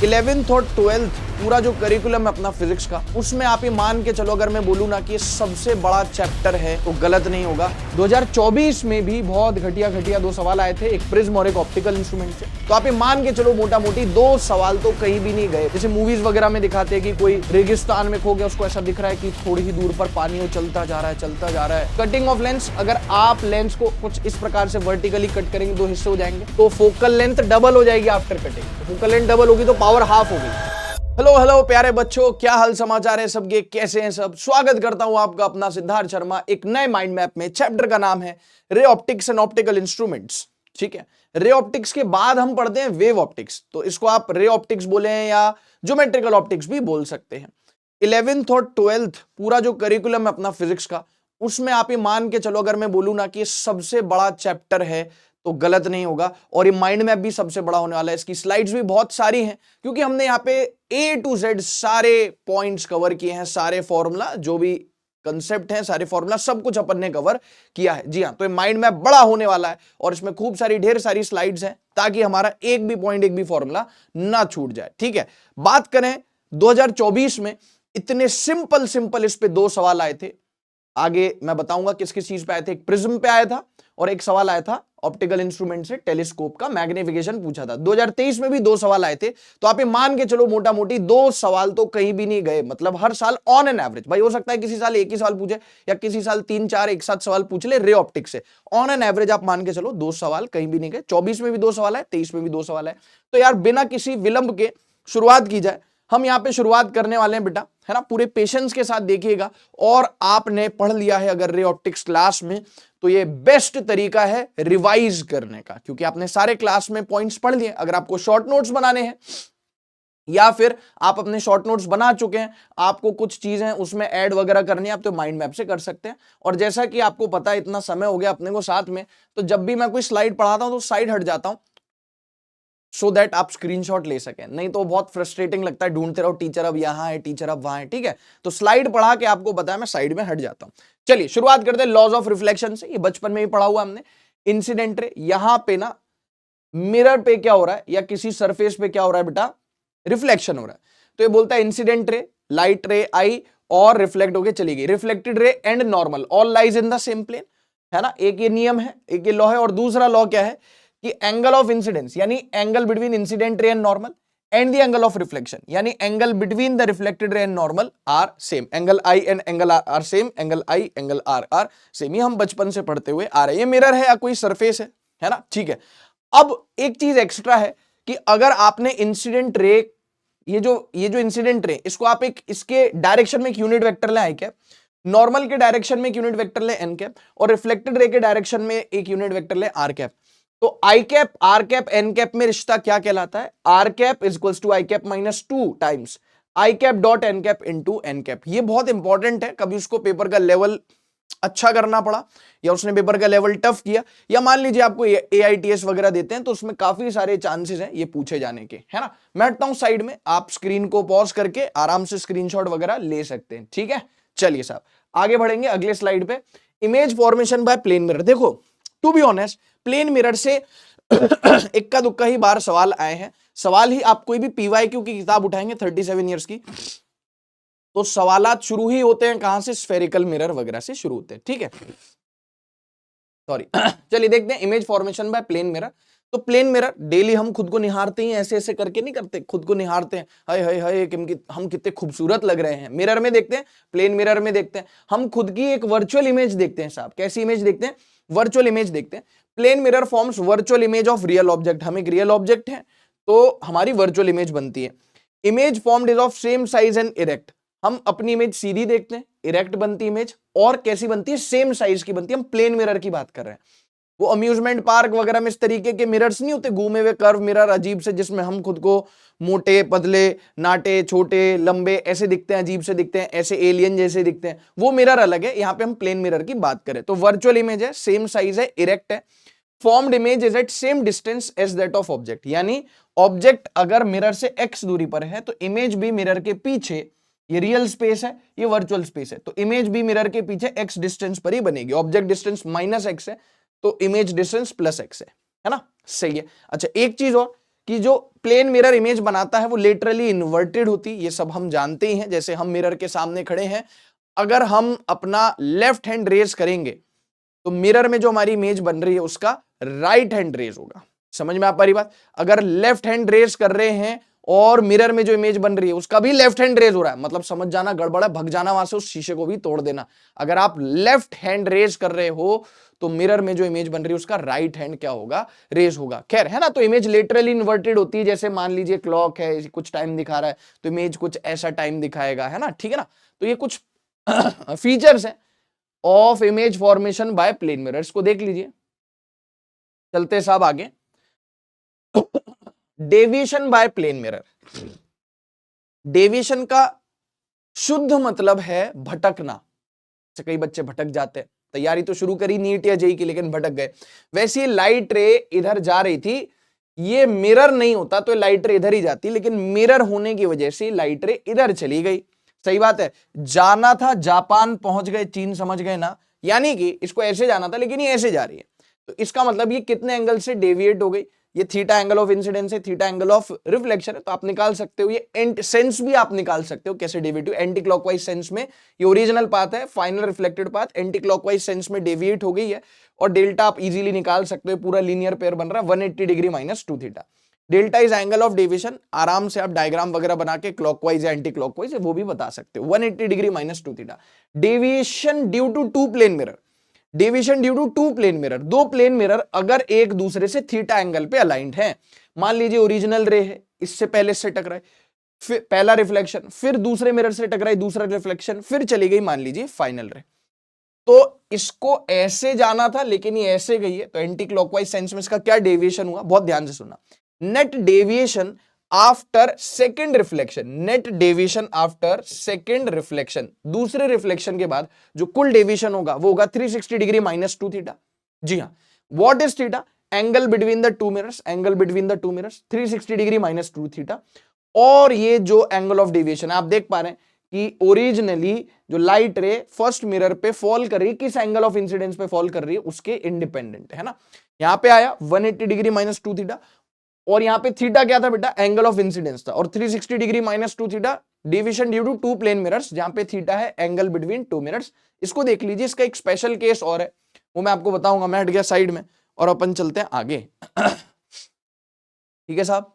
11th और 12th पूरा जो करिकुलम है अपना फिजिक्स का, उसमें आप ये मान के चलो अगर मैं बोलूँ ना कि ये सबसे बड़ा चैप्टर है तो गलत नहीं होगा। 2024 में भी बहुत घटिया दो सवाल आए थे, एक प्रिज्म और एक ऑप्टिकल इंस्ट्रूमेंट से। तो आप ये मान के चलो मोटा मोटी दो सवाल तो कहीं भी नहीं गए। जैसे मूवीज वगैरह में दिखाते हैं कि कोई रेगिस्तान में खो गया, उसको ऐसा दिख रहा है कि थोड़ी ही दूर पर पानी हो, चलता जा रहा है। कटिंग ऑफ लेंस, अगर आप लेंस को कुछ इस प्रकार से वर्टिकली कट करेंगे, दो हिस्से हो जाएंगे, तो फोकल लेंथ डबल हो जाएगी after cutting. Focal length double होगी तो पावर हाफ होगी। हेलो प्यारे बच्चों, क्या हाल समाचार है सबके, कैसे हैं सब। स्वागत करता हूं आपका अपना सिद्धार्थ शर्मा एक नए माइंड मैप में। चैप्टर का नाम है ray optics and optical instruments. ठीक है, रे ऑप्टिक्स के बाद हम पढ़ते हैं वेव ऑप्टिक्स। तो इसको आप रे ऑप्टिक्स बोले या ज्योमेट्रिकल ऑप्टिक्स भी बोल सकते हैं। 11th और 12th पूरा जो करिकुलम है अपना फिजिक्स का, उसमें आप ये मान के चलो अगर मैं बोलूं ना कि ये सबसे बड़ा चैप्टर है तो गलत नहीं होगा। और ये माइंड मैप भी सबसे बड़ा होने वाला है। इसकी स्लाइड्स भी बहुत सारी हैं क्योंकि हमने यहाँ पे A to Z सारे पॉइंट्स कवर किए हैं, सारे फॉर्मूला जो भी कंसेप्ट हैं, सारे फॉर्मूला सब कुछ अपन ने कवर किया है। जी हाँ, तो ये माइंड मैप बड़ा होने वाला है और इसमें खूब सारी ढेर सारी स्लाइड्स हैं ताकि हमारा एक भी पॉइंट, एक भी फॉर्मूला ना छूट जाए। ठीक है, बात करें 2024 में इतने सिंपल इस पे दो सवाल आए थे। आगे मैं बताऊंगा किस किस चीज पे आए थे। एक प्रिज्म पे आया था और एक सवाल आया था ऑप्टिकल इंस्ट्रूमेंट से टेलीस्कोप का मैग्निफिकेशन पूछा था। 2023 में भी दो सवाल आए थे। तो आप ये मान के चलो मोटा मोटी दो सवाल तो कहीं भी नहीं गए। मतलब हर साल ऑन एन एवरेज, भाई हो सकता है किसी साल एक ही सवाल पूछे या किसी साल 3-4 एक साथ सवाल पूछ ले रे ऑप्टिक्स से। ऑन एन एवरेज आप मान के चलो दो सवाल कहीं भी नहीं गए। 24 में भी दो सवाल है, 23 में भी दो सवाल है। तो यार बिना किसी विलंब के शुरुआत की जाए। हम यहाँ पे शुरुआत करने वाले हैं बेटा, है ना। पूरे पेशेंस के साथ देखिएगा। और आपने पढ़ लिया है अगर रे ऑप्टिक्स क्लास में, तो ये बेस्ट तरीका है रिवाइज करने का, क्योंकि आपने सारे क्लास में पॉइंट्स पढ़ लिए। अगर आपको शॉर्ट नोट्स बनाने हैं या फिर आप अपने शॉर्ट नोट्स बना चुके हैं, आपको कुछ चीजें उसमें ऐड वगैरह करनी है, आप तो माइंड मैप से कर सकते हैं। और जैसा कि आपको पता है, इतना समय हो गया अपने को साथ में, तो जब भी मैं कोई स्लाइड पढ़ाता हूं तो साइड हट जाता हूं सो दैट आप स्क्रीनशॉट ले सकें। नहीं तो बहुत फ्रस्ट्रेटिंग लगता है, ढूंढते रहो टीचर अब यहां है, टीचर अब वहां है। ठीक है, तो स्लाइड पढ़ा के आपको बताया, मैं साइड में हट जाता हूं। चलिए शुरुआत करते हैं लॉज ऑफ रिफ्लेक्शन से। ये बचपन में ही पढ़ा हुआ हमने। इंसिडेंट रे, यहां पे ना मिरर पे क्या हो रहा है या किसी सरफेस पे क्या हो रहा है बेटा, रिफ्लेक्शन हो रहा है। तो ये बोलता है इंसिडेंट रे, लाइट रे आई और रिफ्लेक्ट होके चली गई। Reflected ray and normal all lies in the same plane, है ना। एक ये नियम है, एक ये लॉ है। और दूसरा लॉ क्या है कि एंगल ऑफ इंसिडेंस यानी angle between incident ray and normal and the angle of reflection यानी angle between the reflected ray and normal are same. Angle I and angle R same, angle I angle R same. ये हम बचपन से पढ़ते हुए आ रहे हैं। ये मिरर है या कोई सरफेस है ना। ठीक है, अब एक चीज एक्स्ट्रा है कि अगर आपने इंसिडेंट रे, ये जो इंसिडेंट रे, इसको आप एक इसके डायरेक्शन में एक यूनिट वेक्टर ले आई कैप, नॉर्मल के डायरेक्शन में एक यूनिट वेक्टर ले एन कैप, और रिफ्लेक्टेड रे के डायरेक्शन में एक यूनिट वेक्टर ले आर कैप। तो I cap, R cap, N cap में रिश्ता क्या कहलाता है, R cap is equals to I cap minus 2 times I cap dot N cap into N cap. ये बहुत इंपॉर्टेंट है। कभी उसको पेपर का लेवल अच्छा करना पड़ा या उसने पेपर का लेवल टफ किया, या मान लीजिए आपको AITS वगैरह देते हैं, तो उसमें काफी सारे चांसेस हैं ये पूछे जाने के, है ना। मैं हटता हूं साइड में, आप स्क्रीन को पॉज करके आराम से स्क्रीनशॉट वगैरह ले सकते हैं। ठीक है, चलिए साहब आगे बढ़ेंगे अगले स्लाइड पे। Image formation by plane mirror. देखो to be honest, plane mirror से इक्का दुक्का ही बार सवाल आए हैं। सवाल ही, आप कोई भी PYQ की किताब उठाएंगे 37 ईयर्स की, तो सवालात शुरू ही होते हैं कहां से, स्फेरिकल मिरर वगैरह से शुरू होते हैं। ठीक है, सॉरी। चलिए देखते हैं image formation by plane mirror. तो प्लेन मिरर डेली हम खुद को निहारते हैं, ऐसे ऐसे करके नहीं करते, खुद को निहारते हैं, हाय हाय हाय हम कितने खूबसूरत लग रहे हैं। मिरर में देखते हैं, प्लेन मिरर में देखते हैं, हम खुद की एक वर्चुअल इमेज देखते हैं साहब। कैसी इमेज देखते हैं, वर्चुअल इमेज देखते हैं। Plane mirror forms virtual image of real object. हम एक रियल ऑब्जेक्ट है तो हमारी वर्चुअल इमेज बनती है। Image formed is of same size and erect. हम अपनी इमेज सीधी देखते हैं, इरेक्ट बनती इमेज, और कैसी बनती है, सेम साइज की बनती है। हम प्लेन मिरर की बात कर रहे हैं। वो अम्यूजमेंट पार्क वगैरह में इस तरीके के मिरर्स नहीं होते, घूमे हुए कर्व मिरर अजीब से, जिसमें हम खुद को मोटे पतले नाटे छोटे लंबे ऐसे दिखते हैं, अजीब से दिखते हैं, ऐसे एलियन जैसे दिखते हैं, वो मिरर अलग है। यहाँ पे हम प्लेन मिरर की बात करें तो वर्चुअल इमेज है, सेम साइज है, इरेक्ट है। Formed image is at same distance as that of object, यानी ऑब्जेक्ट अगर मिरर से x दूरी पर है तो इमेज भी मिरर के पीछे, ये रियल स्पेस है, ये वर्चुअल स्पेस है, तो इमेज भी मिरर के पीछे x डिस्टेंस पर ही बनेगी। ऑब्जेक्ट डिस्टेंस -x है तो इमेज डिस्टेंस +x है ना। सही है। अच्छा एक चीज और कि जो प्लेन मिरर इमेज बनाता है वो लेटरली इन्वर्टेड होती, ये सब हम जानते ही हैं। जैसे हम मिरर के सामने खड़े हैं, अगर हम अपना लेफ्ट हैंड रेज करेंगे तो मिरर में जो हमारी इमेज बन रही है उसका राइट हैंड रेज होगा। समझ में आ पा रही बात? अगर लेफ्ट हैंड रेज कर रहे हैं और मिरर में जो इमेज बन रही है उसका भी लेफ्ट हैंड रेज हो रहा है, मतलब समझ जाना गड़बड़ है, भग जाना वहां से, उस शीशे को भी तोड़ देना। अगर आप लेफ्ट हैंड रेज कर रहे हो तो मिरर में जो इमेज बन रही है उसका राइट हैंड क्या होगा, रेज होगा। खैर है ना, तो इमेज लिटरली इन्वर्टेड होती है। जैसे मान लीजिए क्लॉक है, कुछ टाइम दिखा रहा है तो इमेज कुछ ऐसा टाइम दिखाएगा, है ना, ठीक है ना। तो ये कुछ फीचर्स हैं of image formation by plane mirror, इसको देख लीजिए। चलते साहब आगे। Deviation by plane mirror, deviation का शुद्ध मतलब है भटकना। कई बच्चे भटक जाते हैं, तैयारी तो शुरू करी नीट या जेई की लेकिन भटक गए। वैसे लाइट रे इधर जा रही थी, ये मिरर नहीं होता तो लाइट रे इधर ही जाती, लेकिन मिरर होने की वजह से लाइट रे इधर चली गई। सही बात है, जाना था जापान पहुंच गए चीन, समझ गए ना, यानी कि इसको ऐसे जाना था लेकिन ये ऐसे जा रही है। तो इसका मतलब ये कितने एंगल से डेविएट हो गई, ये थीटा एंगल ऑफ इंसिडेंस है, थीटा एंगल ऑफ रिफ्लेक्शन है। तो आप निकाल सकते हो ये एंट सेंस भी आप निकाल सकते हो, कैसे डेविएटिव, एंटी क्लॉकवाइज सेंस में ये ओरिजिनल पाथ है, final reflected path anti clockwise sense में डेविएट हो गई है। और डेल्टा आप इजीली निकाल सकते हो, पूरा लीनियर पेयर बन रहा है 180 degree minus 2 theta. Delta is angle of deviation, आराम से आप डायग्राम वगैरह बना के क्लॉकवाइज या एंटी क्लॉकवाइज वो भी बता सकते हो, 180 degree minus 2 theta. Deviation due to two plane mirror, deviation due to two plane mirror, दो प्लेन मिरर अगर एक दूसरे से थीटा एंगल पे अलाइंड है। मान लीजिए ओरिजिनल रे है, इससे पहले से टकराए, फिर पहला रिफ्लेक्शन, फिर दूसरे मिरर से टकराई, दूसरा रिफ्लेक्शन, फिर चली गई मान लीजिए फाइनल रे। तो इसको ऐसे जाना था लेकिन ये ऐसे गई है, तो एंटी क्लॉकवाइज सेंस में इसका क्या डेविएशन हुआ, बहुत ध्यान से सुनना। Net deviation after second reflection, net deviation after second reflection, दूसरे रिफ्लेक्शन के बाद जो कुल डेविएशन होगा वो होगा 360 डिग्री माइनस 2 थीटा। जी हाँ, what is theta, angle between the two mirrors, angle between the two mirrors 360 degree minus 2 theta. और ये जो एंगल ऑफ डेविएशन आप देख पा रहे हैं कि ओरिजिनली जो लाइट रे फर्स्ट मिरर पे फॉल कर रही है, किस एंगल ऑफ इंसिडेंस पे फॉल कर रही है, उसके इंडिपेंडेंट है ना। यहां पे आया 180 डिग्री माइनस 2 थीटा, और यहां पे थीटा क्या था बेटा, एंगल ऑफ इंसिडेंस था, और 360 degree minus 2 theta division due to two plane mirrors, जहां पे थीटा है एंगल बिटवीन टू मिरर्स। इसको देख लीजिए, इसका एक स्पेशल केस और है, वो मैं आपको बताऊंगा। मैं हट गया साइड में और अपन चलते हैं आगे। ठीक है साहब।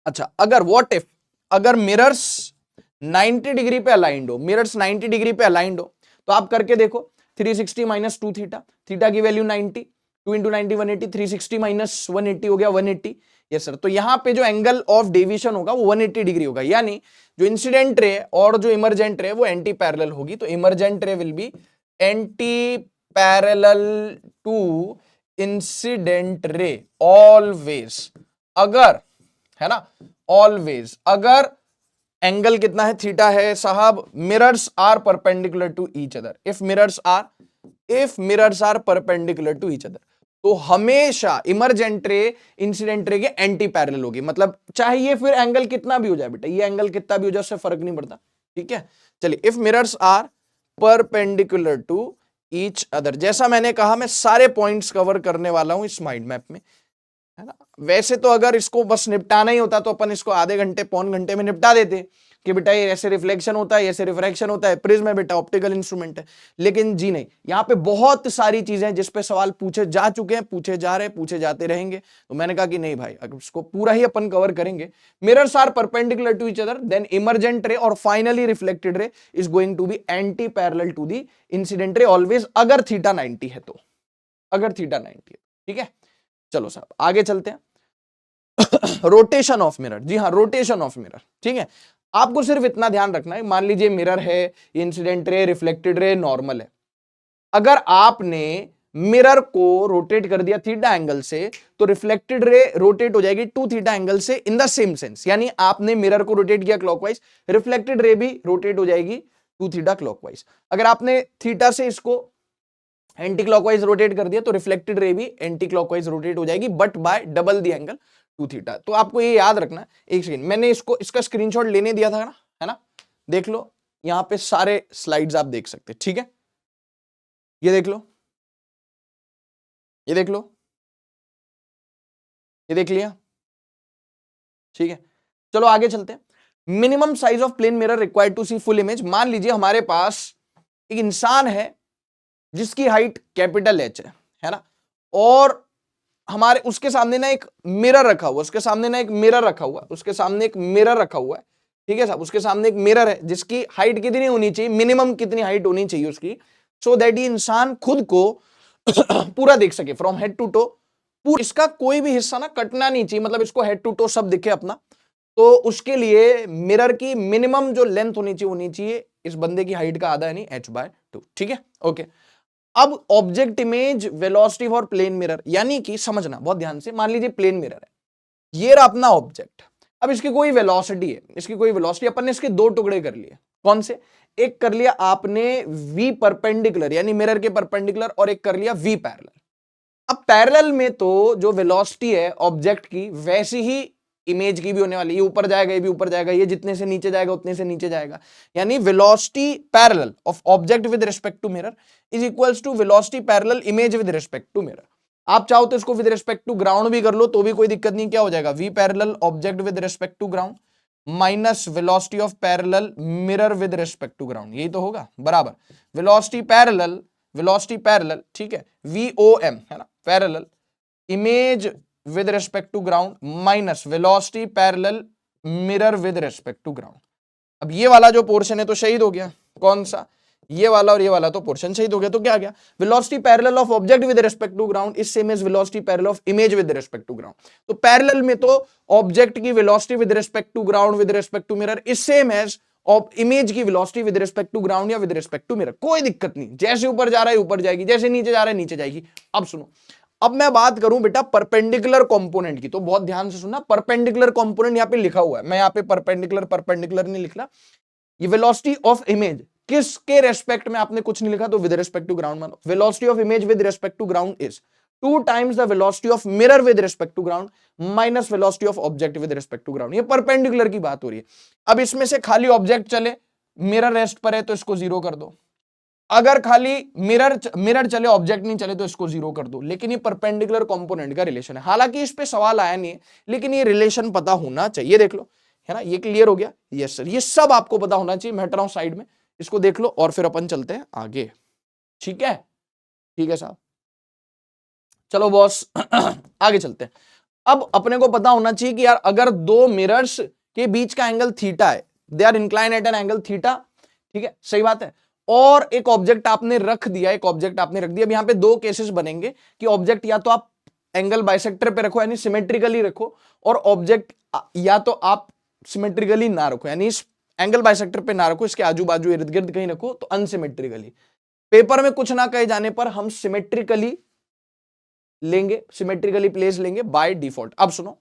अच्छा, अगर व्हाट इफ, अगर मिरर्स 90 डिग्री पे अलाइंड हो, मिरर्स 90 डिग्री पे अलाइंड हो, तो आप करके देखो 360 माइनस 2 थीटा, थीटा की वैल्यू 90, 2 इंटू 90 180, 360 माइनस 180 हो गया 180। यस सर, तो यहां पे जो एंगल ऑफ डेविएशन होगा वो 180 डिग्री होगा, यानी जो इंसिडेंट रे और जो इमरजेंट रे वो एंटी पैरेलल होगी। तो emergent ray will be anti parallel to incident ray always, अगर, है ना, ऑलवेज अगर एंगल कितना है, थीटा है साहब, mirrors are perpendicular to each other, if mirrors are perpendicular to each other, तो हमेशा इमरजेंट रे इंसिडेंट रे के एंटी पैरेलल होगी। मतलब चाहिए फिर एंगल कितना भी हो जाए बेटा, ये एंगल कितना भी हो जाए उससे फर्क नहीं पड़ता, ठीक है। चलिए, if mirrors are perpendicular to each other, जैसा मैंने कहा मैं सारे पॉइंट्स कवर करने वाला हूं इस माइंड मैप में, है ना। वैसे तो अगर इसको बस निपटाना ही होता तो अपन इसको आधे घंटे पौन घंटे में निपटा देते कि बेटा ये ऐसे रिफ्लेक्शन होता है, ऐसे रिफ्रैक्शन होता है, प्रिज्म है बेटा, ऑप्टिकल इंस्ट्रूमेंट है। लेकिन जी नहीं, यहाँ पे बहुत सारी चीजें जिस पे सवाल पूछे जा चुके हैं, पूछे जा रहे हैं, पूछे जाते रहेंगे। तो मैंने कहा कि नहीं भाई, अगर इसको पूरा ही अपन कवर करेंगे, mirrors are perpendicular to each other, then emergent ray और finally reflected ray is going to be anti parallel to the incident ray always, अगर थीटा 90 है तो, अगर थीटा 90 है, ठीक है। चलो साहब आगे चलते हैं। रोटेशन ऑफ मिरर, जी हाँ, रोटेशन ऑफ मिरर, ठीक है। आपको सिर्फ इतना ध्यान रखना है, मान लीजिए मिरर है, incident ray, reflected ray, normal है। अगर आपने मिरर को रोटेट कर दिया थीटा एंगल से, तो रिफ्लेक्टेड रे रोटेट हो जाएगी 2 थीटा एंगल से इन द सेम सेंस, यानी आपने मिरर को रोटेट किया क्लॉकवाइज, रिफ्लेक्टेड रे भी रोटेट हो जाएगी 2 थीटा क्लॉकवाइज। अगर आपने थीटा से इसको एंटी क्लॉकवाइज रोटेट कर दिया तो रिफ्लेक्टेड रे भी एंटी क्लॉकवाइज रोटेट हो जाएगी, but by double the angle 2 theta. तो आपको ये याद रखना, एक सेकंड, मैंने इसका स्क्रीनशॉट लेने दिया था ना, है ना, देख लो, यहां पे सारे स्लाइड्स आप देख सकते हैं, ठीक है। ये देख लो, ये देख लो, ये देख लिया, ठीक है। चलो आगे चलते हैं। Minimum size of plane mirror required to see full image. मान लीजिए हमारे पास एक इंसान है जिसकी हाइट कैपिटल एच है ना, और हमारे उसके सामने ना एक मिरर रखा हुआ, उसके सामने ना एक मिरर रखा हुआ, उसके सामने एक मिरर रखा हुआ है, ठीक है साहब। उसके सामने एक मिरर है जिसकी हाइट कितनी होनी चाहिए, मिनिमम कितनी हाइट होनी चाहिए उसकी, सो दैट ये इंसान खुद को पूरा देख सके फ्रॉम हेड टू टो। इसका कोई भी हिस्सा ना कटना नहीं चाहिए, मतलब इसको हेड टू टो सब दिखे अपना। तो उसके लिए मिरर की मिनिमम जो लेंथ होनी चाहिए इस बंदे की हाइट का आधा, यानी h/2, ठीक है ओके। अब object image velocity for plane mirror, यानी कि समझना बहुत ध्यान से, मान लीजिए प्लेन मिरर है, ये रहा अपना ऑब्जेक्ट। अब इसकी कोई वेलोसिटी है, इसकी कोई वेलोसिटी, अपन ने इसके दो टुकड़े कर लिए। कौन से? एक कर लिया आपने v परपेंडिकुलर यानी मिरर के परपेंडिकुलर, और एक कर लिया v पैरेलल। अब पैरेलल में तो जो वेलोसिटी है ऑब्जेक्ट की वैसी ही इमेज की भी होने वाली है, ये ऊपर जाएगा ये भी ऊपर जाएगा, ये जितने से नीचे जाएगा उतने से नीचे जाएगा, यानी velocity parallel of object with respect to mirror is equals to velocity parallel image with respect to mirror. आप चाहो तो इसको विद रिस्पेक्ट टू ग्राउंड भी कर लो तो भी कोई दिक्कत नहीं, क्या हो जाएगा, v parallel object with respect to ground minus velocity of parallel mirror with respect to ground, यही तो होगा, बराबर वेलोसिटी पैरेलल, ठीक है, VOM है ना, parallel image with respect to ground minus velocity parallel mirror with respect to ground. अब ये वाला जो पोर्शन है तो शहीद हो गया, कौन सा, ये वाला, और ये वाला तो पोर्शन शहीद हो गया। तो क्या आ गया, velocity parallel of object with respect to ground is same as velocity parallel of image with respect to ground. तो पैरेलल में तो ऑब्जेक्ट की velocity with respect to ground with respect to mirror is same as of image की velocity with respect to ground या with respect to mirror, कोई दिक्कत नहीं, जैसे ऊपर जा रहा है ऊपर जाएगी, जैसे नीचे जा रहा है नीचे जाएगी। अब सुनो, अब मैं बात करूं बेटा परपेंडिकुलर कंपोनेंट की, तो बहुत ध्यान से सुनना, परपेंडिकुलर कंपोनेंट यहां पे लिखा हुआ है, मैं यहां पे परपेंडिकुलर नहीं लिख रहा। ये वेलोसिटी ऑफ इमेज किसके रेस्पेक्ट में आपने कुछ नहीं लिखा तो विद रिस्पेक्ट टू ग्राउंड मानो, velocity of image with respect to ground is 2 times the velocity of mirror with respect to ground minus velocity of object with respect to ground. ये perpendicular की बात हो रही है। अब इसमें से खाली ऑब्जेक्ट चले, मिरर रेस्ट पर है तो इसको 0 कर दो, अगर खाली मिरर चले ऑब्जेक्ट नहीं चले तो इसको 0 कर दो। लेकिन ये परपेंडिकुलर कंपोनेंट का रिलेशन है, हालांकि इस पे सवाल आया नहीं है लेकिन ये रिलेशन पता होना चाहिए, देख लो, है ना, ये क्लियर हो गया, यस सर, ये सब आपको पता होना चाहिए। मैं हट रहा हूं साइड में, इसको देख लो और फिर अपन चलते हैं आगे, ठीक है, ठीक है साहब, चलो बॉस आगे चलते हैं। अब अपने को पता होना चाहिए कि यार अगर दो मिरर्स के बीच का एंगल थीटा है, they are incline at an angle theta, ठीक है, सही बात है, और एक ऑब्जेक्ट आपने रख दिया, अब यहां पे दो केसेस बनेंगे कि ऑब्जेक्ट या तो आप एंगल बाइसेक्टर पे रखो यानी सिमेट्रिकली रखो, और ऑब्जेक्ट या तो आप सिमेट्रिकली ना रखो यानी इस एंगल बाइसेक्टर पे ना रखो, इसके आजू बाजू इर्द गिर्द कहीं रखो, तो अनसिमेट्रिकली। पेपर में कुछ ना कहे जाने पर हम सिमेट्रिकली लेंगे, सिमेट्रिकली प्लेस लेंगे बाय डिफॉल्ट। अब सुनो,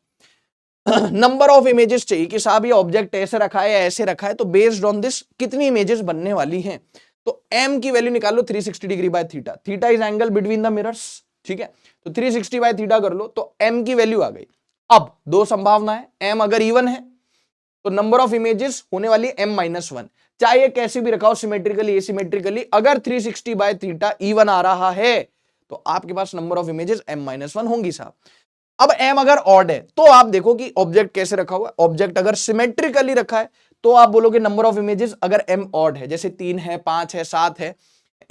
नंबर ऑफ इमेजेस चाहिए कि साहब ये ऑब्जेक्ट ऐसे रखा है या ऐसे रखा है, तो बेस्ड ऑन दिस कितनी इमेजेस बनने वाली हैं, तो m की वैल्यू निकाल लो 360 degree by theta, theta is angle between the mirrors, ठीक है, तो 360 बाय थीटा कर लो तो m की वैल्यू आ गई। अब दो संभावना है, m अगर इवन है तो नंबर ऑफ इमेजेस होने वाली m-1, चाहे कैसे भी रखा हो, सिमेट्रिकली एसिमेट्रिकली, अगर 360 बाय थीटा इवन आ रहा है तो आपके पास नंबर ऑफ इमेजेस m-1 होंगी साहब। अब m अगर ऑड है तो आप देखो कि ऑब्जेक्ट कैसे रखा हुआ है, ऑब्जेक्ट अगर सिमेट्रिकली रखा है तो आप बोलोगे नंबर ऑफ इमेजेस, अगर m ऑड है जैसे 3 है 5 है 7 है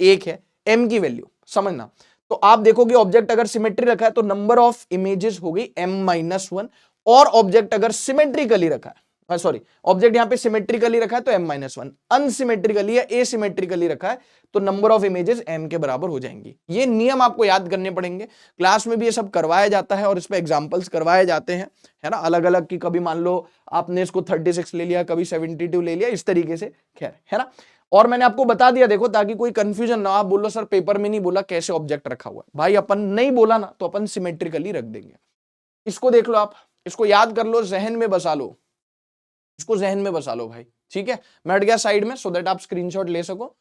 1 है, m की वैल्यू समझना, तो आप देखोगे ऑब्जेक्ट अगर सिमेट्री रखा है तो नंबर ऑफ इमेजेस हो गई m-1, और ऑब्जेक्ट अगर सिमेट्रिकली रखा है, सॉरी ऑब्जेक्ट यहां पे सिमेट्रिकली रखा है तो m-1, अनसिमेट्रिकली या एसिमेट्रिकली रखा है तो नंबर ऑफ इमेजेस m के बराबर हो जाएंगी। ये नियम आपको याद करने पड़ेंगे, क्लास में भी ये सब करवाया जाता है और इस पे एग्जांपल्स करवाए जाते हैं, है ना, अलग अलग की, कभी मान लो आपने इसको 36 ले लिया, कभी 72 ले लिया, इस तरीके से, खैर, है ना। और मैंने आपको बता दिया देखो ताकि कोई कंफ्यूजन ना, आप बोलो सर पेपर में नहीं बोला कैसे ऑब्जेक्ट रखा हुआ है, भाई अपन नहीं बोला ना तो अपन सिमेट्रिकली रख देंगे। इसको देख लो, आप इसको याद कर लो, जहन में बसा लो, इसको जहन में बसा लो भाई, ठीक है। मैं हट गया साइड में सो दैट आप स्क्रीनशॉट ले सको।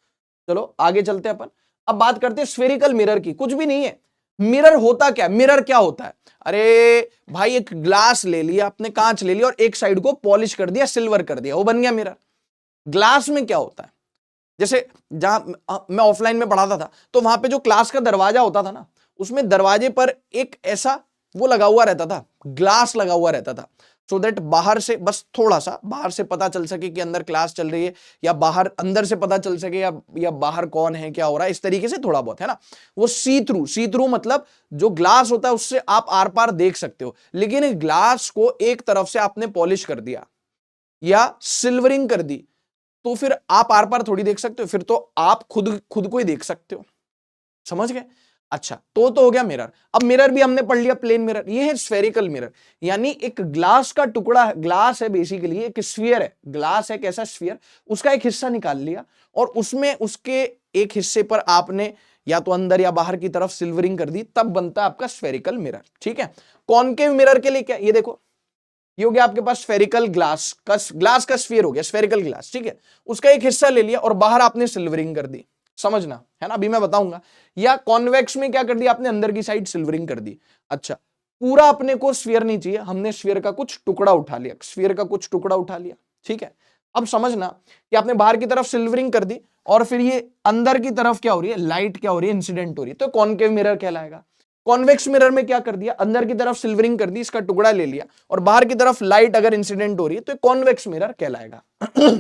चलो आगे चलते हैं अपन, अब बात करते हैं स्फेरिकल मिरर की। कुछ भी नहीं है, मिरर होता क्या, मिरर क्या होता है, अरे भाई एक ग्लास ले लिया आपने, कांच ले लिया और एक साइड को पॉलिश कर दिया, सिल्वर कर दिया, वो बन गया मिरर। ग्लास में क्या होता है, जैसे जहां मैं ऑफलाइन में पढ़ाता था तो वहां पे जो क्लास का दरवाजा होता था ना, उसमें दरवाजे पर एक ऐसा वो लगा हुआ रहता था, ग्लास लगा हुआ रहता था, सो दैट बाहर से बस थोड़ा सा बाहर से पता चल सके कि अंदर क्लास चल रही है, या बाहर अंदर से पता चल सके या बाहर कौन है क्या हो रहा है, इस तरीके से थोड़ा बहुत, है ना। वो सी थ्रू मतलब जो ग्लास होता है उससे आप आर पार देख सकते हो, लेकिन ग्लास को एक तरफ से आपने पॉलिश कर दिया या सिल्वरिंग कर दी तो फिर आप आर पार थोड़ी देख सकते हो, फिर तो आप खुद खुद को ही देख सकते हो, समझ गए। अच्छा, तो हो गया मिरर। अब मिरर भी हमने पढ़ लिया, प्लेन मिरर, ये है स्फेरिकल मिरर, यानी एक ग्लास का टुकड़ा है, ग्लास है बेसिकली एक स्फीयर है, ग्लास है कैसा स्फीयर, उसका एक हिस्सा निकाल लिया और उसमें उसके एक हिस्से पर आपने या तो अंदर या बाहर की तरफ सिल्वरिंग कर दी, तब बनता है आपका स्फेरिकल मिरर, ठीक है। कॉनकेव मिरर के लिए क्या, ये देखो, ये हो गया आपके पास स्फेरिकल ग्लास का स्फीयर हो गया, स्फेरिकल ग्लास, ठीक है। उसका एक हिस्सा ले लिया और बाहर आपने सिल्वरिंग कर दी, समझना है ना, अभी मैं बताऊंगा। या कॉन्वेक्स में क्या कर दिया आपने, अंदर की साइड सिल्वरिंग कर दी। अच्छा, पूरा अपने को स्फीयर नहीं चाहिए, हमने स्फीयर का कुछ टुकड़ा उठा लिया, स्फीयर का कुछ टुकड़ा उठा लिया, ठीक है। अब समझना कि आपने बाहर की तरफ सिल्वरिंग कर दी और फिर ये अंदर की तरफ क्या हो रही है, लाइट क्या हो रही है, इंसिडेंट हो रही है, तो कॉनकेव मिरर कहलाएगा। कॉन्वेक्स मिरर में क्या कर दिया, अंदर की तरफ सिल्वरिंग कर दी, इसका टुकड़ा ले लिया और बाहर की तरफ लाइट अगर इंसिडेंट हो रही है तो कॉन्वेक्स मिरर कहलाएगा।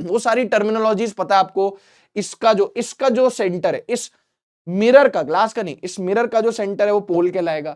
वो सारी टर्मिनोलॉजीज पता है आपको। इसका जो सेंटर है, इस मिरर का, ग्लास का नहीं, इस मिरर का जो सेंटर है वो पोल कहलाएगा।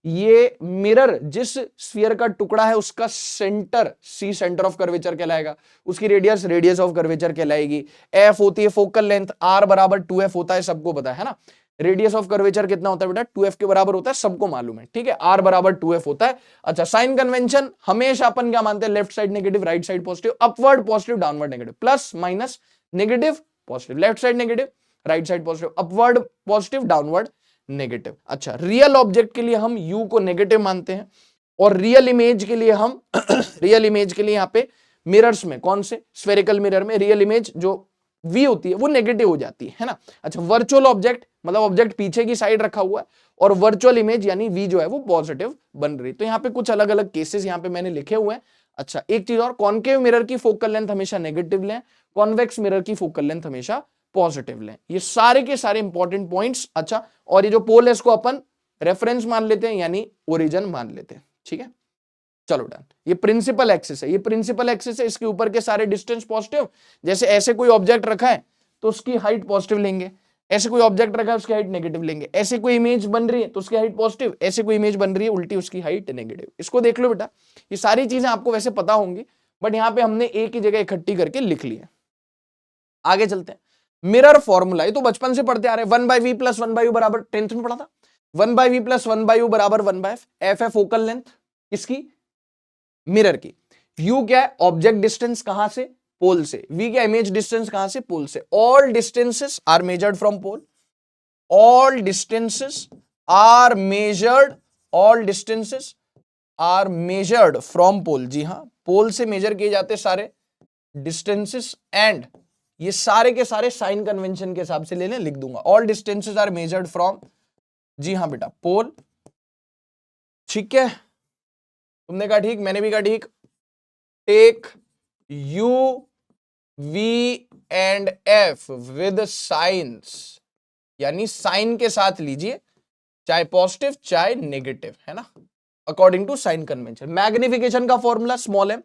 ये मिरर जिस स्फीयर का टुकड़ा है उसका centre C, centre of curvature कहलाएगा। उसकी रेडियस ऑफ कर्वेचर कहलाएगी। एफ होती है फोकल लेंथ, आर बराबर 2f होता है, सबको पता है ना। रेडियस ऑफ कर्वेचर कितना होता है बेटा, 2f के बराबर होता है, सबको मालूम है, ठीक है। आर बराबर 2f होता है। अच्छा, साइन कन्वेंशन हमेशा अपन क्या मानते हैं, left side negative, right side positive, upward positive, downward negative, plus minus negative positive, left side negative, right side positive, upward positive, downward negative. अच्छा, रियल ऑब्जेक्ट के लिए हम u को नेगेटिव मानते हैं और रियल इमेज के लिए हम रियल इमेज के लिए यहाँ पे मिरर्स में, कौन से, स्फेरिकल मिरर में रियल इमेज जो v होती है वो नेगेटिव हो जाती है ना। अच्छा, वर्चुअल ऑब्जेक्ट मतलब ऑब्जेक्ट पीछे की साइड रखा हुआ है और वर्चुअल इमेज यानी v जो है वो पॉजिटिव बन रही है। तो यहाँ पे कुछ अलग अलग केसेस यहाँ पे मैंने लिखे हुए हैं। अच्छा, एक चीज और, कॉनकेव मिरर की फोकल लेंथ हमेशा नेगेटिव लें, कॉन्वेक्स मिरर की फोकल लेंथ हमेशा पॉजिटिव लें। ये सारे के सारे इंपॉर्टेंट पॉइंट्स। अच्छा, और ये जो पोल है इसको अपन रेफरेंस मान लेते हैं यानी ओरिजिन मान लेते हैं, ठीक है। चलो डन। ये प्रिंसिपल एक्सिस है, ये प्रिंसिपल एक्सिस है, इसके ऊपर के सारे डिस्टेंस पॉजिटिव। जैसे ऐसे कोई ऑब्जेक्ट रखा है तो उसकी हाइट पॉजिटिव लेंगे, ऐसे कोई ऑब्जेक्ट रखा है उसकी हाइट नेगेटिव लेंगे, ऐसे कोई इमेज बन रही है तो उसकी हाइट पॉजिटिव, ऐसे कोई इमेज बन रही है उल्टी उसकी हाइट नेगेटिव। इसको देख लो बेटा, ये सारी चीजें आपको वैसे पता होंगी बट यहाँ पे हमने एक ही जगह इकट्ठी करके लिख ली है। आगे चलते हैं। मिरर फॉर्मूला, ये तो बचपन से पढ़ते आ रहे हैं, 1/v + 1/u बराबर, 10th में पढ़ा था, 1/v + 1/u बराबर 1/f। f है फोकल लेंथ किसकी, मिरर की। u क्या है, ऑब्जेक्ट डिस्टेंस, कहां से, पोल से। v क्या, इमेज डिस्टेंस, कहां से, पोल से। All distances are measured from pole, all distances are measured, all distances are measured from pole. जी हां, पोल से मेजर किए जाते सारे डिस्टेंसेस एंड ये सारे के सारे साइन कन्वेंशन के हिसाब से लेने, लिख दूंगा। All distances are measured from, जी हां बेटा, पोल, ठीक है। तुमने कहा ठीक, मैंने भी कहा ठीक। Take u v and f with signs, यानी साइन के साथ लीजिए, चाहे पॉजिटिव चाहे नेगेटिव, है ना, according to sign convention. Magnification का फॉर्मूला स्मॉल m,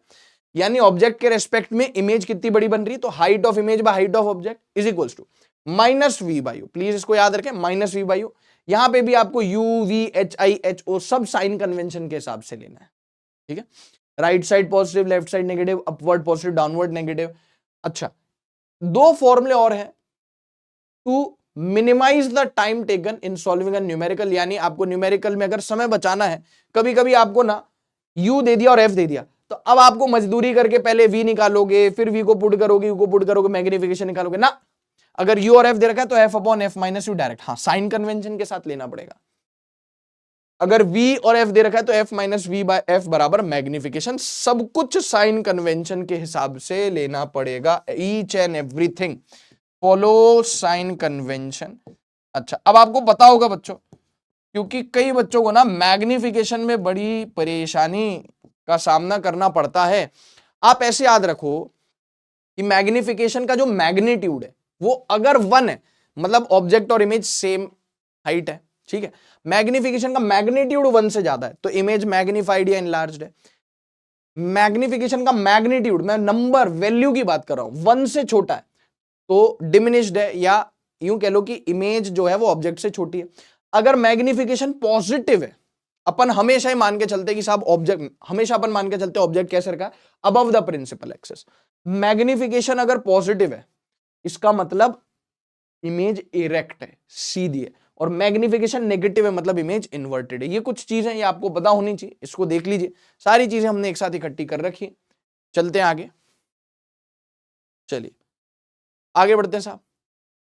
यानी ऑब्जेक्ट के रेस्पेक्ट में इमेज कितनी बड़ी बन रही है, तो height of image by height of object is equals to -v/u। Please इसको याद रखें, -v/u। यहां पे भी आपको u v h i h o सब साइन कन्वेंशन के हिसाब से लेना है, ठीक है। Right side positive, left side negative, upward positive, downward negative. अच्छा, दो फॉर्मूले और हैं to minimize the time taken in solving an numerical, यानी आपको न्यूमेरिकल में अगर समय बचाना है, कभी कभी आपको ना u दे दिया और f दे दिया, तो अब आपको मजदूरी करके पहले v निकालोगे, फिर v को पुट करोगे, u को पुट करोगे, मैग्निफिकेशन निकालोगे ना। अगर u और f दे रखा है तो f/f - u डायरेक्ट, हाँ, साइन कन्वेंशन के साथ लेना पड़ेगा। अगर v और f दे रखा है तो f-v/f बराबर मैग्निफिकेशन, सब कुछ साइन कन्वेंशन के हिसाब से लेना पड़ेगा। Each and everything follow sign convention. अच्छा, अब आपको पता होगा बच्चों, क्योंकि कई बच्चों को ना मैग्निफिकेशन में बड़ी परेशानी का सामना करना पड़ता है। आप ऐसे याद रखो कि मैग्निफिकेशन का जो मैग्नीट्यूड है वो अगर 1 है, मतलब ऑब्जेक्ट और इमेज सेम हाइट है, ठीक है, मैग्निफिकेशन का मैग्नीट्यूड 1 से ज्यादा है तो इमेज मैग्निफाइड या इनलार्ज्ड है। मैग्निफिकेशन का मैग्नीट्यूड, मैं नंबर वैल्यू की बात कर रहा हूं, 1 से छोटा है तो डिमिनिश्ड है, या यूं कह लो कि इमेज जो है वो ऑब्जेक्ट से छोटी है। अगर मैग्निफिकेशन पॉजिटिव है, अपन हमेशा ही मान के चलते कि साहब ऑब्जेक्ट, हमेशा अपन मान के चलते ऑब्जेक्ट कैसे रखा है, above the principal axis. Magnification अगर पॉजिटिव है इसका मतलब इमेज इरेक्ट है, सीधी है, और मैग्निफिकेशन नेगेटिव है मतलब इमेज इन्वर्टेड है। ये कुछ चीजें ये आपको पता होनी चाहिए, इसको देख लीजिए, सारी चीजें हमने एक साथ इकट्ठी कर रखी है। चलते हैं आगे, चलिए आगे बढ़ते हैं साहब।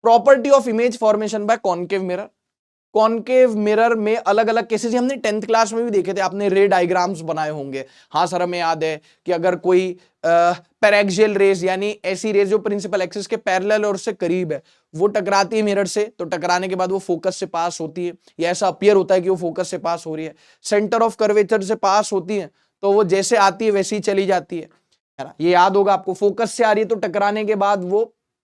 Property of image formation bye concave mirror. Concave mirror में अलग अलग केसेस हमने 10th क्लास में भी देखे थे, आपने रे डायग्राम्स बनाए होंगे। हाँ सर, हमें याद है कि अगर कोई पैरेक्सियल रेज यानी ऐसी रेज जो प्रिंसिपल एक्सिस के पैरेलल और उससे करीब है वो टकराती है मिरर से, तो टकराने के बाद वो फोकस से पास होती है, या ऐसा अपीयर होता है कि वो फोकस से पास हो रही है। सेंटर ऑफ कर्वेचर से पास होती है तो वो जैसे आती है वैसी ही चली जाती है ना। ये याद होगा आपको, फोकस से आ रही है तो टकराने के बाद वो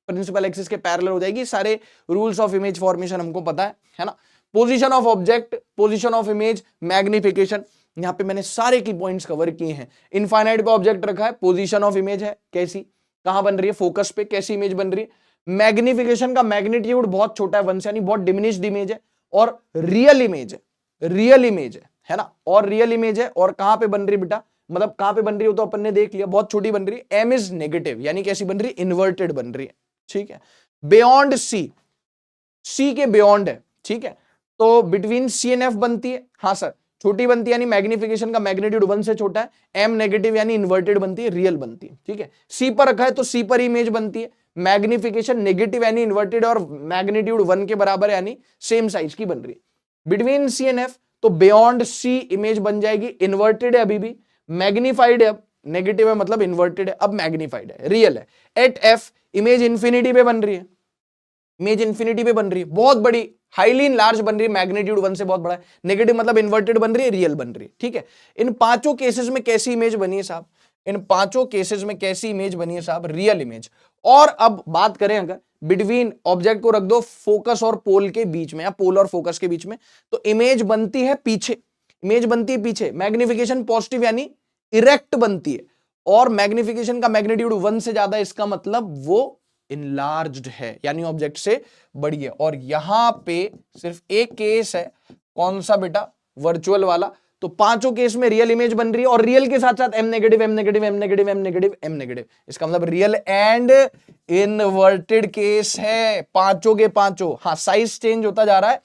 प्रिंसिपल एक्सिस के पैरेलल हो जाएगी। सारे रूल्स ऑफ इमेज फॉर्मेशन हमको पता है ना। Position of object, position of image, magnification, यहां पे मैंने सारे की पॉइंट्स कवर किए हैं। इनफाइनाइट पे ऑब्जेक्ट रखा है, पोजीशन ऑफ इमेज है कैसी, कहां बन रही है, फोकस पे कैसी इमेज बन रही है। मैग्निफिकेशन का मैग्नीट्यूड बहुत छोटा है, 1 से, यानी बहुत डिमिनिश्ड इमेज है। और रियल इमेज है, रियल इमेज है ना, और रियल इमेज है, और कहां पे बन रही बेटा, मतलब कहां पे बन रही हो तो अपन ने देख लिया, बहुत छोटी बन रही है। एम इज नेगेटिव यानी कैसी बन रही है, इन्वर्टेड बन रही है, ठीक है। बियॉन्ड सी, सी के बियॉन्ड है, ठीक है, तो बिटवीन सी एंड एफ बनती है, हाँ सर, छोटी बनती है यानी मैग्निफिकेशन का मैग्नीट्यूड 1 से छोटा है। एम नेगेटिव यानी इन्वर्टेड बनती है, रियल बनती है, ठीक है। सी पर रखा है तो सी पर इमेज बनती है, मैग्निफिकेशन नेगेटिव यानी इन्वर्टेड, और मैग्नीट्यूड 1 के बराबर यानी सेम साइज की बन रही है। बिटवीन सी एंड एफ तो बियॉन्ड सी इमेज बन जाएगी, इन्वर्टेड है अभी भी, मैग्निफाइड है, अब नेगेटिव है मतलब इन्वर्टेड है, अब मैग्निफाइड है, रियल है। एट एफ इमेज इंफिनिटी पे बन रही है, इमेज इंफिनिटी पे बन रही है, बहुत बड़ी, हाईली लार्ज बन रही है, मैग्नीट्यूड 1 से बहुत बड़ा है, नेगेटिव मतलब इन्वर्टेड बन रही है, रियल बन रही है, ठीक है। इन पांचों केसेस में कैसी इमेज बनी है साहब, इन पांचों केसेस में कैसी इमेज बनी है साहब, रियल इमेज। और अब बात करें अगर बिटवीन, ऑब्जेक्ट को रख दो फोकस और पोल के बीच में, या पोल और फोकस के बीच में, तो इमेज बनती है पीछे, इमेज बनती है पीछे, मैग्निफिकेशन पॉजिटिव यानी इरेक्ट बनती है, और मैग्निफिकेशन का मैग्नीट्यूड 1 से ज्यादा, इसका मतलब वो इनलार्ज्ड है यानी ऑब्जेक्ट से बड़ी है। और यहां पे सिर्फ एक केस है, कौन सा बेटा, वर्चुअल वाला। तो पांचों केस में रियल इमेज बन रही है, और रियल के साथ साथ M negative, M negative, M negative, M negative, M negative, इसका मतलब रियल एंड इनवर्टेड केस है, पांचों के पांचों। हाँ, साइज चेंज होता जा रहा है,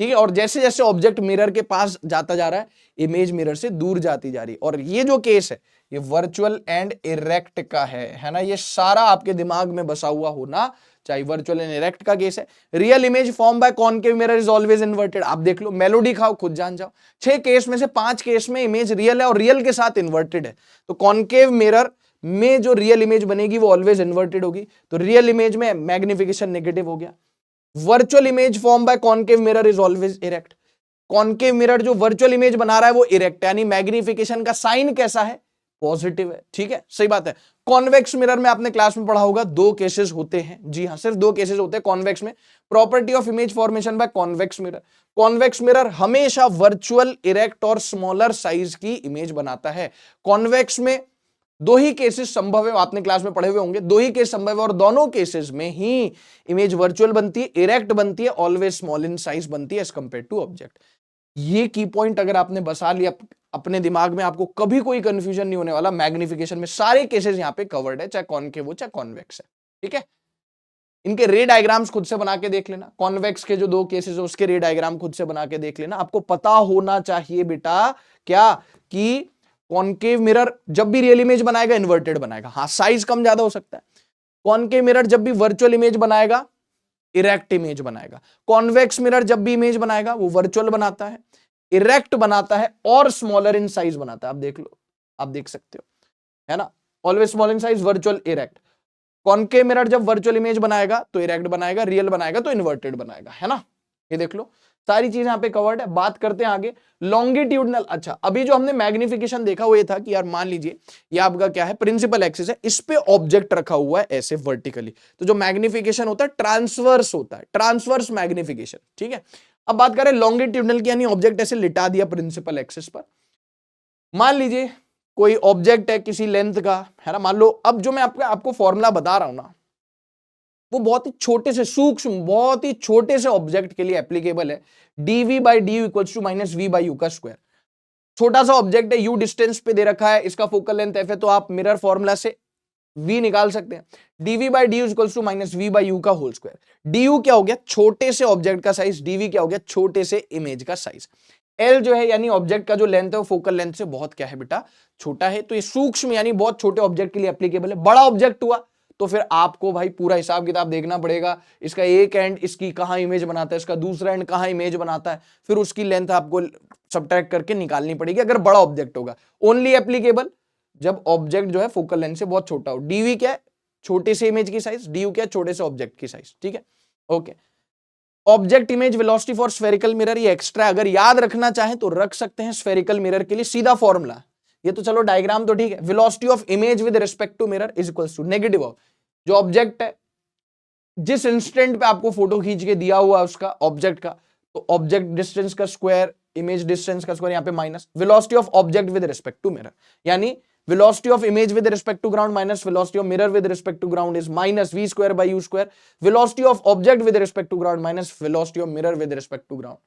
ठीक है, और जैसे जैसे ऑब्जेक्ट मिरर के पास जाता जा रहा है, इमेज मिरर से दूर जाती जा रही है। और ये जो केस है ये वर्चुअल एंड इरेक्ट का है ना, ये सारा आपके दिमाग में बसा हुआ होना चाहिए। वर्चुअल एंड इरेक्ट का केस है। Real image form by concave mirror is always inverted, आप देख लो, मेलोडी खाओ खुद जान जाओ। 6 केस में से 5 केस में इमेज रियल है और रियल के साथ इन्वर्टेड है, तो कॉनकेव मिरर में जो रियल इमेज बनेगी वो ऑलवेज इन्वर्टेड होगी। तो रियल इमेज में मैग्निफिकेशन नेगेटिव हो गया। Virtual image form by concave mirror is always erect, concave mirror जो वर्चुअल इमेज बना रहा है वो इरेक्ट, यानी मैग्निफिकेशन का साइन कैसा है, पॉजिटिव है, ठीक है, सही बात है। कॉन्वेक्स मिरर में आपने क्लास में पढ़ा होगा 2 केसेस होते हैं, जी हां, सिर्फ 2 केसेस होते हैं कॉन्वेक्स में। Property of image formation by convex mirror, convex mirror हमेशा वर्चुअल, इरेक्ट और स्मॉलर साइज की इमेज बनाता है। कॉन्वेक्स में 2 ही केसेस संभव है, आपने क्लास में पढ़े हुए होंगे, 2 ही केस संभव है, और दोनों केसेस में ही इमेज वर्चुअल बनती है, इरेक्ट बनती है, ऑलवेज स्मॉल इन साइज बनती है एज कंपेयर टू ऑब्जेक्ट। ये की पॉइंट अगर आपने बसा लिया अपने दिमाग में, आपको कभी कोई कंफ्यूजन नहीं होने वाला। मैग्निफिकेशन में सारे केसेस यहां पे कवर्ड है, चाहे कॉनकेव हो चाहे कॉन्वेक्स है, ठीक है। इनके रे डायग्राम्स खुद से बना के देख लेना, कॉन्वेक्स के जो 2 केसेस है उसके रे डायग्राम खुद से बना के देख लेना। आपको पता होना चाहिए बेटा क्या, कि कॉनकेव मिरर जब भी रियल इमेज बनाएगा इन्वर्टेड बनाएगा, हाँ साइज कम ज्यादा हो सकता है। कॉनकेव मिरर जब भी वर्चुअल इमेज बनाएगा इरेक्ट इमेज बनाएगा। कॉन्वेक्स मिरर जब भी इमेज बनाएगा वो वर्चुअल बनाता है, इरेक्ट बनाता है और स्मॉलर इन साइज बनाता है। आप देख लो, आप देख सकते हो, है ना, always small in size, virtual, erect. Concave mirror जब वर्चुअल इमेज बनाएगा तो इरेक्ट बनाएगा, रियल बनाएगा तो इन्वर्टेड बनाएगा, है ना। ये देख लो, सारी चीजें यहां पे कवर्ड है। बात करते हैं आगे लॉन्गिट्यूडनल। अच्छा, अभी जो हमने मैग्निफिकेशन देखा वो ये था कि यार मान लीजिए ये आपका क्या है, प्रिंसिपल एक्सिस है, इस पे ऑब्जेक्ट रखा हुआ है ऐसे वर्टिकली, तो जो मैग्निफिकेशन होता है ट्रांसवर्स होता है, ट्रांसवर्स मैग्निफिकेशन, ठीक है। अब बात करें लॉन्गिट्यूडनल की, यानी ऑब्जेक्ट ऐसे लिटा दिया प्रिंसिपल एक्सिस पर। मान लीजिए कोई ऑब्जेक्ट है किसी लेंथ का, है ना, मान लो। अब जो मैं आपको फॉर्मूला बता रहा हूं ना, वो बहुत ही छोटे से सूक्ष्म, बहुत ही छोटे से ऑब्जेक्ट के लिए एप्लीकेबल है। dv by D U equals to minus V by U का स्क्वायर। छोटा सा ऑब्जेक्ट है, यू डिस्टेंस पे दे रखा है, इसका फोकल लेंथ एफ है, तो आप मिरर फॉर्मूला से v निकाल सकते हैं। dv by D U equals to minus V by U का होल स्क्वायर। डी क्या हो गया, छोटे से ऑब्जेक्ट का साइज, dv क्या हो गया, छोटे से इमेज का साइज। L जो है यानी ऑब्जेक्ट का जो लेंथ है वो फोकल लेंथ से बहुत क्या है बेटा, छोटा है। तो ये सूक्ष्म यानी बहुत छोटे ऑब्जेक्ट के लिए एप्लीकेबल है। बड़ा ऑब्जेक्ट हुआ तो फिर आपको भाई पूरा हिसाब किताब देखना पड़ेगा, इसका एक एंड इसकी कहां इमेज बनाता है, इसका दूसरा एंड कहां इमेज बनाता है, फिर उसकी लेंथ आपको सब्ट्रैक्ट करके निकालनी पड़ेगी अगर बड़ा ऑब्जेक्ट होगा। ओनली एप्लीकेबल जब ऑब्जेक्ट जो है फोकल लेंथ से बहुत छोटा हो। डीवी क्या है, छोटे से इमेज की साइज, डी क्या है, छोटे से ऑब्जेक्ट की साइज। ठीक है, okay. Object image velocity for spherical mirror, ये एक्स्ट्रा अगर याद रखना चाहें तो रख सकते हैं। स्फेरिकल मिरर के लिए सीधा फॉर्मूला, ये तो चलो डायग्राम तो ठीक है। Velocity of image with respect to mirror is equals to negative of जो ऑब्जेक्ट है, जिस इंस्टेंट पे आपको फोटो खींच के दिया हुआ उसका ऑब्जेक्ट का, तो ऑब्जेक्ट डिस्टेंस का स्क्वायर, इमेज डिस्टेंस का स्क्वायर, यहां पे minus velocity of object with respect to mirror, यानी velocity of image with respect to ground minus velocity of mirror with respect to ground is minus v square by u square. Velocity of object with respect to ground minus velocity of mirror with respect to ground.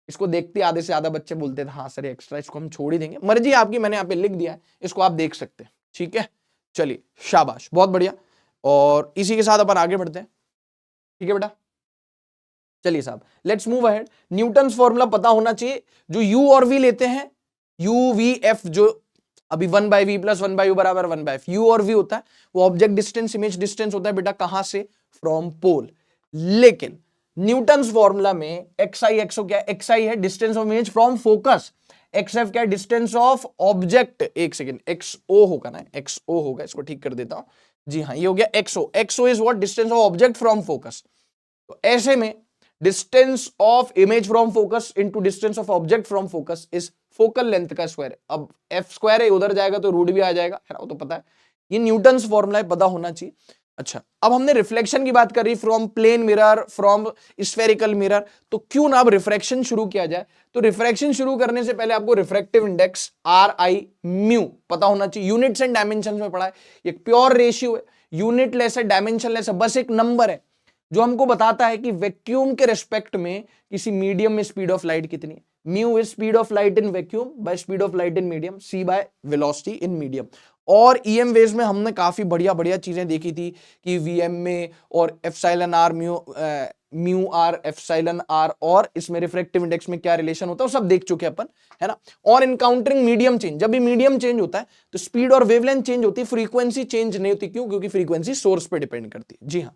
इसको देखते आधे से आधा बच्चे बोलते थे हाँ sir extra, इसको हम छोड़ ही देंगे, मर्जी आपकी, मैंने यहाँ पे लिख दिया है, इसको आप देख सकते हैं। ठीक है, चलिए शाबाश, बहुत बढ़िया। और इसी के साथ अपन आगे बढ़ते हैं। ठीक है बेटा, चलिए साहब let's move ahead. Newton's formula पता होना चाहिए। जो u और v लेते हैं, u v f, जो अभी 1 by V plus 1 by U बराबर 1 बाई एफ, यू और वी होता है, वो ऑब्जेक्ट डिस्टेंस, इमेज डिस्टेंस होता है बेटा, कहां से, फ्रॉम पोल। लेकिन न्यूटन्स फॉर्मूला में एक्स आई एक्सओ क्या है, एक्स आई है distance of image from focus, x F क्या है डिस्टेंस ऑफ ऑब्जेक्ट, एक सेकेंड, एक्स ओ होगा ना, एक्स ओ होगा, इसको ठीक कर देता हूं, जी हाँ ये हो गया XO. XO is what, distance of object from focus. तो ऐसे में distance of image from focus into distance of object from focus is focal length का स्क्वायर। अब एफ स्क्वायर है, उधर जाएगा तो रूट भी आ जाएगा, है ना, वो तो पता है, ये न्यूटन्स फॉर्मूला है, पता होना चाहिए। अच्छा, अब हमने रिफ्लेक्शन की बात करी, from plane mirror, from spherical mirror, तो क्यों ना अब रिफ्रैक्शन शुरू किया जाए। तो रिफ्रैक्शन शुरू करने से पहले आपको refractive index are I mu पता होना चाहिए। यूनिट्स एंड डायमेंशन में पढ़ा है, एक प्योर रेशियो है, यूनिटलेस है, डायमेंशनलेस है, बस एक नंबर है जो हमको बताता है कि वैक्यूम के रेस्पेक्ट में किसी मीडियम में स्पीड ऑफ लाइट कितनी है। Mu is speed of light in vacuum by speed of light in medium, C by velocity in medium. और ईएम वेव्स में हमने काफी बढ़िया बढ़िया चीजें देखी थी कि वीएम में और epsilon R mu R epsilon R, और इसमें रिफ्रैक्टिव इंडेक्स में क्या रिलेशन होता है, वो सब देख चुके अपन, है ना। और इनकाउंटरिंग मीडियम चेंज, जब भी मीडियम चेंज होता है तो स्पीड और वेवलेंथ चेंज होती है, फ्रीक्वेंसी चेंज नहीं होती। क्यों? क्योंकि फ्रीक्वेंसी सोर्स पे डिपेंड करती है। जी हाँ,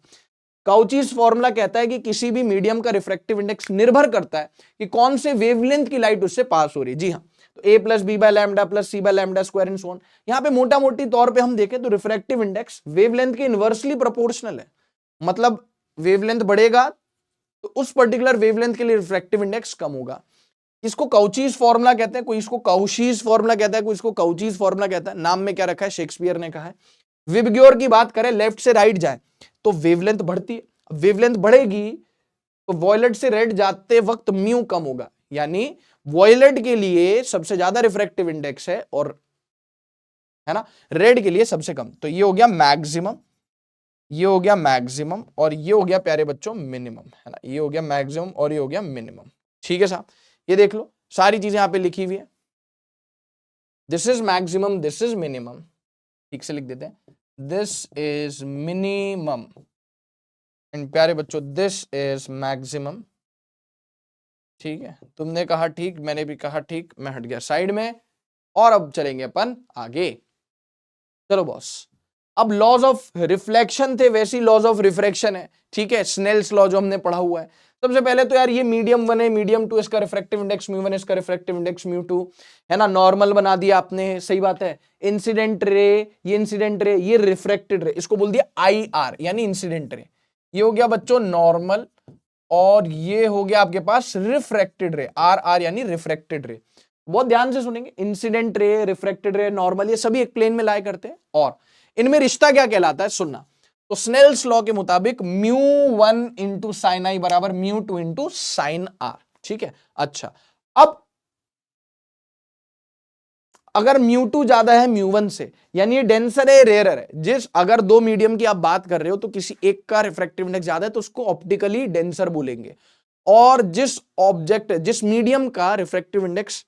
काउचीज फॉर्मूला कहता है कि किसी भी मीडियम का रिफ्रैक्टिव इंडेक्स निर्भर करता है कि कौन से वेवलेंथ की लाइट उससे पास हो रही है। जी हाँ, तो a plus B by lambda plus C by lambda square and so on. यहां पे मोटा मोटी तौर पे हम देखें तो रिफ्रैक्टिव इंडेक्स वेवलेंथ के इनवर्सली प्रोपोर्शनल है। मतलब वेवलेंथ बढ़ेगा तो उस पर्टिकुलर वेवलेंथ के लिए रिफ्रैक्टिव इंडेक्स कम होगा। इसको काउचीज फॉर्मूला कहते हैं, कोई इसको काउशीज फॉर्मूला कहता है, कोई इसको काउचीज फॉर्मूला कहता है। नाम में क्या रखा है, शेक्सपियर ने कहा है। विबग्योर की बात करें, लेफ्ट से राइट जाए तो वेवलेंथ बढ़ती है, वेवलेंथ बढ़ेगी तो वॉयलेट से रेड जाते वक्त म्यू कम होगा, यानी वॉयलेट के लिए सबसे ज्यादा रिफ्रैक्टिव इंडेक्स है और, है ना, रेड के लिए सबसे कम। तो ये हो गया मैक्सिमम, ये हो गया मैक्सिमम, और ये हो गया प्यारे बच्चों मिनिमम, है ना, ये हो गया मैक्सिमम और ये हो गया मिनिमम। ठीक है साहब, ये देख लो सारी चीजें यहां पे लिखी हुई है। This is maximum, this is minimum, ठीक से लिख देते हैं, दिस इज मिनिमम एंड प्यारे बच्चों दिस इज मैक्सिमम। ठीक है, तुमने कहा ठीक, मैंने भी कहा ठीक, मैं हट गया साइड में, और अब चलेंगे अपन आगे। चलो बॉस, अब लॉज ऑफ रिफ्लेक्शन थे, वैसी लॉज ऑफ रिफ्रैक्शन है। ठीक है, स्नेल्स लॉ जो हमने पढ़ा हुआ है। सबसे पहले तो यार ये मीडियम 1 है, मीडियम 2, इसका रिफ्रैक्टिव इंडेक्स म्यू 1, इसका रिफ्रैक्टिव इंडेक्स म्यू 2, है ना। नॉर्मल बना दिया आपने, सही बात है। इंसिडेंट रे, ये इंसिडेंट रे, ये रिफ्रैक्टेड रे, इसको बोल दिया IR यानी इंसिडेंट रे। ये हो गया बच्चों नॉर्मल, और ये हो गया आपके पास रिफ्रैक्टेड रे, RR यानी रिफ्रैक्टेड रे। बहुत ध्यान से सुनेंगे, इंसिडेंट रे, रिफ्रैक्टेड रे, नॉर्मल, ये सभी एक प्लेन में लाया करते हैं। और इनमें रिश्ता क्या कहलाता है, सुनना। तो स्नेल्स लॉ के मुताबिक म्यू 1 इंटू साइन आई बराबर म्यू 2 इंटू साइन आर। ठीक है। अच्छा, अब अगर μ2 ज्यादा है μ1 से, यानी ये डेंसर है रेयरर है, जिस अगर दो मीडियम की आप बात कर रहे हो तो किसी एक का रिफ्रैक्टिव इंडेक्स ज्यादा है तो उसको ऑप्टिकली डेंसर बोलेंगे, और जिस मीडियम का रिफ्रैक्टिव इंडेक्स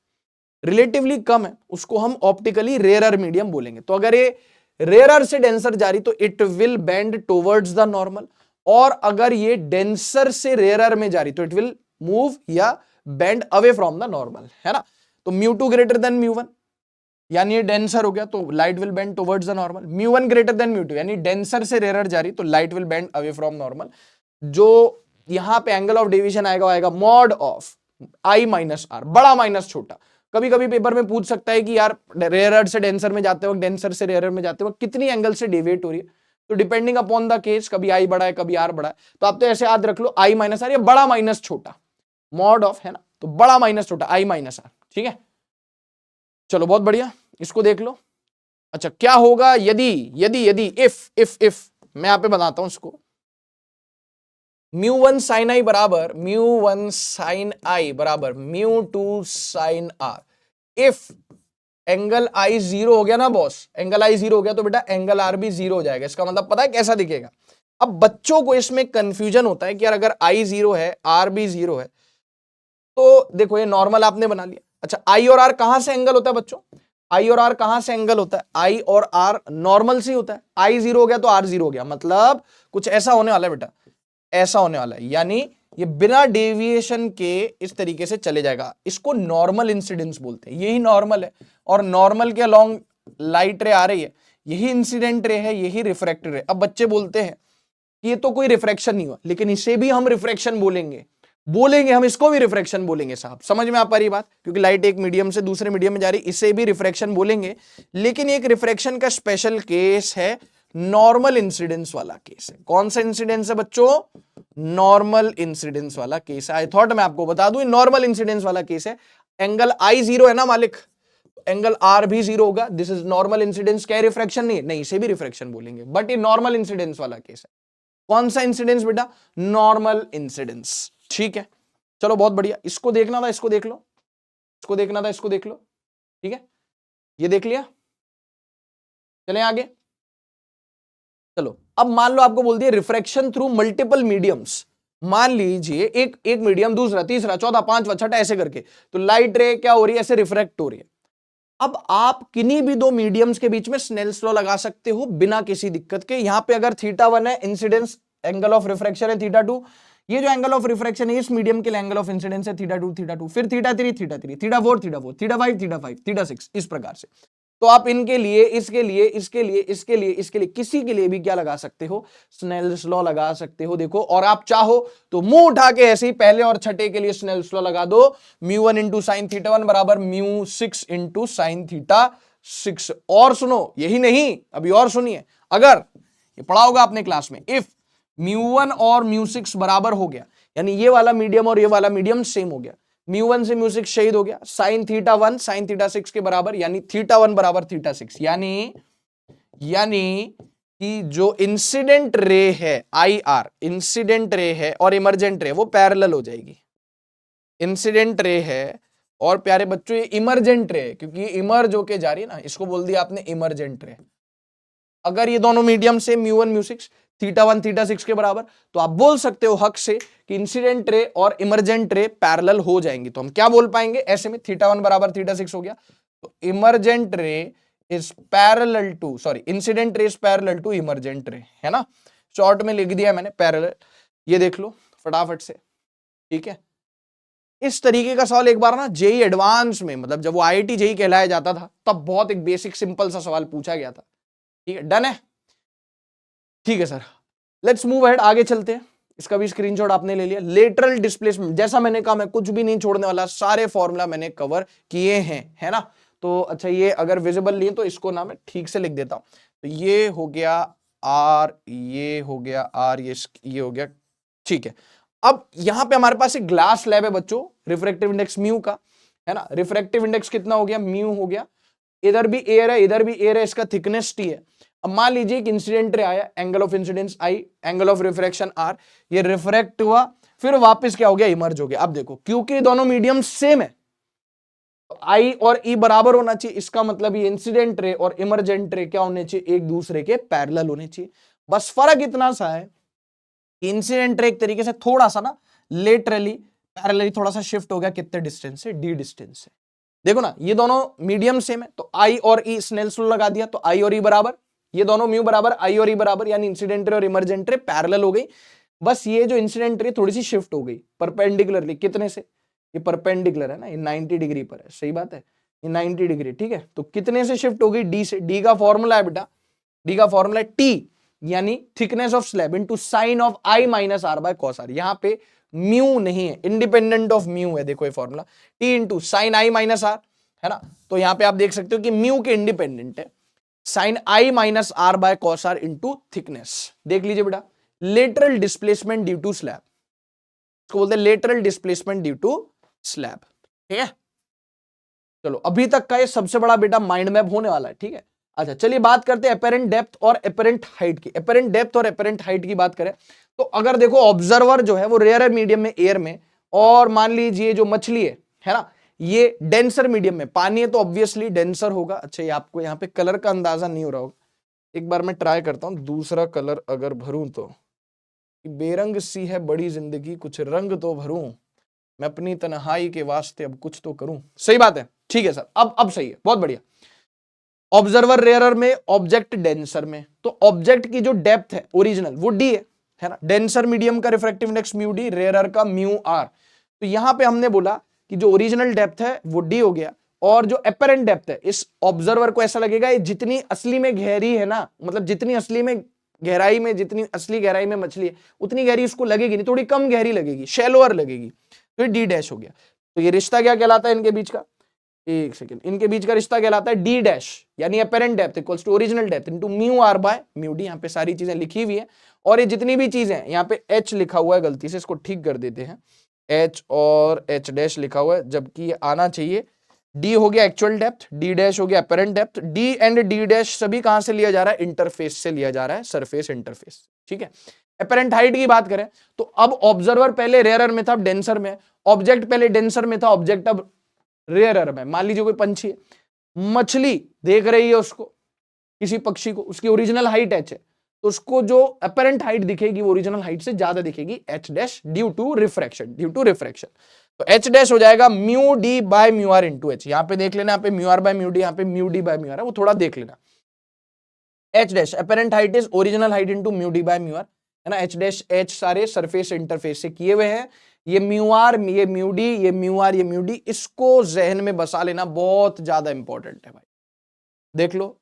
रिलेटिवली कम है उसको हम ऑप्टिकली रेयरर मीडियम बोलेंगे। तो अगर ये रेयरर से डेंसर जा रही तो it will bend towards the normal, और अगर ये डेंसर से रेयरर में जा रही तो इट विल मूव या bend away from the normal, है ना। तो μ2 ग्रेटर देन μ1 यानी ये डेंसर हो गया तो light will bend towards the normal, μ1 greater than μ2 यानी डेंसर से रेयरर जा रही तो light will bend away from normal. जो यहां पे एंगल ऑफ डेविएशन आएगा mod of I minus R, बड़ा माइनस छोटा। कभी कभी पेपर में पूछ सकता है कि यार रेयरर से डेंसर में जाते वक्त, डेंसर से रेयरर में जाते वक्त कितनी एंगल से डेविएट हो रही है, तो डिपेंडिंग अपॉन द केस कभी I बड़ा है कभी R बड़ा है, तो आप तो ऐसे याद रख लो I माइनस आर, ये बड़ा माइनस छोटा मॉड ऑफ, है ना, तो बड़ा माइनस छोटा I माइनस आर, ठीक है। चलो बहुत बढ़िया, इसको देख लो। अच्छा, क्या होगा यदि यदि यदि इफ मैं यहां पे बताता हूं इसको, μ1 sin I बराबर μ1 sin I बराबर μ2 sin R। If angle I 0 हो गया ना बॉस, एंगल I 0 हो गया तो बेटा एंगल R भी 0 हो जाएगा। इसका मतलब पता है कैसा दिखेगा। अब बच्चों को इसमें कंफ्यूजन होता है कि यार अगर I 0 है R भी 0 है, तो देखो ये नॉर्मल आपने बना लिया। अच्छा, I और R कहां से एंगल होता है बच्चों, I और R कहां से एंगल होता है, I और R नॉर्मल से होता है। I 0 हो गया तो R 0 हो गया, मतलब कुछ ऐसा होने वाला है बेटा, ऐसा होने वाला है, यानी ये बिना डेविएशन के इस तरीके से चले जाएगा। इसको नॉर्मल इंसिडेंस बोलते हैं, यही नॉर्मल है, और नॉर्मल के अलोंग लाइट रे आ रही है, यही इंसिडेंट रे है, यही रिफ्रैक्टेड रे। अब बच्चे बोलते हैं कि ये तो कोई रिफ्रैक्शन नहीं हुआ, लेकिन इसे भी हम रिफ्रैक्शन बोलेंगे हम इसको भी रिफ्रैक्शन बोलेंगे साहब। समझ में आ पा रही बात, क्योंकि लाइट एक मीडियम से दूसरे मीडियम में जा रही, इसे भी रिफ्रैक्शन बोलेंगे। लेकिन एक रिफ्रैक्शन का स्पेशल केस है नॉर्मल इंसिडेंस वाला केस है। कौन सा इंसिडेंस है बच्चों, नॉर्मल इंसिडेंस वाला केस है। आई थॉट मैं आपको बता दूं नॉर्मल इंसिडेंस वाला केस है। एंगल I 0 है ना मालिक, एंगल R भी 0 होगा, दिस इज नॉर्मल इंसिडेंस। क्या रिफ्रैक्शन नहीं, नहीं इसे भी रिफ्रैक्शन बोलेंगे, बट ये नॉर्मल इंसिडेंस वाला केस है। कौन सा इंसिडेंस बेटा, नॉर्मल इंसिडेंस, ठीक है। चलो बहुत बढ़िया, इसको देखना था, इसको देख लो, इसको देखना था, इसको देख लो, ठीक है, ये देख लिया। चलें आगे, चलो अब मान लो आपको बोल दिया रिफ्रैक्शन थ्रू मल्टीपल मीडियम्स। मान लीजिए एक मीडियम, दूसरा, तीसरा, चौथा, पांचवा, छठा, ऐसे करके, तो लाइट रे क्या हो रही है, ऐसे रिफ्रैक्ट हो रही है। अब आप किन्हीं भी दो मीडियम्स के बीच में स्नेल्स लॉ लगा सकते हो बिना किसी दिक्कत के। यहां पे अगर θ1 है, इंसिडेंस एंगल ऑफ रिफ्रैक्शन है θ2, ये जो एंगल ऑफ रिफ्रैक्शन है इस मीडियम के लिए एंगल ऑफ इंसिडेंस है θ2 θ2, फिर θ3 θ3, θ4 θ4, θ5 θ5, θ6, इस प्रकार से। तो आप इनके लिए, इसके लिए, इसके लिए, इसके लिए, इसके लिए, किसी के लिए भी क्या लगा सकते हो, स्नेल्स लॉ लगा सकते हो। देखो, और आप चाहो तो मुंह उठा के ऐसे ही पहले और छठे के लिए स्नेल्स लॉ लगा दो, μ1 इंटू साइन θ1 बराबर μ6 इंटू साइन θ6। और सुनो, यही नहीं, अभी और सुनिए, अगर ये पढ़ा होगा आपने क्लास में, इफ μ1 और μ6 बराबर हो गया, यानी ये वाला मीडियम और ये वाला मीडियम सेम हो गया, μ1 से μ6 शहीद हो गया, साइन θ1 साइन θ6 के बराबर, यानी θ1 बराबर θ6, यानी कि जो इंसिडेंट रे है IR, इंसिडेंट रे है और इमर्जेंट रे वो पैरेलल हो जाएगी। इंसिडेंट रे है और प्यारे बच्चों ये इमर्जेंट रे है, क्योंकि इमर्ज होके जा रही है ना, इसको बोल दिया आपने इमर्जेंट रे। अगर ये दोनों मीडियम से μ1 μ6 θ1 θ6 के बराबर, तो आप बोल सकते हो हक से कि इंसिडेंट रे और इमर्जेंट रे पैरेलल हो जाएंगे। तो हम क्या बोल पाएंगे ऐसे में, θ1 बराबर θ6 हो गया, तो emergent ray is parallel to, sorry, incident ray is parallel to emergent ray, है ना। शॉर्ट में लिख दिया मैंने पैरेलल, ये देख लो फटाफट से, ठीक है। इस तरीके का सवाल एक बार ना जेई एडवांस में, मतलब जब वो IIT जेई कहलाया जाता था, तब बहुत एक बेसिक सिंपल सा सवाल पूछा गया था। ठीक है, डन है, ठीक है सर, लेट्स मूव अहेड, आगे चलते हैं। इसका भी स्क्रीनशॉट आपने ले लिया। लेटरल डिस्प्लेसमेंट, जैसा मैंने कहा मैं कुछ भी नहीं छोड़ने वाला, सारे फॉर्मूला मैंने कवर किए हैं, है ना। तो अच्छा, ये अगर विजिबल नहीं तो इसको ना मैं ठीक से लिख देता हूं। तो ये हो गया R, ये हो गया R, ये हो गया, ठीक है। अब यहां पे हमारे पास एक ग्लास स्लैब है बच्चों, रिफ्रैक्टिव इंडेक्स म्यू का, है ना। रिफ्रैक्टिव इंडेक्स कितना हो गया, म्यू हो गया। इधर भी एयर है, इधर भी एयर है, इसका थिकनेस T है। अब मान लीजिए कि इंसिडेंट रे आया, angle of incidence I, angle of refraction R, ये रिफ्रैक्ट हुआ, फिर वापस क्या हो गया, इमर्ज हो गया। अब देखो क्योंकि दोनों मीडियम सेम है, आई और ई बराबर होना चाहिए, इसका मतलब ये इंसिडेंट रे और इमरजेंट रे क्या होने चाहिए, एक दूसरे के पैरेलल होने चाहिए। बस फर्क इतना सा है कि इंसिडेंट रे एक तरीके से थोड़ा सा ना लेटरली पैरेलली थोड़ा सा शिफ्ट हो गया, कितने डिस्टेंस से, डी डिस्टेंस से। देखो ना ये दोनों मीडियम सेम है, तो आई और ई स्नेल्स लॉ लगा दिया, तो आई और ई बराबर, ये दोनों म्यू बराबर आई और ई बराबर, यानी इंसिडेंट रे और इमरजेंट रे पैरेलल हो गई। बस ये जो इंसिडेंट रे थोड़ी सी शिफ्ट हो गई परपेंडिकुलरली, कितने से, ये परपेंडिकुलर है ना, ये 90 डिग्री पर है, सही बात है, ये 90 डिग्री, ठीक है। तो कितने से शिफ्ट हो गई, डी से। डी का फॉर्मूला है बेटा, डी का फॉर्मूला है टी, यानी thickness of slab into sine of I minus R by cos R. यहां पे म्यू नहीं है, इंडिपेंडेंट ऑफ म्यू है, देखो ये formula, T into sine I minus R, है ना। तो यहां पे आप देख सकते हो कि म्यू के इंडिपेंडेंट है sine I minus R by cos R into thickness. देख लीजिए बेटा, lateral displacement due to slab, इसको बोलते हैं lateral displacement due to slab, ठीक है। चलो अभी तक का ये सबसे बड़ा बेटा माइंड मैप होने वाला है, ठीक है। अच्छा चलिए बात करते हैं एपेरेंट डेप्थ और एपेरेंट हाइट की। एपेरेंट डेप्थ और एपेरेंट हाइट की बात करें तो अगर देखो ऑब्जर्वर जो है वो रेयर मीडियम में, एयर में, और मान लीजिए जो मछली है ना, ये डेंसर मीडियम में, पानी है तो ऑब्वियसली डेंसर होगा। अच्छा ये आपको यहाँ पे कलर का अंदाजा नहीं हो रहा होगा, एक बार मैं ट्राई करता हूं दूसरा कलर अगर भरूं तो, बेरंग सी है बड़ी जिंदगी, कुछ रंग तो भरूं, मैं अपनी तन्हाई के वास्ते अब कुछ तो करूं। सही बात है, ठीक है सर, अब सही है, बहुत बढ़िया। ऑब्जर्वर रेयरर में, ऑब्जेक्ट डेंसर में, तो ऑब्जेक्ट की जो डेप्थ है ओरिजिनल वो डी है ना। डेंसर मीडियम का refractive index mu D, rarer का म्यू आर। तो यहां पे हमने बोला कि जो ओरिजिनल डेप्थ है वो डी हो गया, और जो एपेरेंट डेप्थ है इस ऑब्जर्वर को ऐसा लगेगा ये जितनी असली में गहरी है ना, मतलब जितनी असली में गहराई में, जितनी असली गहराई में मछली है उतनी गहरी उसको लगेगी नहीं, थोड़ी कम गहरी लगेगी, शैलोअर लगेगी, तो ये डी डैश हो गया। तो ये रिश्ता क्या कहलाता है इनके बीच का, एक सेकंड, इनके बीच का रिश्ता कहलाता है डी डैश, यानी apparent depth equals to original depth into mu R by mu D. यहाँ पे सारी चीजें लिखी हुई है, और ये जितनी भी चीजें हैं, यहाँ पे एच लिखा हुआ है गलती से, इसको ठीक कर देते हैं, एच और एच डैश लिखा हुआ है, जबकि ये आना चाहिए डी हो गया एक्चुअल डेप्थ, डी डैश हो गया apparent depth. D and D dash सभी कहां से लिया जा रहा है, इंटरफेस से लिया जा रहा है, सरफेस इंटरफेस, ठीक है। एपेरेंट हाइट की बात करें तो अब ऑब्जर्वर पहले रेयरर में था, अब डेंसर में, ऑब्जेक्ट पहले डेंसर में था, ऑब्जेक्ट अब रेयरर में। मान लीजिए कोई पंछी है, मछली देख रही है उसको, किसी पक्षी को, उसकी ओरिजिनल हाइट एच है, तो उसको जो अपेरेंट हाइट दिखेगी वो ओरिजिनल हाइट से ज्यादा दिखेगी, H dash, due to refraction, due to refraction. तो एच डैश हो जाएगा mu D by mu R into H. यहां पे देख लेना, यहाँ पे mu R by mu D, यहाँ पे mu D by mu R है, वो थोड़ा देख लेना। H dash apparent height is original height into mu D by mu R, है ना। एच डैश एच सारे सरफेस इंटरफेस से किए हुए हैं, ये म्यू आर, ये म्यू डी, ये म्यू आर, ये म्यू डी, इसको जहन में बसा लेना, बहुत ज्यादा इंपॉर्टेंट है भाई। देख लो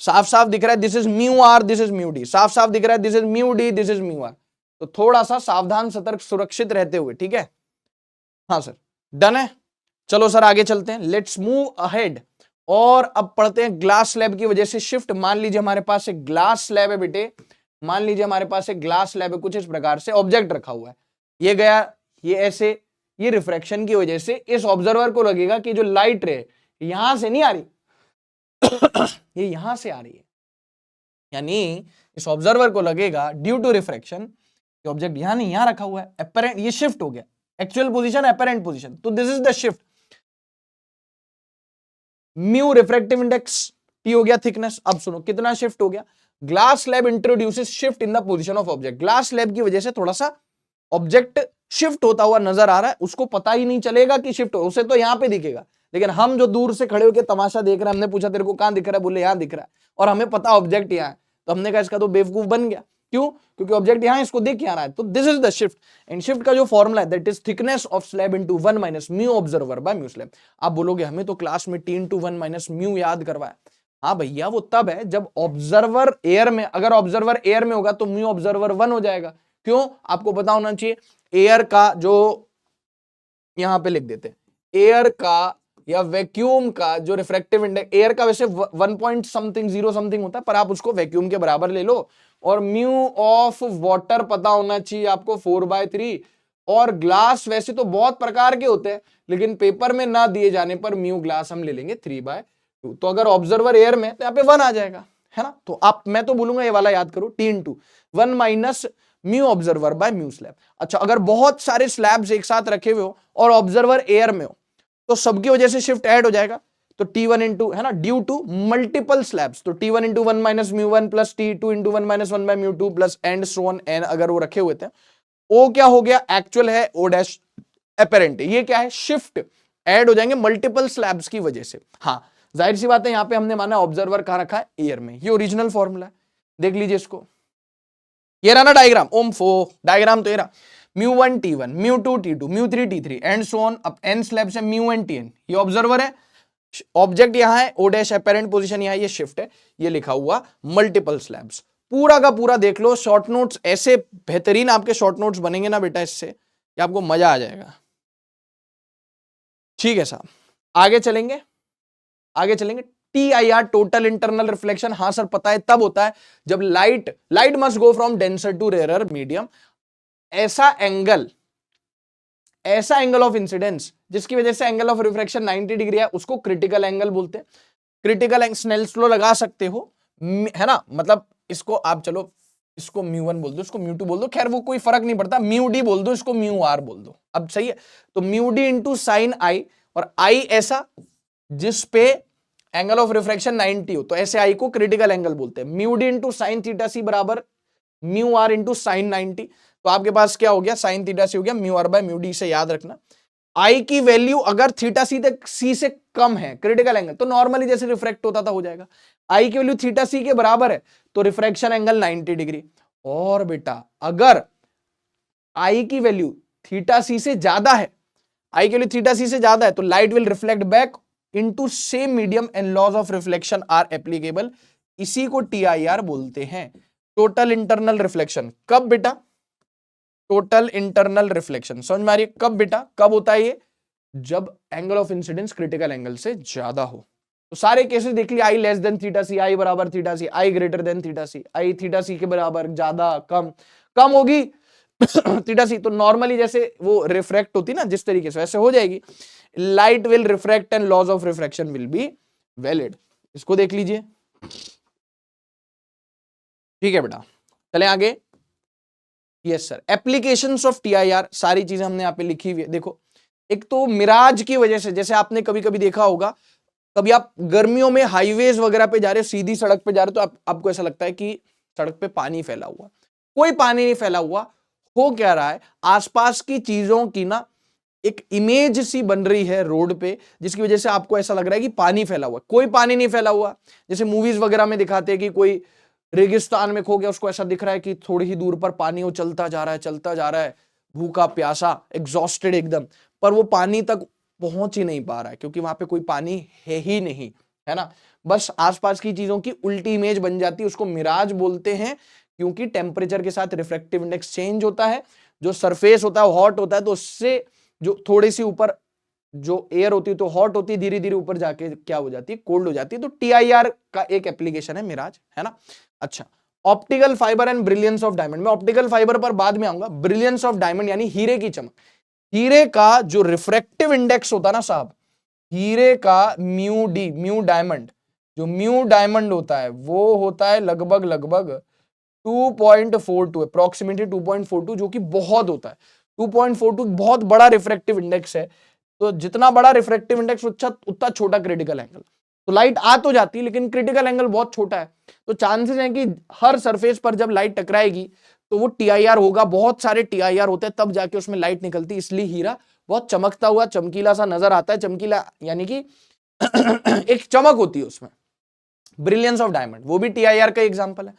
साफ साफ दिख रहा है, this is mu R, this is mu D, साफ साफ दिख रहा है, this is mu D, this is mu R. तो थोड़ा सा सावधान, सतर्क, सुरक्षित रहते हुए, ठीक है। हाँ सर, डन है। चलो सर आगे चलते हैं, लेट्स मूव अहेड, और अब पढ़ते हैं ग्लास स्लैब की वजह से शिफ्ट। मान लीजिए हमारे पास एक ग्लास स्लैब है बेटे, मान लीजिए हमारे पास एक ग्लास स्लैब है, कुछ इस प्रकार से ऑब्जेक्ट रखा हुआ है, ये गया, ये ऐसे, ये रिफ्रैक्शन की वजह से इस ऑब्जर्वर को लगेगा कि जो लाइट रे यहां से नहीं आ रही ये यहां से आ रही है, यानी इस ऑब्जर्वर को लगेगा ड्यू टू रिफ्रैक्शन ऑब्जेक्ट यहां नहीं, यहां रखा हुआ है, एपेरेंट, ये शिफ्ट हो गया, एक्चुअल पोजीशन एपेरेंट पोजीशन, तो this is the shift. Mu refractive index, T हो गया थिकनेस। अब सुनो कितना शिफ्ट हो गया, glass slab introduces shift in the position of object. Glass slab की वजह से थोड़ा सा ऑब्जेक्ट शिफ्ट होता हुआ नजर आ रहा है, उसको पता ही नहीं चलेगा कि शिफ्ट हो, उसे तो यहां पे दिखेगा, लेकिन हम जो दूर से खड़े होकर तमाशा देख रहे हैं, हमने पूछा तेरे को कहां दिख रहा है, बोले यहां दिख रहा है, और हमें पता ऑब्जेक्ट यहां है, तो हमने कहा इसका तो बेवकूफ बन गया। क्यों? क्योंकि ऑब्जेक्ट यहां, इसको दिख यहां रहा है। तो this is the shift, and shift का जो फॉर्मूला है that is thickness of slab into 1 minus mu observer by mu slab. आप बोलोगे हमें तो क्लास में टी इनटू 1 माइनस म्यू याद करवाया। हाँ भैया, वो तब है जब ऑब्जर्वर एयर में, अगर ऑब्जर्वर एयर में होगा तो म्यू ऑब्जर्वर 1 हो जाएगा। क्यों? आपको पता होना चाहिए, एयर का जो, यहां पे लिख देते हैं, एयर का या वैक्यूम का जो रिफ्रैक्टिव इंडेक्स, एयर का वैसे 1 पॉइंट समथिंग 0 समथिंग होता है, पर आप उसको वैक्यूम के बराबर ले लो, और म्यू ऑफ वाटर पता होना चाहिए आपको 4/3, और ग्लास वैसे तो बहुत प्रकार के होते हैं, लेकिन पेपर में ना दिए जाने पर म्यू ग्लास हम ले लेंगे 3/2। तो अगर ऑब्जर्वर एयर में तो यहाँ पे 1 आ जाएगा, है ना। तो आप, मैं तो बोलूंगा ये वाला याद करो, T into 1 minus mu observer by mu slab. अच्छा, अगर बहुत सारे स्लैब्स एक साथ रखे हुए हो और ऑब्जर्वर एयर में हो तो सबकी वजह से शिफ्ट ऐड हो जाएगा, तो T1 इंटू, है ना, ड्यू टू मल्टीपल स्लैब्स, तो T1 into 1 minus mu 1 plus T2 into 1 minus 1 by mu 2 plus and so on an, अगर वो रखे हुए थे। ओ क्या हो गया, एक्चुअल है, ओ डैश एपेरेंट, ये क्या है, शिफ्ट ऐड हो जाएंगे मल्टीपल स्लैब्स की वजह से। हाँ, जाहिर सी बात है, यहां पे हमने माना ऑब्जर्वर कहां रखा है, एयर में। ये ओरिजिनल फॉर्मूला है, देख लीजिए इसको, ये रहा ना डायग्राम, ओम फो डायग्राम तो ये रहा, mu 1 T1, mu 2 T2, mu 3 T3 and so on, अब एन स्लैब्स है, म्यू Tn, ये ऑब्जर्वर है, ऑब्जेक्ट यहां है, ओ डैश अपेरेंट पोजीशन यहां, ये शिफ्ट है, ये लिखा हुआ मल्टीपल स्लैब्स। पूरा का पूरा देख लो, शॉर्ट नोट्स ऐसे बेहतरीन आपके शॉर्ट नोट्स बनेंगे ना बेटा इससे, कि आपको मजा आ जाएगा। ठीक है साहब, आगे चलेंगे, आगे चलेंगे। TIR टोटल इंटरनल रिफ्लेक्शन, हाँ सर पता है, तब होता है जब light must go from denser to rarer medium, ऐसा एंगल ऑफ इंसिडेंस जिसकी वजह से एंगल ऑफ रिफ्रैक्शन 90 डिग्री है, उसको क्रिटिकल एंगल बोलते हैं। क्रिटिकल एंगल स्नेल्स लॉ लगा सकते हो, है ना, मतलब इसको आप चलो इसको म्यू 1 बोल दो, इसको म्यू 2 बोल दो, खैर वो कोई फर्क नहीं पड़ता, म्यू डी बोल दो, इसको म्यू आर बोल दो, अब सही है। तो म्यू डी इंटू साइन आई, और आई ऐसा जिस पे एंगल ऑफ रिफ्रैक्शन 90 हो, तो ऐसे आई को क्रिटिकल एंगल बोलते हैं। Mu D into sine theta C बराबर म्यू आर इंटू साइन 90, तो आपके पास क्या हो गया, साइन थीटा सी हो गया mu R by mu D, से याद रखना। आई की वैल्यू अगर थीटा सी से कम है, क्रिटिकल एंगल, तो नॉर्मली जैसे रिफ्रैक्ट होता था हो जाएगा। आई की वैल्यू थीटा सी के बराबर है तो रिफ्रैक्शन एंगल 90 डिग्री। और बेटा अगर आई की वैल्यू थीटा सी से ज्यादा है, आई की वैल्यू थीटा सी से ज्यादा है, तो light will reflect back into same medium and laws of reflection are applicable. इसी को TIR बोलते हैं, टोटल इंटरनल रिफ्लेक्शन। कब बेटा, टोटल इंटरनल रिफ्लेक्शन, समझ में आ रही है, कब बेटा, कब होता है ये, जब angle of incidence critical angle से ज्यादा हो। तो सारे केसेस देख लिए, आई लेस देन थीटा सी, आई बराबर थीटा सी, आई ग्रेटर देन थीटा सी, आई थीटा सी के बराबर, ज्यादा, कम, कम होगी थीटा सी, तो नॉर्मली जैसे वो रिफ्रैक्ट होती ना जिस तरीके से, वैसे हो जाएगी। Light will refract and laws of refraction will be valid. इसको देख लीजिए, ठीक है बेटा, चले आगे। Yes sir, applications of TIR, सारी चीजें हमने यहाँ पे लिखी हुई है, देखो। एक तो मिराज की वजह से, जैसे आपने कभी कभी देखा होगा, कभी आप गर्मियों में हाईवेज वगैरह पे जा रहे हो, सीधी सड़क पे जा रहे हो, तो आपको ऐसा लगता है कि सड़क पे पानी फैला हुआ, कोई पानी नहीं फैला हुआ। हो क्या रहा है, आसपास की चीजों की ना एक इमेज सी बन रही है रोड पे, जिसकी वजह से आपको ऐसा लग रहा है कि पानी फैला हुआ, कोई पानी नहीं फैला हुआ। जैसे मूवीज वगैरह में दिखाते हैं कि कोई रेगिस्तान में खो गया, उसको ऐसा दिख रहा है कि थोड़ी ही दूर पर पानी, वो चलता जा रहा है, चलता जा रहा है, भूखा प्यासा, एग्जॉस्टेड एकदम, पर वो पानी तक पहुंच ही नहीं पा रहा है, क्योंकि वहां पे कोई पानी है ही नहीं, है ना। बस आसपास की चीजों की उल्टी इमेज बन जाती है, उसको मिराज बोलते हैं, क्योंकि टेम्परेचर के साथ रिफ्रैक्टिव इंडेक्स चेंज होता है, जो सरफेस होता है हॉट होता है, तो उससे जो थोड़ी सी ऊपर जो एयर होती है तो हॉट होती है, धीरे धीरे ऊपर जाके क्या हो जाती है, कोल्ड हो जाती है। तो TIR का एक एप्लीकेशन है मिराज, है ना। अच्छा, optical fibre and brilliance of diamond, मैं ऑप्टिकल फाइबर पर बाद में आऊंगा। ब्रिलियंस ऑफ डायमंड यानी हीरे की चमक, हीरे का जो रिफ्रैक्टिव इंडेक्स होता है ना साहब, हीरे का म्यू डी, म्यू डायमंड, जो म्यू डायमंड होता है वो होता है लगभग 2.42, अप्रोक्सीमेटली 2.42, जो कि बहुत होता है। 2.42 बहुत बड़ा रिफ्रैक्टिव इंडेक्स है, तो जितना बड़ा रिफ्रैक्टिव इंडेक्स उतना छोटा क्रिटिकल एंगल। तो लाइट आ तो जाती है लेकिन क्रिटिकल एंगल बहुत छोटा है, तो चांसेस हैं कि हर सरफेस पर जब लाइट टकराएगी तो वो TIR होगा, बहुत सारे TIR होते हैं तब जाके उसमें लाइट निकलती है, इसलिए हीरा बहुत चमकता हुआ चमकीला सा नजर आता है। चमकीला यानी कि एक चमक होती है उसमें। ब्रिलियंस ऑफ डायमंड वो भी TIR का एग्जांपल है।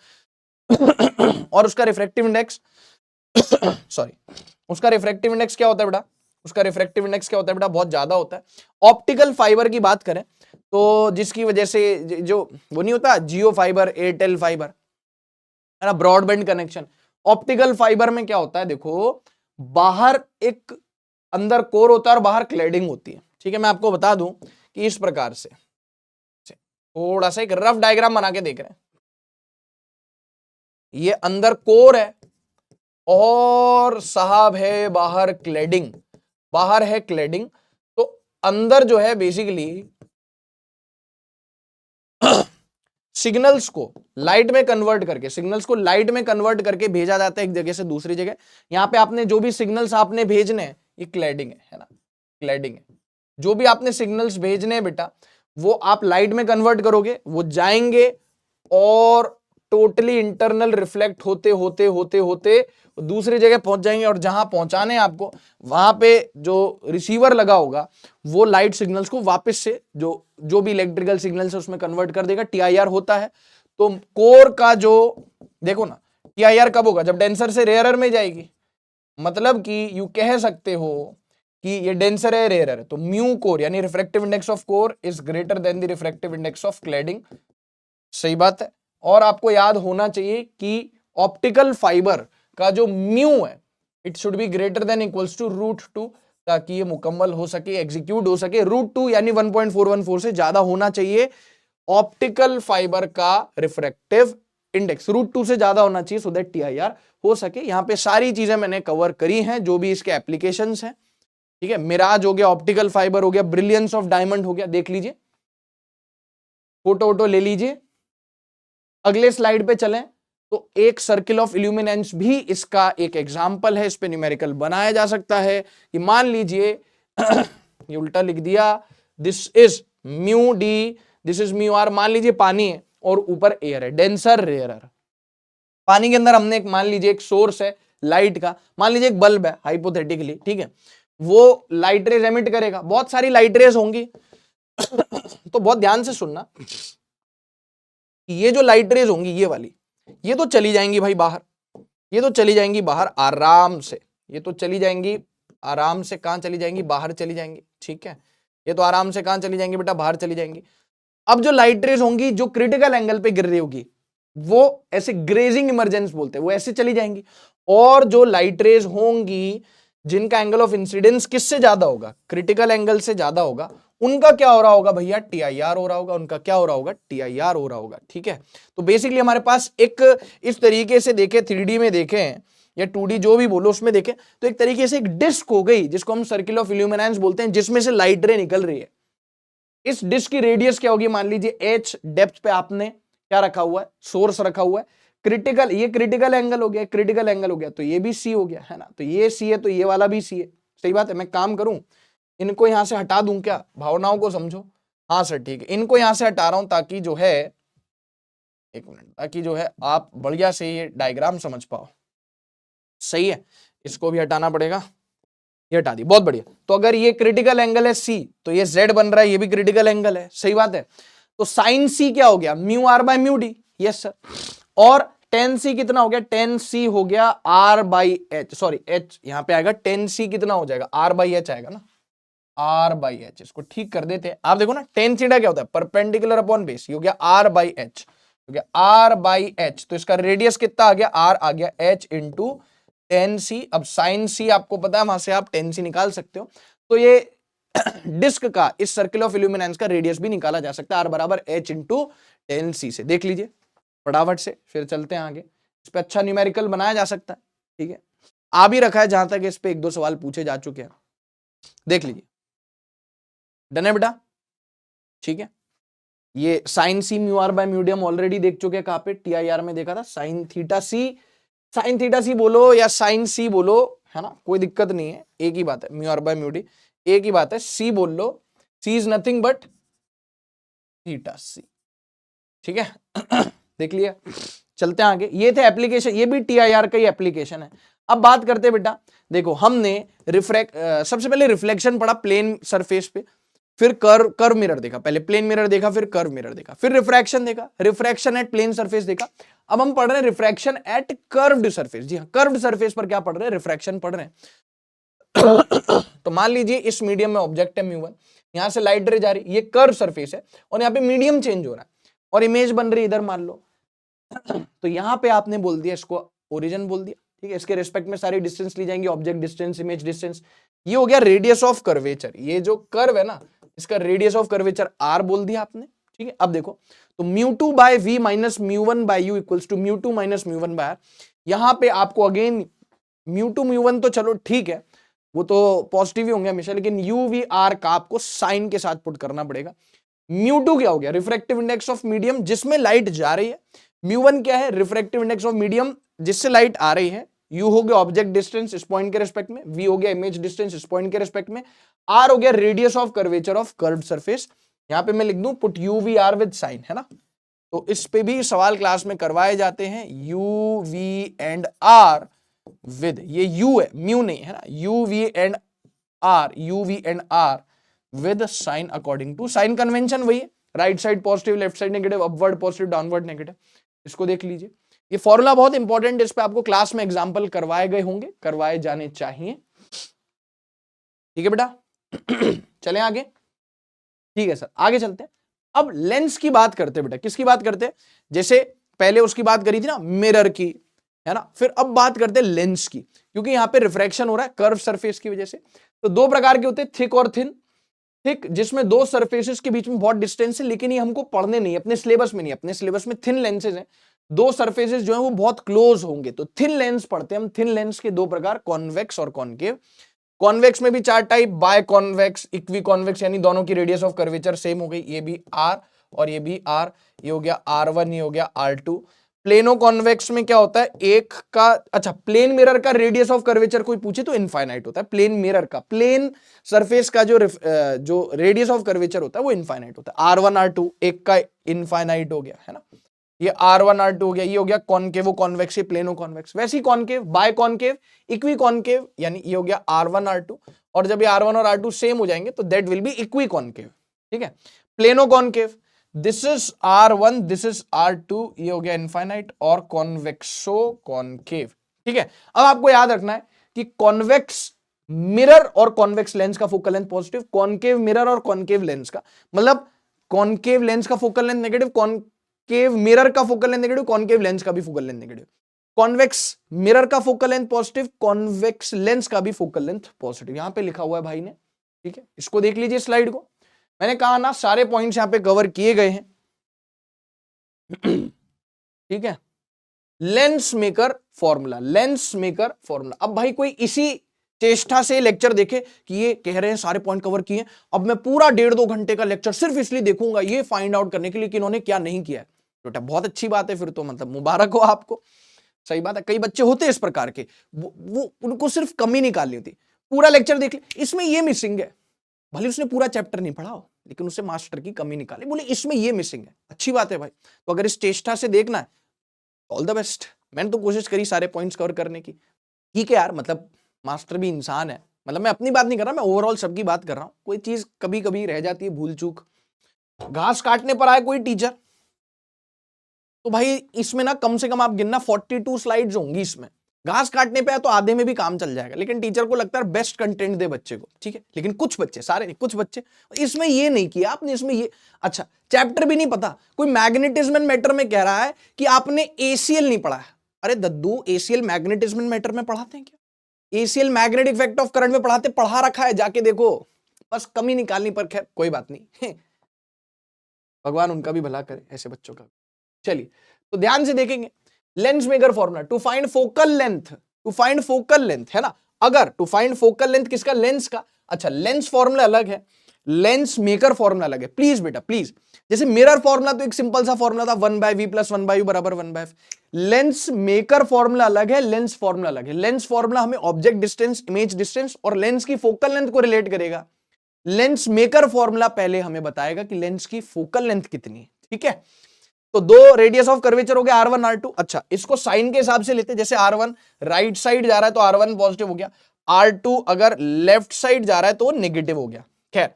और उसका रिफ्रैक्टिव इंडेक्स सॉरी, उसका रिफ्रैक्टिव इंडेक्स क्या होता है बेटा, उसका रिफ्रैक्टिव इंडेक्स क्या होता है बेटा, बहुत ज्यादा होता है। ऑप्टिकल फाइबर की बात करें तो जिसकी वजह से जो वो नहीं होता जियो फाइबर, एयरटेल फाइबर, है ना, ब्रॉडबैंड कनेक्शन, ऑप्टिकल फाइबर में क्या होता है, देखो बाहर एक अंदर कोर होता है और बाहर क्लैडिंग होती है। ठीक है, मैं आपको बता दूं कि इस प्रकार से थोड़ा सा एक रफ डायग्राम बना के देख रहे हैं, ये अंदर कोर है और साहब है बाहर क्लैडिंग, बाहर है क्लैडिंग। तो अंदर जो है बेसिकली सिग्नल्स को लाइट में कन्वर्ट करके भेजा जाता है एक जगह से दूसरी जगह। यहां पे आपने जो भी सिग्नल्स आपने भेजने हैं, ये क्लैडिंग है ना, क्लैडिंग है। जो भी आपने सिग्नल्स भेजने हैं बेटा, वो आप लाइट में कन्वर्ट करोगे, वो जाएंगे और टोटली इंटरनल रिफ्लेक्ट होते होते होते होते दूसरी जगह पहुंच जाएंगे, और जहां पहुंचाने हैं आपको, वहां पे जो रिसीवर लगा होगा वो लाइट सिग्नल्स को वापस से जो भी इलेक्ट्रिकल सिग्नल्स है उसमें कन्वर्ट कर देगा। टीआईआर होता है। तो कोर का जो देखो ना, टीआईआर कब होगा? जब डेंसर से रेयरर में जाएगी। मतलब कि यू कह सकते हो कि ये डेंसर है, रेयरर है, तो म्यू कोर यानी refractive index of core is greater than the refractive index of cladding. सही बात है। और आपको याद होना चाहिए कि ऑप्टिकल फाइबर का जो म्यू है, it should be greater than equals to √2, ताकि ये मुकम्मल हो सके, एग्जीक्यूट हो सके। √2 यानी 1.414 से ज्यादा होना चाहिए ऑप्टिकल फाइबर का रिफ्रैक्टिव इंडेक्स, √2 से ज्यादा होना चाहिए, सो दैट टीआईआर हो सके। यहां पे सारी चीजें मैंने कवर करी हैं, जो भी इसके एप्लीकेशंस हैं। ठीक है, मिराज हो गया, ऑप्टिकल फाइबर हो गया, ब्रिलियंस ऑफ डायमंड हो गया, देख लीजिए, फोटो वोटो ले लीजिए। अगले स्लाइड पे चलें तो एक सर्किल ऑफ इल्यूमिनेंस भी इसका एक एग्जाम्पल है। इस पे न्यूमेरिकल बनाया जा सकता है कि मान लीजिए ये उल्टा लिख दिया, this is mu D, this is mu R. मान लीजिए पानी है और ऊपर एयर है, डेंसर रेयरर। पानी के अंदर हमने एक मान लीजिए एक सोर्स है लाइट का, मान लीजिए एक बल्ब है हाइपोथेटिकली, ठीक है, वो लाइट रेज एमिट करेगा, बहुत सारी लाइट रेज होंगी। तो बहुत ध्यान से सुनना, ये जो लाइट रेज होंगी ये वाली, ये तो चली जाएंगी भाई बाहर, ये तो चली जाएंगी बाहर आराम से, ये तो चली जाएंगी आराम से, कहां चली जाएंगी? बाहर चली जाएंगी। ठीक है, ये तो आराम से कहां चली जाएंगी बेटा? बाहर चली जाएंगी। अब जो लाइट रेज होंगी जो क्रिटिकल एंगल पे गिर रही होगी, वो ऐसे ग्रेजिंग इमरजेंस बोलते हैं, वो ऐसे चली जाएंगी। और जो लाइट रेज होंगी जिनका एंगल ऑफ इंसिडेंस किससे ज्यादा होगा? क्रिटिकल एंगल से ज्यादा होगा, उनका क्या हो रहा होगा भैया? टीआईआर हो रहा होगा। उनका क्या हो रहा होगा? टीआईआर हो रहा होगा। ठीक है, तो बेसिकली हमारे पास एक इस तरीके से देखे, 3D में देखे या 2D जो भी बोलो उसमें देखे, तो एक तरीके से एक डिस्क हो गई जिसको हम सर्किल ऑफ इल्यूमिनेंस बोलते हैं, जिसमें से लाइट रे निकल रही है। इस डिस्क की रेडियस क्या होगी? मान लीजिए h डेप्थ पे आपने क्या रखा हुआ है? सोर्स रखा हुआ है। क्रिटिकल, ये क्रिटिकल एंगल हो गया, क्रिटिकल एंगल हो गया, तो ये भी C हो गया, है ना। तो ये C है तो ये वाला भी C है। सही बात है। मैं काम करूं, इनको यहां से हटा दूं क्या? भावनाओं को समझो। हाँ सर ठीक है, इनको यहां से हटा रहा हूं ताकि जो है, एक मिनट, ताकि जो है आप बढ़िया से ये डायग्राम समझ पाओ। सही है, इसको भी हटाना पड़ेगा, ये हटा दी, बहुत बढ़िया। तो अगर ये क्रिटिकल एंगल है C, तो ये Z बन रहा है, ये भी क्रिटिकल एंगल है। सही बात है। तो साइन C क्या हो गया? Mu R by mu D. Yes sir. और टेन C कितना हो गया? टेन C हो गया R by H, sorry H यहां पे आएगा, टेन C कितना हो जाएगा? R बाई एच आएगा ना, R बाई एच। इसको ठीक कर देते हैं। आप देखो ना, टेन थीटा क्या होता है? Perpendicular upon base. ये हो गया R बाई एच, हो गया R बाई एच। तो इसका रेडियस कितना आ गया? R आ गया H इंटू टेन C। अब साइन C आपको पता है, वहां से आप टेन C निकाल सकते हो। तो ये डिस्क का, इस सर्किल ऑफ इल्यूमिनेंस का रेडियस भी निकाला जा सकता है, R बराबर H इंटू टेन C से। देख लीजिए फटाफट से, फिर चलते हैं आगे। इस पे अच्छा न्यूमेरिकल बनाया जा सकता है। ठीक है, आ भी रखा है, जहां तक इस पे एक दो सवाल पूछे जा चुके हैं। देख लीजिए, डन है बेटा? ठीक है, ये sign C mu R by mu D हम ऑलरेडी देख चुके हैं। कहां पे? TIR में देखा था। साइन थीटा C बोलो या साइन C बोलो, है ना, कोई दिक्कत नहीं है, एक ही बात है। Mu R by mu D एक ही बात है। C बोल लो, C is nothing but theta C। ठीक है देख लिया, चलते हैं आगे। ये थे एप्लीकेशन, ये भी TIR का ही एप्लीकेशन है। अब बात करते हैं बेटा, देखो हमने सबसे पहले रिफ्लेक्शन पढ़ा प्लेन सरफेस पे, फिर कर्व मिरर देखा, पहले प्लेन मिरर देखा, फिर कर्व मिरर देखा, फिर रिफ्रैक्शन देखा, रिफ्रैक्शन एट प्लेन सरफेस देखा। अब हम पढ़ रहे हैं रिफ्रैक्शन एट कर्व्ड सरफेस। जी हाँ, कर्व्ड सरफेस पर क्या पढ़ रहे हैं? रिफ्रैक्शन पढ़ रहे हैं। तो मान लीजिए इस मीडियम में ऑब्जेक्ट है म्यू1, यहां से लाइट रे जा रही, ये कर्व सरफेस है और यहाँ पे मीडियम चेंज हो रहा है और इमेज बन रही इधर मान लो। तो यहां पे आपने बोल दिया, इसको ओरिजिन बोल दिया। ठीक है, इसके रिस्पेक्ट में सारी डिस्टेंस ली जाएंगी, ऑब्जेक्ट डिस्टेंस, इमेज डिस्टेंस। ये हो गया रेडियस ऑफ कर्वेचर। ये जो कर्व है ना, इसका रेडियस ऑफ कर्वेचर R बोल दिया आपने। ठीक है, अब देखो, तो μ2 by v minus μ1 by u equals to μ2 minus μ1 by r। यहां पे आपको अगेन μ2 μ1 तो चलो ठीक है, वो तो पॉजिटिव ही होंगे हमेशा, लेकिन u v r का आपको साइन के साथ पुट करना पड़ेगा। μ2 क्या हो गया, रिफ्रैक्टिव इंडेक्स ऑफ मीडियम जिसमें लाइट जा रही है। μ1 क्या है, रिफ्रैक्टिव इंडेक्स ऑफ मीडियम जिससे लाइट आ रही है। u हो गया ऑब्जेक्ट डिस्टेंस इस पॉइंट के रिस्पेक्ट में, v हो गया इमेज डिस्टेंस इस पॉइंट के रिस्पेक्ट में, r हो गया radius of curvature of curved surface. यहां पे मैं लिख दूं put u v r with sign, है ना। तो इस पे भी सवाल क्लास में करवाए जाते हैं, u v and r with, ये u है म्यू नहीं है ना, u v and r with sign according to sign convention वही है, right side positive left side negative, upward positive downward negative. इसको देख लीजिए, ये फॉर्मूला बहुत इंपॉर्टेंट है, इस पे आपको क्लास में एग्जांपल करवाए गए होंगे, करवाए जाने चाहिए। ठीक है बेटा चलें आगे। ठीक है सर, आगे चलते हैं। अब लेंस की बात करते हैं बेटा, किसकी बात करते हैं, जैसे पहले उसकी बात करी थी ना मिरर की, है ना, फिर अब बात करते हैं लेंस की, क्योंकि यहां पे रिफ्रैक्शन हो रहा है कर्व सरफेस की वजह से। तो दो प्रकार के होते हैं, थिक और थिन। थिक जिसमें दो सरफेसेस के बीच में बहुत डिस्टेंस है, लेकिन ये हमको पढ़ने नहीं, अपने सिलेबस में नहीं, अपने सिलेबस में थिन लेंसेज हैं, दो सरफेसेस जो है वो बहुत क्लोज होंगे, तो थिन लेंस पढ़ते हैं हम। थिन लेंस के दो प्रकार, कॉन्वेक्स और कॉन्केव। कॉन्वेक्स में भी चार type, biconvex, equiconvex, यानी दोनों की रेडियस ऑफ कर्वेचर सेम हो गई, ये भी r और ये भी r, ये हो गया r1, ये हो गया r2। प्लेनो कॉन्वेक्स में क्या होता है, एक का, अच्छा प्लेन मिरर का रेडियस ऑफ कर्वेचर कोई पूछे तो इनफाइनाइट होता है, प्लेन मिरर का, प्लेन सरफेस का जो रेडियस ऑफ कर्वेचर होता है वो इनफाइनाइट होता है। r1 r2 एक का इनफाइनाइट हो गया, है ना, ये r1 r2 हो गया, ये हो गया कॉन्केव कॉन्वेक्स, ये प्लेनो कॉन्वेक्स। वैसे ही concave, by concave, equi concave, यानी ये हो गया r1 r2, और जब ये r1 और r2 सेम हो जाएंगे तो that will be equi concave. ठीक है, plano concave, this is r1, this is r2, ये हो गया इनफाइनाइट, और कॉन्वेक्सो कॉन्केव। ठीक है, अब आपको याद रखना है कि कॉन्वेक्स मिरर और कॉन्वेक्स लेंस का focal length positive, concave mirror और कॉन्केव लेंस का, मतलब कॉन्केव लेंस का focal length negative, concave mirror का focal length negative, concave lens का भी focal length negative. Convex mirror का focal length positive, convex lens का भी फोकल लेंथ पॉजिटिव, यहां पे लिखा हुआ है भाई ने। ठीक है, इसको देख लीजिए स्लाइड को, मैंने कहा ना सारे पॉइंट्स यहां पे कवर किए गए हैं। ठीक है, lens maker formula, lens maker formula. अब भाई कोई इसी चेष्टा से लेक्चर देखे कि ये कह रहे हैं सारे पॉइंट कवर किए, अब मैं पूरा 1.5-2 घंटे का लेक्चर सिर्फ इसलिए देखूंगा ये फाइंड आउट करने के लिए कि इन्होंने क्या नहीं किया है, बेटा बहुत अच्छी बात है, फिर तो मतलब मुबारक हो आपको, सही बात है। कई बच्चे होते हैं इस प्रकार के, वो उनको सिर्फ कमी निकालनी होती, पूरा लेक्चर देख ले, इसमें ये मिसिंग है, भले उसने पूरा चैप्टर नहीं पढ़ा हो लेकिन उसे मास्टर की कमी निकाली, बोले इसमें ये मिसिंग है, अच्छी बात है भाई। तो अगर इस चेष्टा से देखना है ऑल द बेस्ट, मैंने तो कोशिश करी सारे पॉइंट्स कवर करने की। ठीक है यार, मतलब मास्टर भी इंसान है, मतलब मैं अपनी बात नहीं कर रहा, मैं ओवरऑल सबकी बात कर रहा हूं, कोई चीज कभी कभी रह जाती है, भूल चूक। घास काटने पर आए कोई टीचर, तो भाई इसमें ना कम से कम आप गिनना 42 स्लाइड्स होंगी इसमें, घास काटने पे है तो आधे में भी काम चल जाएगा, लेकिन टीचर को लगता है बेस्ट कंटेंट दे बच्चे को। ठीक है, लेकिन कुछ बच्चे, सारे नहीं, कुछ बच्चे इसमें ये नहीं किया आपने, इसमें ये, अच्छा चैप्टर भी नहीं पता, कोई मैग्नेटिज्म एंड मैटर में कह रहा है कि आपने एसीएल नहीं पढ़ा है। अरे दद्दू, एसीएल मैग्नेटिज्म एंड मैटर में पढ़ाते हैं क्या? ACL magnetic effect of current में पढ़ाते, पढ़ा रखा है, जाके देखो, बस कमी निकालनी, पर खैर कोई बात नहीं, भगवान उनका भी भला करे, ऐसे बच्चों का। चलिए तो ध्यान से देखेंगे, lens maker formula to find focal length, to find focal length, है ना, अगर टू फाइंड फोकल लेंथ किसका, लेंस का। अच्छा लेंस फॉर्मूला अलग है, लेंस मेकर फॉर्मूला अलग है, प्लीज बेटा प्लीज। जैसे मिरर फॉर्मूला तो एक सिंपल सा फॉर्मूला था, 1/v + 1/u बराबर 1/f। लेंस मेकर फॉर्मूला अलग है, लेंस फॉर्मूला अलग है। लेंस फॉर्मूला हमें ऑब्जेक्ट डिस्टेंस, इमेज डिस्टेंस और लेंस की फोकल लेंथ को रिलेट करेगा। लेंस मेकर फॉर्मूला पहले हमें बताएगा कि लेंस की फोकल लेंथ कितनी है। ठीक है, तो दो रेडियस ऑफ कर्वेचर हो गया r1 r2। अच्छा इसको साइन के हिसाब से लेते, जैसे r1 राइट साइड जा रहा है तो r1 पॉजिटिव हो गया, r2 अगर लेफ्ट साइड जा रहा है तो वो नेगेटिव हो गया। खैर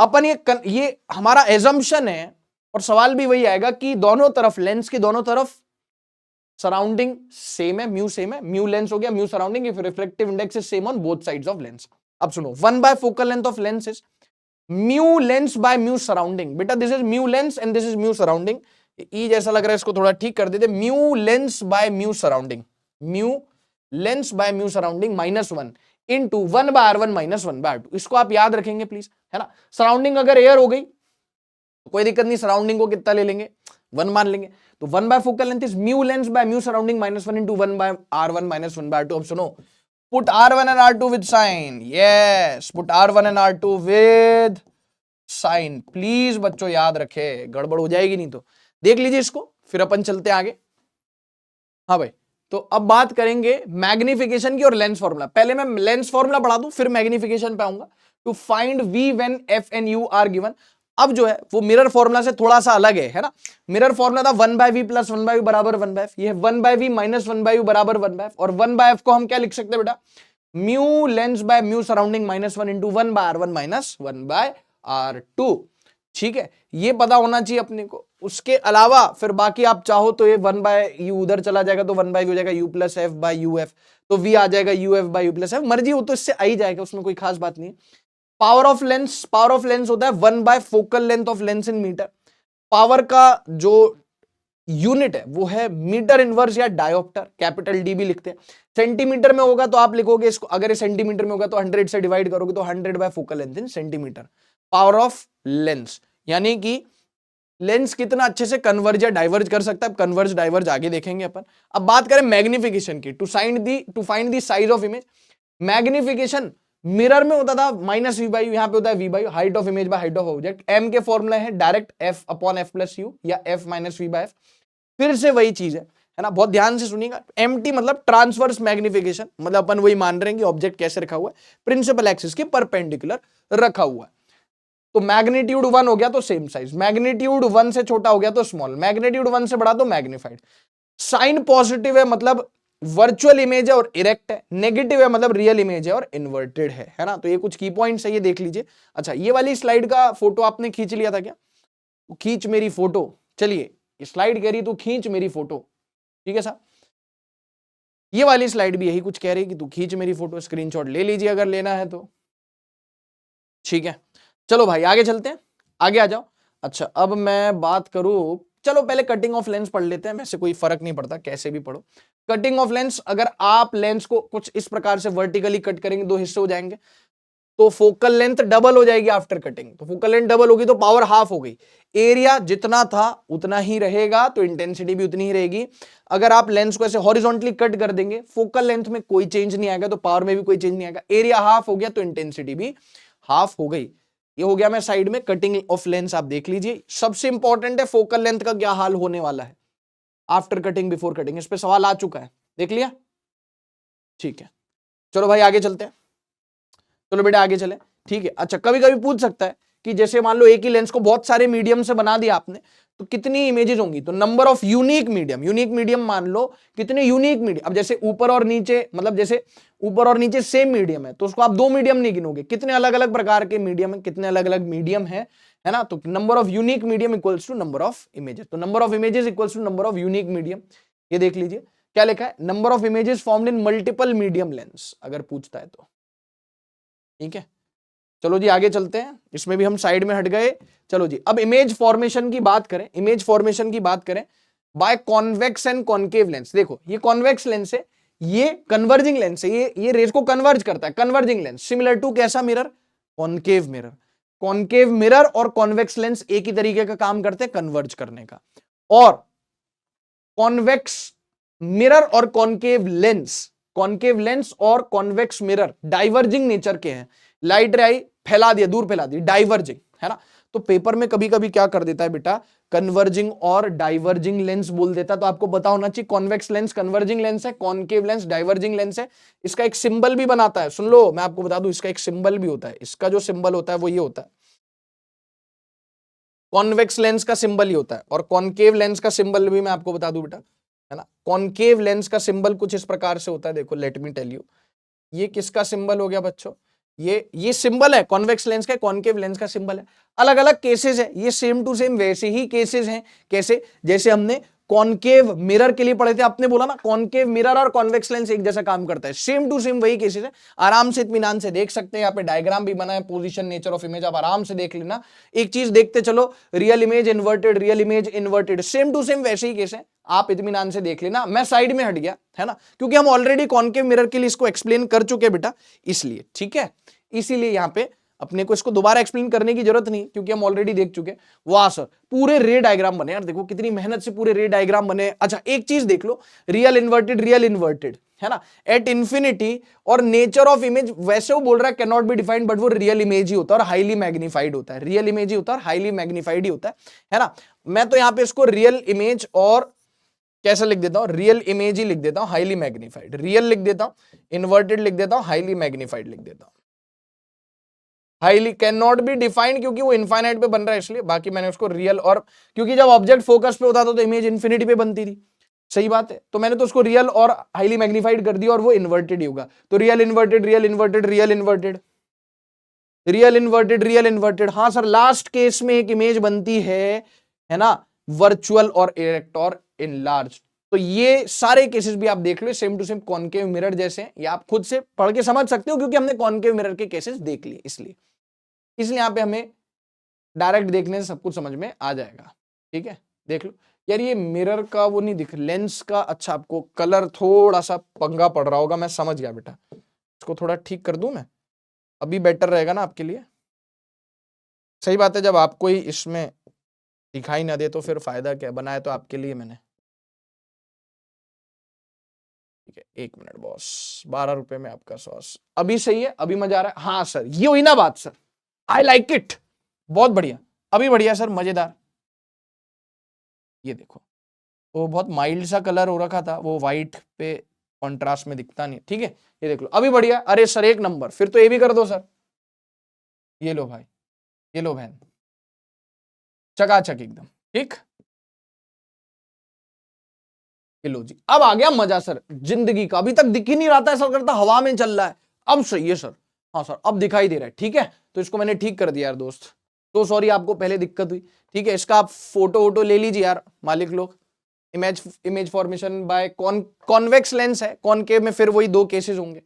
अपन ये हमारा एजम्पशन है, और सवाल भी वही आएगा कि दोनों तरफ, लेंस के दोनों तरफ सराउंडिंग सेम है, म्यू सेम है, म्यू लेंस हो गया, mu surrounding, if refractive index is same on both sides of lens. अब सुनो, 1 focal length of lens is mu lens by mu surrounding. बेटा this is mu lens and this is mu surrounding, ई जैसा लग रहा है, इसको थोड़ा ठीक कर देते, mu lens by mu surrounding, mu lens by mu surrounding -1 into 1/r1 -1/r2। इसको आप याद रखेंगे प्लीज, है ना। सराउंडिंग अगर एयर हो गई तो कोई दिक्कत नहीं, सराउंडिंग को कितना ले लेंगे, 1 मान लेंगे। तो 1 focal length is mu lens by mu surrounding -1 into 1/r1 -1/r2। अब सुनो, put r1 and r2 with sign, yes, put r1 and r2 with साइन। प्लीज बच्चों याद रखे, गड़बड़ हो जाएगी नहीं तो। देख लीजिए इसको, फिर अपन चलते आगे। हाँ भाई, तो अब बात करेंगे मैग्निफिकेशन की और लेंस फॉर्मूला। पहले मैं लेंस फॉर्मूला पढ़ा दूं, फिर मैग्निफिकेशन पे आऊंगा। To find v when f and u are given. अब जो है वो मिरर फॉर्मूला से थोड़ा सा अलग है ना। मिरर फॉर्मूला था 1/v प्लस 1/u बराबर 1/f। ये 1/v माइनस 1/u बराबर 1/f। और 1/f को हम क्या लिख सकते हैं बेटा, mu lens by mu surrounding -1 into 1/r1 minus 1/r2। ठीक है, ये पता होना चाहिए अपने को। उसके अलावा फिर बाकी आप चाहो तो ये 1/u उधर चला जाएगा तो 1/v हो जाएगा u plus F by U F, तो v आ जाएगा uf by you plus F. मर्जी हो तो इससे आ ही जाएगा, उसमें कोई खास बात नहीं है। पावर ऑफ लेंस होता है 1 by focal length of lens in meter. Power का जो यूनिट है वो है मीटर इनवर्स या डायोप्टर, कैपिटल डी भी लिखते हैं। सेंटीमीटर में होगा तो आप लिखोगे इसको, अगर ये सेंटीमीटर में होगा तो 100 से डिवाइड करोगे तो 100 bye focal length in centimetre. Power of lens यानी कि लेंस कितना अच्छे से कन्वर्ज या डाइवर्ज कर सकता है। कन्वर्ज डाइवर्ज आगे देखेंगे अपन। अब बात करें मैग्निफिकेशन की, to find the size of image. Magnification mirror में होता था -v/u, यहां पे होता है v/u, height of image by height of object. m के फॉर्मूला है direct f upon f plus u या f माइनस v/f। फिर से वही चीज है ना, बहुत ध्यान से सुनिएगा। mt मतलब ट्रांसवर्स मैग्निफिकेशन, मतलब अपन वही मान रहे हैं कि ऑब्जेक्ट कैसे रखा हुआ है, प्रिंसिपल एक्सिस के परपेंडिकुलर रखा हुआ है। तो मैग्नीट्यूड 1 हो गया तो सेम साइज, मैग्नीट्यूड 1 से छोटा हो गया तो स्मॉल, मैग्नीट्यूड 1 से बड़ा तो मैग्नीफाइड। साइन पॉजिटिव है मतलब वर्चुअल इमेज है और इरेक्ट है, नेगेटिव है मतलब रियल इमेज है और इन्वर्टेड है ना। तो ये कुछ की पॉइंट्स है, ये देख लीजिए। अच्छा, ये वाली स्लाइड का फोटो आपने खींच लिया था क्या? खींच मेरी फोटो। चलिए, स्लाइड कह रही तू खींच मेरी फोटो, ठीक है साहब। ये वाली स्लाइड भी यही कुछ कह रही है कि तू खींच मेरी फोटो, स्क्रीनशॉट ले लीजिए अगर लेना है तो, ठीक है। चलो भाई आगे चलते हैं, आगे आ जाओ। अच्छा, अब मैं बात करूं, चलो पहले कटिंग ऑफ लेंस पढ़ लेते हैं, वैसे कोई फर्क नहीं पड़ता कैसे भी पढ़ो। कटिंग ऑफ लेंस, अगर आप लेंस को कुछ इस प्रकार से वर्टिकली कट करेंगे, दो हिस्से हो जाएंगे, तो फोकल लेंथ डबल हो जाएगी आफ्टर कटिंग। तो फोकल लेंथ डबल होगी तो पावर हाफ हो गई। एरिया जितना था उतना ही रहेगा तो इंटेंसिटी भी उतनी ही रहेगी। अगर आप लेंस को ऐसे हॉरिजॉन्टली कट कर देंगे, फोकल लेंथ में कोई चेंज नहीं आएगा तो पावर में भी कोई चेंज नहीं आएगा। एरिया हाफ हो गया तो इंटेंसिटी भी हाफ हो गई। ये हो गया मैं साइड में कटिंग ऑफ लेंस, आप देख लीजिए। सबसे इंपॉर्टेंट है फोकल लेंथ का क्या हाल होने वाला है आफ्टर कटिंग बिफोर कटिंग, इस पे सवाल आ चुका है, देख लिया, ठीक है। चलो भाई आगे चलते हैं, चलो बेटा आगे चले, ठीक है। अच्छा, कभी कभी पूछ सकता है कि जैसे मान लो एक ही लेंस को बहुत सारे मीडियम से बना दिया आपने, तो कितनी इमेजेस होंगी? तो नंबर ऑफ यूनिक मीडियम मान लो कितने यूनिक मीडियम। अब जैसे ऊपर और नीचे, मतलब जैसे ऊपर और नीचे सेम मीडियम है तो उसको आप दो मीडियम नहीं गिनोगे, कितने अलग अलग प्रकार के मीडियम है, कितने अलग अलग मीडियम है ना। तो number of unique medium equals to number of images, तो number of images equals to number of unique medium. ये देख लीजिए क्या लिखा है, number of images formed in multiple medium lens, अगर पूछता है तो, ठीक है। चलो जी आगे चलते हैं, इसमें भी हम साइड में हट गए। चलो जी, अब इमेज फॉर्मेशन की बात करें, biconvex and concave lens. देखो ये कॉन्वेक्स लेंस है, ये कन्वर्जिंग लेंस है, ये रेज को कन्वर्ज करता है, कन्वर्जिंग लेंस। सिमिलर टू कैसा mirror? Concave mirror. Concave mirror और कॉन्वेक्स लेंस एक ही तरीके का काम करते हैं, कन्वर्ज करने का। और कॉन्वेक्स मिरर और कॉन्केव लेंस और कॉन्वेक्स मिरर डाइवर्जिंग नेचर के हैं। लाइट रे आई, फैला दिया, दूर फैला दी, डाइवर्जिंग है ना। तो पेपर में कभी कभी क्या कर देता है बेटा, कन्वर्जिंग और डाइवर्जिंग लेंस बोल देता है। तो आपको पता होना चाहिए कॉन्वेक्स लेंस कन्वर्जिंग लेंस है, कॉन्केव लेंस डाइवर्जिंग लेंस है। इसका एक सिंबल भी बनाता है, सुन लो मैं आपको बता दूं, इसका एक सिंबल भी होता है। इसका जो सिंबल होता है वो ये होता है, कॉन्वेक्स लेंस का सिंबल ही होता है। और कॉन्केव लेंस का सिंबल भी मैं आपको बता दूं बेटा, है ना। कॉन्केव लेंस का सिंबल कुछ इस प्रकार से होता है, देखो लेट मी टेल यू। ये किसका सिंबल हो गया बच्चों? ये सिंबल है कॉन्वेक्स लेंस का, कॉन्केव लेंस का सिंबल है। अलग अलग केसेस है, ये सेम टू सेम वैसे ही केसेस हैं। कैसे? जैसे हमने कॉन्केव मिरर के लिए पढ़े थे, आपने बोला ना कॉन्केव मिरर और कॉन्वेक्स लेंस एक जैसा काम करता है, सेम टू सेम वही केसेस है। आराम से इत्मीनान से देख सकते हैं, यहाँ पे डायग्राम भी बना है, पोजीशन नेचर ऑफ इमेज, आप आराम से देख लेना। एक चीज देखते चलो, real image inverted, same to same वैसे ही केस है, आप इत्मीनान से देख लेना। मैं साइड में हट गया है ना, क्योंकि हम ऑलरेडी कॉन्केव मिरर के लिए इसको एक्सप्लेन कर चुके हैं बेटा, इसलिए, ठीक है। इसीलिए यहां पे अपने को इसको दोबारा एक्सप्लेन करने की जरूरत नहीं, क्योंकि हम ऑलरेडी देख चुके। वाह सर, पूरे रे डायग्राम बने यार, देखो कितनी मेहनत से पूरे रे डायग्राम बने। अच्छा एक चीज देख लो, रियल इन्वर्टेड, है ना, एट इंफिनिटी। और नेचर ऑफ इमेज वैसे वो बोल रहा है can not be defined, but वो रियल इमेज ही होता है और हाईली मैग्नीफाइड होता है, रियल इमेज ही होता है और हाईली मैग्नीफाइड ही होता है ना। मैं तो यहां पे इसको रियल इमेज और कैसे लिख देता हूं, रियल इमेज ही लिख देता हूं, हाईली मैग्नीफाइड, रियल लिख देता हूं, इन्वर्टेड लिख देता हूं, हाईली मैग्नीफाइड लिख देता हूं। Highly can not be defined क्योंकि वो इनफाइनाइट पे बन रहा है इसलिए, बाकी मैंने उसको रियल, और क्योंकि जब ऑब्जेक्ट फोकस पे होता था तो इमेज इन्फिनिटी पे बनती थी, सही बात है, तो मैंने तो उसको रियल और हाईली मैग्नीफाइड कर दिया और वो इन्वर्टेड ही होगा। तो real inverted, real inverted, real inverted, real inverted, real inverted. हाँ सर, लास्ट केस में एक इमेज बनती है ना, वर्चुअल और इरेक्ट और इनलार्ज। तो ये सारे केसेस भी आप देख लो, same to same concave mirror जैसे हैं, या आप खुद से पढ़ के समझ सकते हो क्योंकि हमने कॉनकेव मिरर के केसेस देख लिए, इसलिए यहां पे हमें डायरेक्ट देखने से सब कुछ समझ में आ जाएगा। ठीक है, देख लो यार, ये मिरर का वो नहीं दिख, लेंस का, अच्छा आपको कलर थोड़ा सा पंगा पड़ रहा होगा, मैं समझ गया बेटा, इसको थोड़ा ठीक कर दूं मैं, अभी बेटर रहेगा ना आपके लिए। सही बात है, जब आपको ही इसमें दिखाई ना दे तो फिर फायदा क्या, बनाया तो आपके लिए मैंने। ठीक है, 1 मिनट बॉस, 12 रुपए में आपका सॉस, अभी सही है, अभी मजा आ रहा है। हाँ सर, ये हुई ना बात सर, आई लाइक इट, बहुत बढ़िया, अभी बढ़िया सर, मजेदार। ये देखो, वो बहुत माइल्ड सा कलर हो रखा था, वो व्हाइट पे कॉन्ट्रास्ट में दिखता नहीं। ठीक है, ये देख लो, अभी बढ़िया, अरे सर एक नंबर, फिर तो ये भी कर दो सर। ये लो भाई, ये लो बहन, चकाचक एकदम ठीक। ये लो जी, अब आ गया मजा सर जिंदगी का, अभी तक दिख ही नहीं रहा था, ऐसा करता हवा में चल रहा है, अब सही है सर। हाँ सर, अब दिखाई दे रहा है, ठीक है, तो इसको मैंने ठीक कर दिया यार दोस्त, तो सॉरी आपको पहले दिक्कत हुई। ठीक है, इसका आप फोटो वोटो ले लीजिए यार मालिक लोग। Image formation by convex lens है, कॉनकेव में फिर वही 2 केसेस होंगे,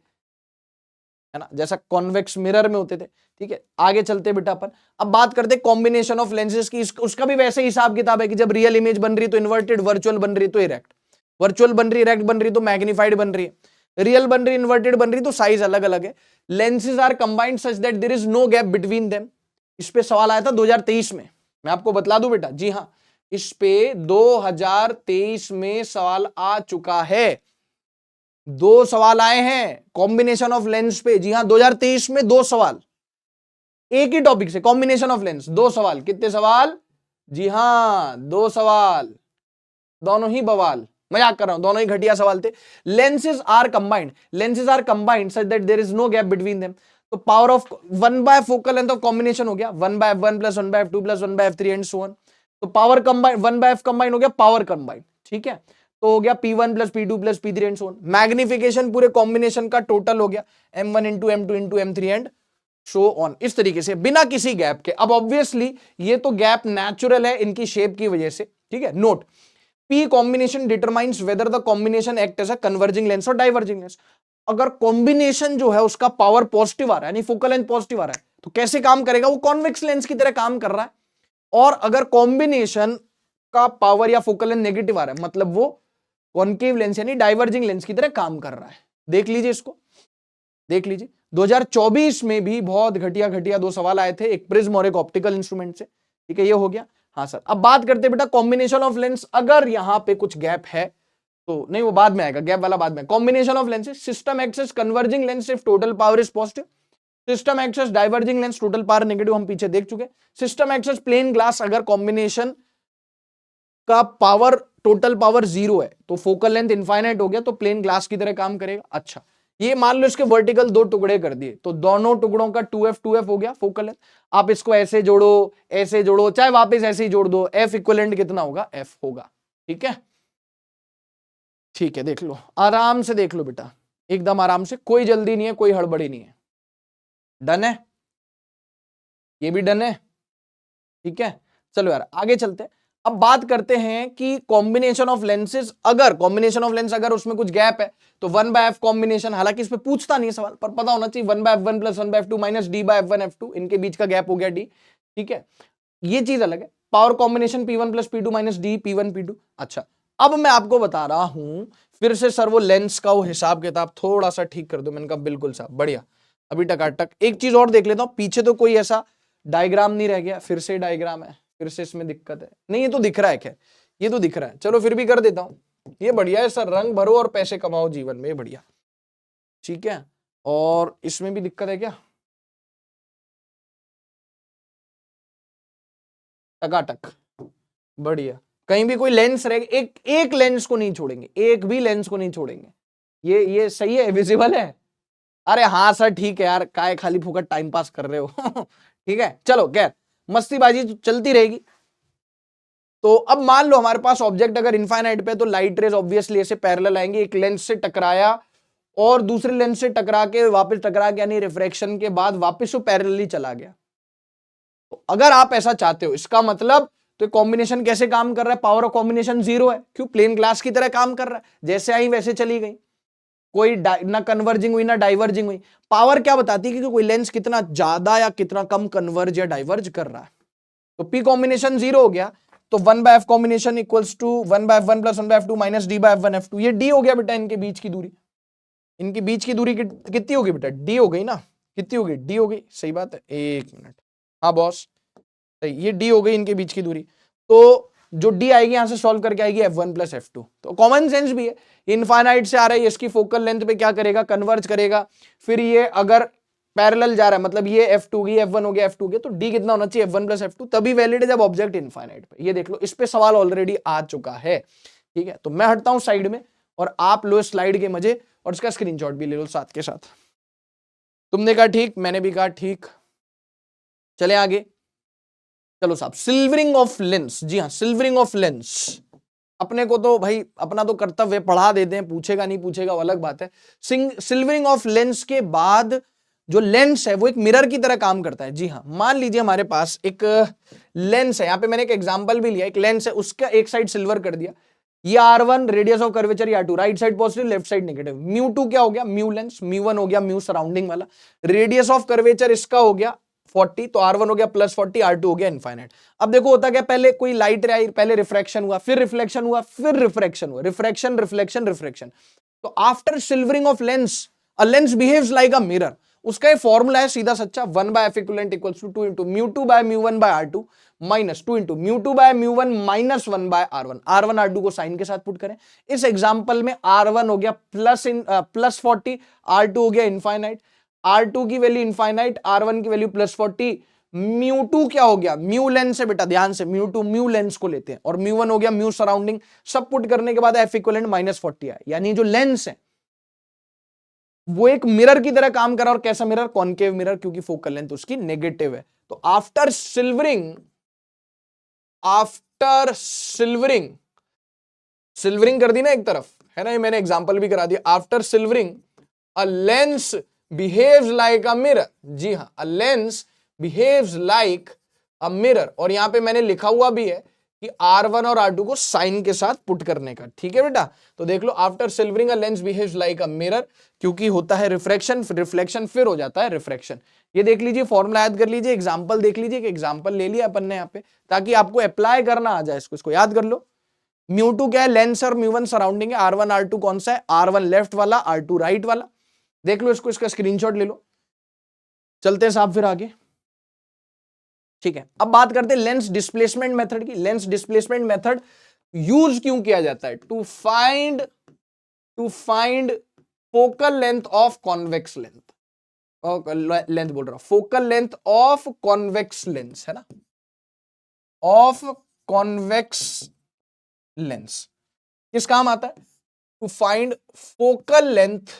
है ना, जैसा कॉन्वेक्स मिरर में होते थे। ठीक है, आगे चलते बेटा अपन, अब बात करते कॉम्बिनेशन ऑफ लेंसेज की, उसका भी वैसे हिसाब किताब है कि जब रियल इमेज बन रही तो इन्वर्टेड, वर्चुअल बन रही तो इरेक्ट, वर्चुअल बन रही, इरेक्ट बन रही तो मैग्नीफाइड बन रही है, रियल बन रही, इन्वर्टेड बन रही तो साइज अलग अलग है। Lenses are combined such that there is no gap between them. इस पे सवाल आया था 2023 में, मैं आपको बतला दूं बेटा, जी हाँ, इस पे 2023 में सवाल आ चुका है, 2 सवाल आए हैं कॉम्बिनेशन ऑफ लेंस पे, जी हाँ 2023 में 2 सवाल, एक ही टॉपिक से, कॉम्बिनेशन ऑफ लेंस, 2 सवाल, कितने सवाल, जी हाँ 2 सवाल, दोनों ही बवाल, मजाक कर रहा हूं, दोनों ही घटिया सवाल थे। Lenses are combined such that there is no gap between them. तो power of 1 by focal length of combination हो गया 1 by f1 plus 1 by f2 plus 1 by f3 and so on. तो power combined 1 by f combined हो गया, power combined, ठीक है, तो हो गया P1 plus P2 plus P3 and so on. Magnification पूरे कॉम्बिनेशन का टोटल हो गया M1 into M2 into M3 and so on, इस तरीके से बिना किसी गैप के। अब ऑब्वियसली ये तो गैप नेचुरल है इनकी शेप की वजह से, ठीक है। Note, P combination determines whether the combination act as a converging lens और डाइवर्जिंग लेंस। अगर कॉम्बिनेशन जो है उसका पावर पॉजिटिव आ रहा है, यानी फोकल लेंथ पॉजिटिव आ रहा है, तो कैसे काम करेगा, वो कॉन्वेक्स लेंस की तरह काम कर रहा है। और अगर कॉम्बिनेशन का पावर या फोकल लेंथ नेगेटिव आ रहा है, मतलब वो कॉन्केव लेंस यानी डाइवर्जिंग लेंस की तरह काम कर रहा है। देख लीजिए इसको, देख लीजिए 2024 में भी बहुत घटिया घटिया 2 सवाल आए थे, एक प्रिज्म और एक ऑप्टिकल इंस्ट्रूमेंट से। ठीक है, ये हो गया। हाँ सर, अब बात करते बेटा कॉम्बिनेशन ऑफ लेंस, अगर यहां पे कुछ गैप है तो नहीं, वो बाद में आएगा, गैप वाला बाद में। Combination of lenses, system acts as converging lens if total power is positive, system acts as diverging lens total power negative, हम पीछे देख चुके। सिस्टम एक्सेस प्लेन ग्लास, अगर कॉम्बिनेशन का पावर टोटल पावर 0 है तो फोकल लेंथ इनफाइनाइट हो गया, तो प्लेन ग्लास की तरह काम करेगा। अच्छा, ये मान लो इसके वर्टिकल 2 टुकड़े कर दिए, तो दोनों टुकड़ों का 2f हो गया फोकल लेंथ। आप इसको ऐसे जोड़ो, चाहे वापस ऐसे ही जोड़ दो, f इक्विवेलेंट कितना होगा, f होगा। ठीक है, ठीक है, देख लो आराम से, देख लो बेटा एकदम आराम से, कोई जल्दी नहीं है, कोई हड़बड़ी नहीं है। डन है, ये भी डन है। ठीक है, चलो यार आगे चलते हैं। अब बात करते हैं कि कॉम्बिनेशन ऑफ लेंसेज, अगर कॉम्बिनेशन ऑफ लेंस अगर उसमें कुछ गैप है तो 1 बाय f कॉम्बिनेशन, हालांकि इसमें पूछता नहीं है सवाल, पर पता होना चाहिए 1 by f1 plus 1 by f2 minus d by f1 f2, इनके बीच का गैप हो गया d। ठीक है, ये चीज अलग है। Power combination P1 plus P2 minus d P1 P2। अच्छा, अब मैं आपको बता रहा हूं फिर से सर, वो लेंस का वो हिसाब किताब थोड़ा सा ठीक कर दो। मैंने कहा बिल्कुल साहब, बढ़िया, अभी टकाटक। एक चीज और देख लेता हूं, पीछे तो कोई ऐसा डायग्राम नहीं रह गया, फिर से डायग्राम है, फिर से इसमें दिक्कत है, नहीं ये तो दिख रहा है, खैर ये तो दिख रहा है, चलो फिर भी कर देता हूं। ये बढ़िया है सर, रंग भरो और पैसे कमाओ जीवन में, ये बढ़िया। ठीक है, और इसमें भी दिक्कत है क्या? टकाटक, बढ़िया। कहीं भी कोई लेंस रहेगा, एक एक लेंस को नहीं छोड़ेंगे, एक भी लेंस को नहीं छोड़ेंगे। ये सही है, विजिबल है? अरे हाँ सर ठीक है यार, काय खाली फुकट टाइम पास कर रहे हो। ठीक है, चलो खैर, मस्तीबाजी चलती रहेगी। तो अब मान लो हमारे पास ऑब्जेक्ट अगर इनफाइनाइट पे, तो लाइट रेज ऑब्वियसली ऐसे पैरेलल आएंगे, एक लेंस से टकराया और दूसरे लेंस से टकरा के वापस टकरा के, यानी रिफ्रैक्शन के बाद वापस वो पैरेलली चला गया। तो अगर आप ऐसा चाहते हो, इसका मतलब तो कॉम्बिनेशन कैसे काम कर रहा है? पावर ऑफ कॉम्बिनेशन 0 है, क्यों? प्लेन ग्लास की तरह काम कर रहा है, जैसे आई वैसे चली गई, कोई ना कन्वर्जिंग हुई ना डाइवर्जिंग हुई। पावर क्या बताती है कि कोई लेंस कितना ज्यादा या कितना कम कन्वर्ज या डाइवर्ज कर रहा है। तो पी कॉम्बिनेशन 0 हो गया, तो 1/f combination equals to 1/f1 + 1/f2 - d/f1f2। ये d हो गया बेटा, इनके बीच की दूरी। इनकी बीच की दूरी कितनी होगी बेटा? d हो गई ना, कितनी हो गई? d हो गई, सही बात है, एक मिनट। हाँ बॉस, ये d हो गई इनके बीच की दूरी। तो जो d आएगी यहां से सॉल्व करके आएगी f1 + f2। तो कॉमन सेंस भी है, इनफाइनाइट से आ रहा है, इसकी फोकल लेंथ पे क्या करेगा? कन्वर्ज करेगा। फिर ये अगर पैरेलल जा रहा है, मतलब ये f2 की f1 हो गया f2 के, तो d कितना होना चाहिए? f1 + f2, तभी वैलिड है जब ऑब्जेक्ट इनफाइनाइट पे। ये देख लो, इस पे सवाल ऑलरेडी आ चुका है। ठीक है, तो मैं हटता हूं साइड में और आप लो स्लाइड के मजे, और इसका स्क्रीनशॉट भी ले लो साथ के साथ। तुमने कहा ठीक, मैंने भी कहा ठीक, चले आगे। चलो साहब, सिल्वरिंग ऑफ लेंस। जी हाँ, सिल्वरिंग ऑफ लेंस। अपने को तो भाई अपना तो कर्तव्य पढ़ा देते हैं, पूछेगा नहीं पूछेगा वो अलग बात है। सिल्वरिंग ऑफ लेंस के बाद जो लेंस है वो एक मिरर की तरह काम करता है। जी हाँ, मान लीजिए हमारे पास एक लेंस है, यहां पे मैंने एक एग्जांपल भी लिया, एक लेंस है, उसका एक साइड सिल्वर कर दिया, ये R1 रेडियस ऑफ कर्वेचर, या R2 right side positive left side negative. μ2 क्या हो गया? Mu lens. μ1 हो गया म्यू सराउंडिंग वाला। रेडियस ऑफ कर्वेचर इसका हो गया 40, तो R1 हो गया +40, R2 हो गया इनफाइनाइट। अब देखो होता क्या, पहले कोई लाइट आई, पहले रिफ्रैक्शन हुआ, फिर रिफ्लेक्शन हुआ, फिर रिफ्रैक्शन हुआ, रिफ्रैक्शन रिफ्लेक्शन रिफ्रैक्शन। तो after silvering of lens, a lens behaves like a mirror. उसका ये फॉर्मूला है सीधा सच्चा, 1/f equivalent equals to 2 * μ2/μ1/r2 - 2 * μ2/μ1 - 1/r1। R1 R2 को साइन के साथ पुट करें। इस एग्जांपल में R1 हो गया +40, R2 हो गया इनफाइनाइट। R2 की वैल्यू इनफाइनाइट, R1 की वैल्यू +40। μ2 क्या हो गया? म्यू लेंस है बेटा, ध्यान से, μ2 म्यू लेंस को लेते हैं, और μ1 हो गया म्यू सराउंडिंग। सब पुट करने के बाद f इक्विवेलेंट -40 है, यानी जो लेंस है वो एक मिरर की तरह काम कर रहा है। और कैसा मिरर? कॉनकेव मिरर, क्योंकि फोकल लेंथ उसकी नेगेटिव है। तो आफ्टर सिल्वरिंग सिल्वरिंग कर दी ना एक तरफ, है ना, ये मैंने एग्जांपल भी करा दिया। After silvering a lens behaves like a mirror. जी हाँ, a lens behaves like a mirror. और यहां पे मैंने लिखा हुआ भी है कि R1 और R2 को साइन के साथ पुट करने का। ठीक है बेटा, तो देख लो, after silvering a lens behaves like a mirror, क्योंकि होता है रिफ्रैक्शन, रिफ्लेक्शन, फिर हो जाता है रिफ्रैक्शन। ये देख लीजिए, फॉर्मूला याद कर लीजिए, एग्जांपल देख लीजिए, एक एग्जांपल ले लिया अपन ने यहाँ पे, ताकि आपको अप्लाई करना आ जाए इसको याद कर लो। μ2 क्या है? लेंस, और μ1 सराउंडिंग है। R1 R2 कौन सा है? R1 लेफ्ट वाला, R2 राइट वाला। देख लो इसको, इसका स्क्रीनशॉट ले लो। चलते हैं साहब फिर आगे। ठीक है, अब बात करते हैं लेंस डिस्प्लेसमेंट मेथड की। लेंस डिस्प्लेसमेंट मेथड यूज क्यों किया जाता है? To find focal length of convex length, length बोल रहा हूं, focal length of convex lens, है ना, ऑफ कॉन्वेक्स लेंस। किस काम आता है? To find focal length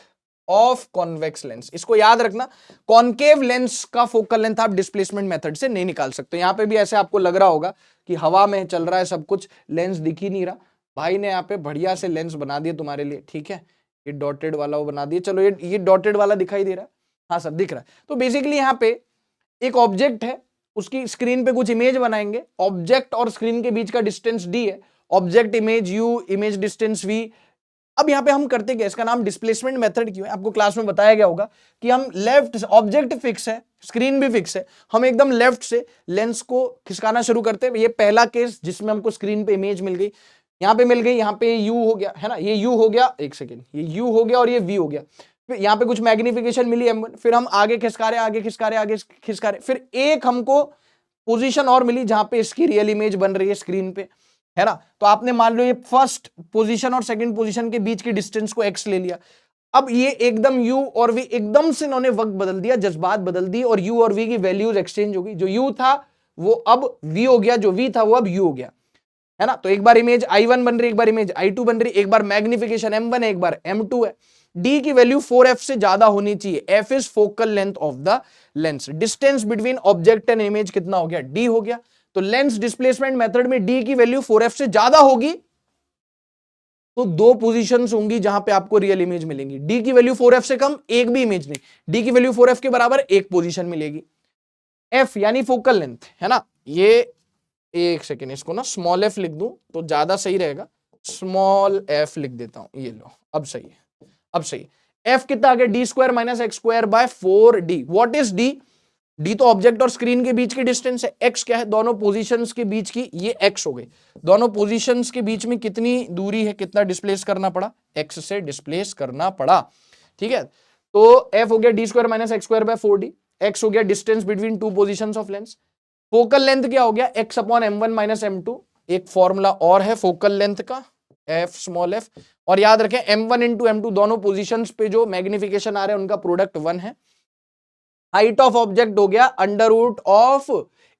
of convex lens. इसको याद रखना, कॉन्केव लेंस का फोकल लेंथ आप डिस्प्लेसमेंट मेथड से नहीं निकाल सकते। यहां पे भी ऐसे आपको लग रहा होगा कि हवा में चल रहा है सब कुछ, लेंस दिख ही नहीं रहा। भाई ने यहाँ पे बढ़िया से लेंस बना दिए तुम्हारे लिए। ठीक है, ये डॉटेड वाला वो बना दिए। चलो ये डॉटेड वाला दिखाई दे रहा है? हाँ सर दिख रहा है। तो बेसिकली यहाँ पे एक ऑब्जेक्ट है, उसकी स्क्रीन पे कुछ इमेज बनाएंगे। ऑब्जेक्ट और स्क्रीन के बीच का डिस्टेंस d है, object image u, image distance v। अब यहां पे हम करते क्या, इसका नाम डिस्प्लेसमेंट मेथड क्यों है? आपको क्लास में बताया गया होगा कि हम लेफ्ट, ऑब्जेक्ट फिक्स है, स्क्रीन भी फिक्स है, हम एकदम लेफ्ट से लेंस को खिसकाना शुरू करते हैं। ये पहला केस जिसमें हमको स्क्रीन पे इमेज मिल गई, यहां पे मिल गई, यहां पे u हो गया, है ना, ये u हो गया, एक सेकेंड, ये u हो गया और ये v हो गया। फिर यहाँ पे कुछ मैग्निफिकेशन मिली M1, फिर हम आगे खिसका रहे, आगे खिसका रहे, आगे खिसका रहे, फिर एक हमको पोजीशन और मिली जहां पे इसकी रियल इमेज बन रही है स्क्रीन पे। है ना। तो आपने मान लो ये फर्स्ट पोजीशन और सेकंड पोजीशन के बीच की डिस्टेंस को x ले लिया। अब ये एकदम u और v एकदम से इन्होंने वक्त बदल दिया, जज्बात बदल दी और u और v की वैल्यूज एक्सचेंज हो गई। जो u था वो अब v हो गया, जो v था वो अब u हो गया, है ना। तो एक बार इमेज I1 बन रही, एक बार इमेज I2 बन रही, एक बार मैग्निफिकेशन M1 है, एक बार M2 है। D की वैल्यू 4f से ज्यादा होनी चाहिए। f is focal length of the lens. Distance between object and image कितना हो गया? D हो गया। तो लेंस डिस्प्लेसमेंट मेथड में D की वैल्यू 4f से ज्यादा होगी तो दो पोजीशंस होंगी जहां पे आपको रियल इमेज मिलेंगी। D की वैल्यू 4f से कम एक भी इमेज नहीं, D की वैल्यू 4f के बराबर एक पोजीशन मिलेगी। F यानी फोकल लेंथ, है ना। ये एक सेकेंड, इसको ना स्मॉल f लिख दूं तो ज्यादा सही रहेगा। स्मॉल f लिख देता हूं, ये लो, अब सही है, अब सही। f कितना आ गया? D square minus x square by 4d। What is d? d तो ऑब्जेक्ट और स्क्रीन के बीच की डिस्टेंस है। x क्या है? दोनों पोजीशंस के बीच की, ये x हो गई। दोनों पोजीशंस के बीच में कितनी दूरी है, कितना डिस्प्लेस करना पड़ा? x से डिस्प्लेस करना पड़ा, ठीक है। तो f हो गया D square minus x square by 4d। x हो गया distance between two positions of lens. Focal length क्या हो गया? x upon m1 minus m2। एक फॉर्मूला और है फोकल लेंथ का, f स्मॉल f। और याद रखें m1 इंटू m2 दोनों पोजीशंस पे जो मैग्निफिकेशन आ रहा है उनका प्रोडक्ट 1 है। हाइट ऑफ ऑब्जेक्ट हो गया अंडर रूट ऑफ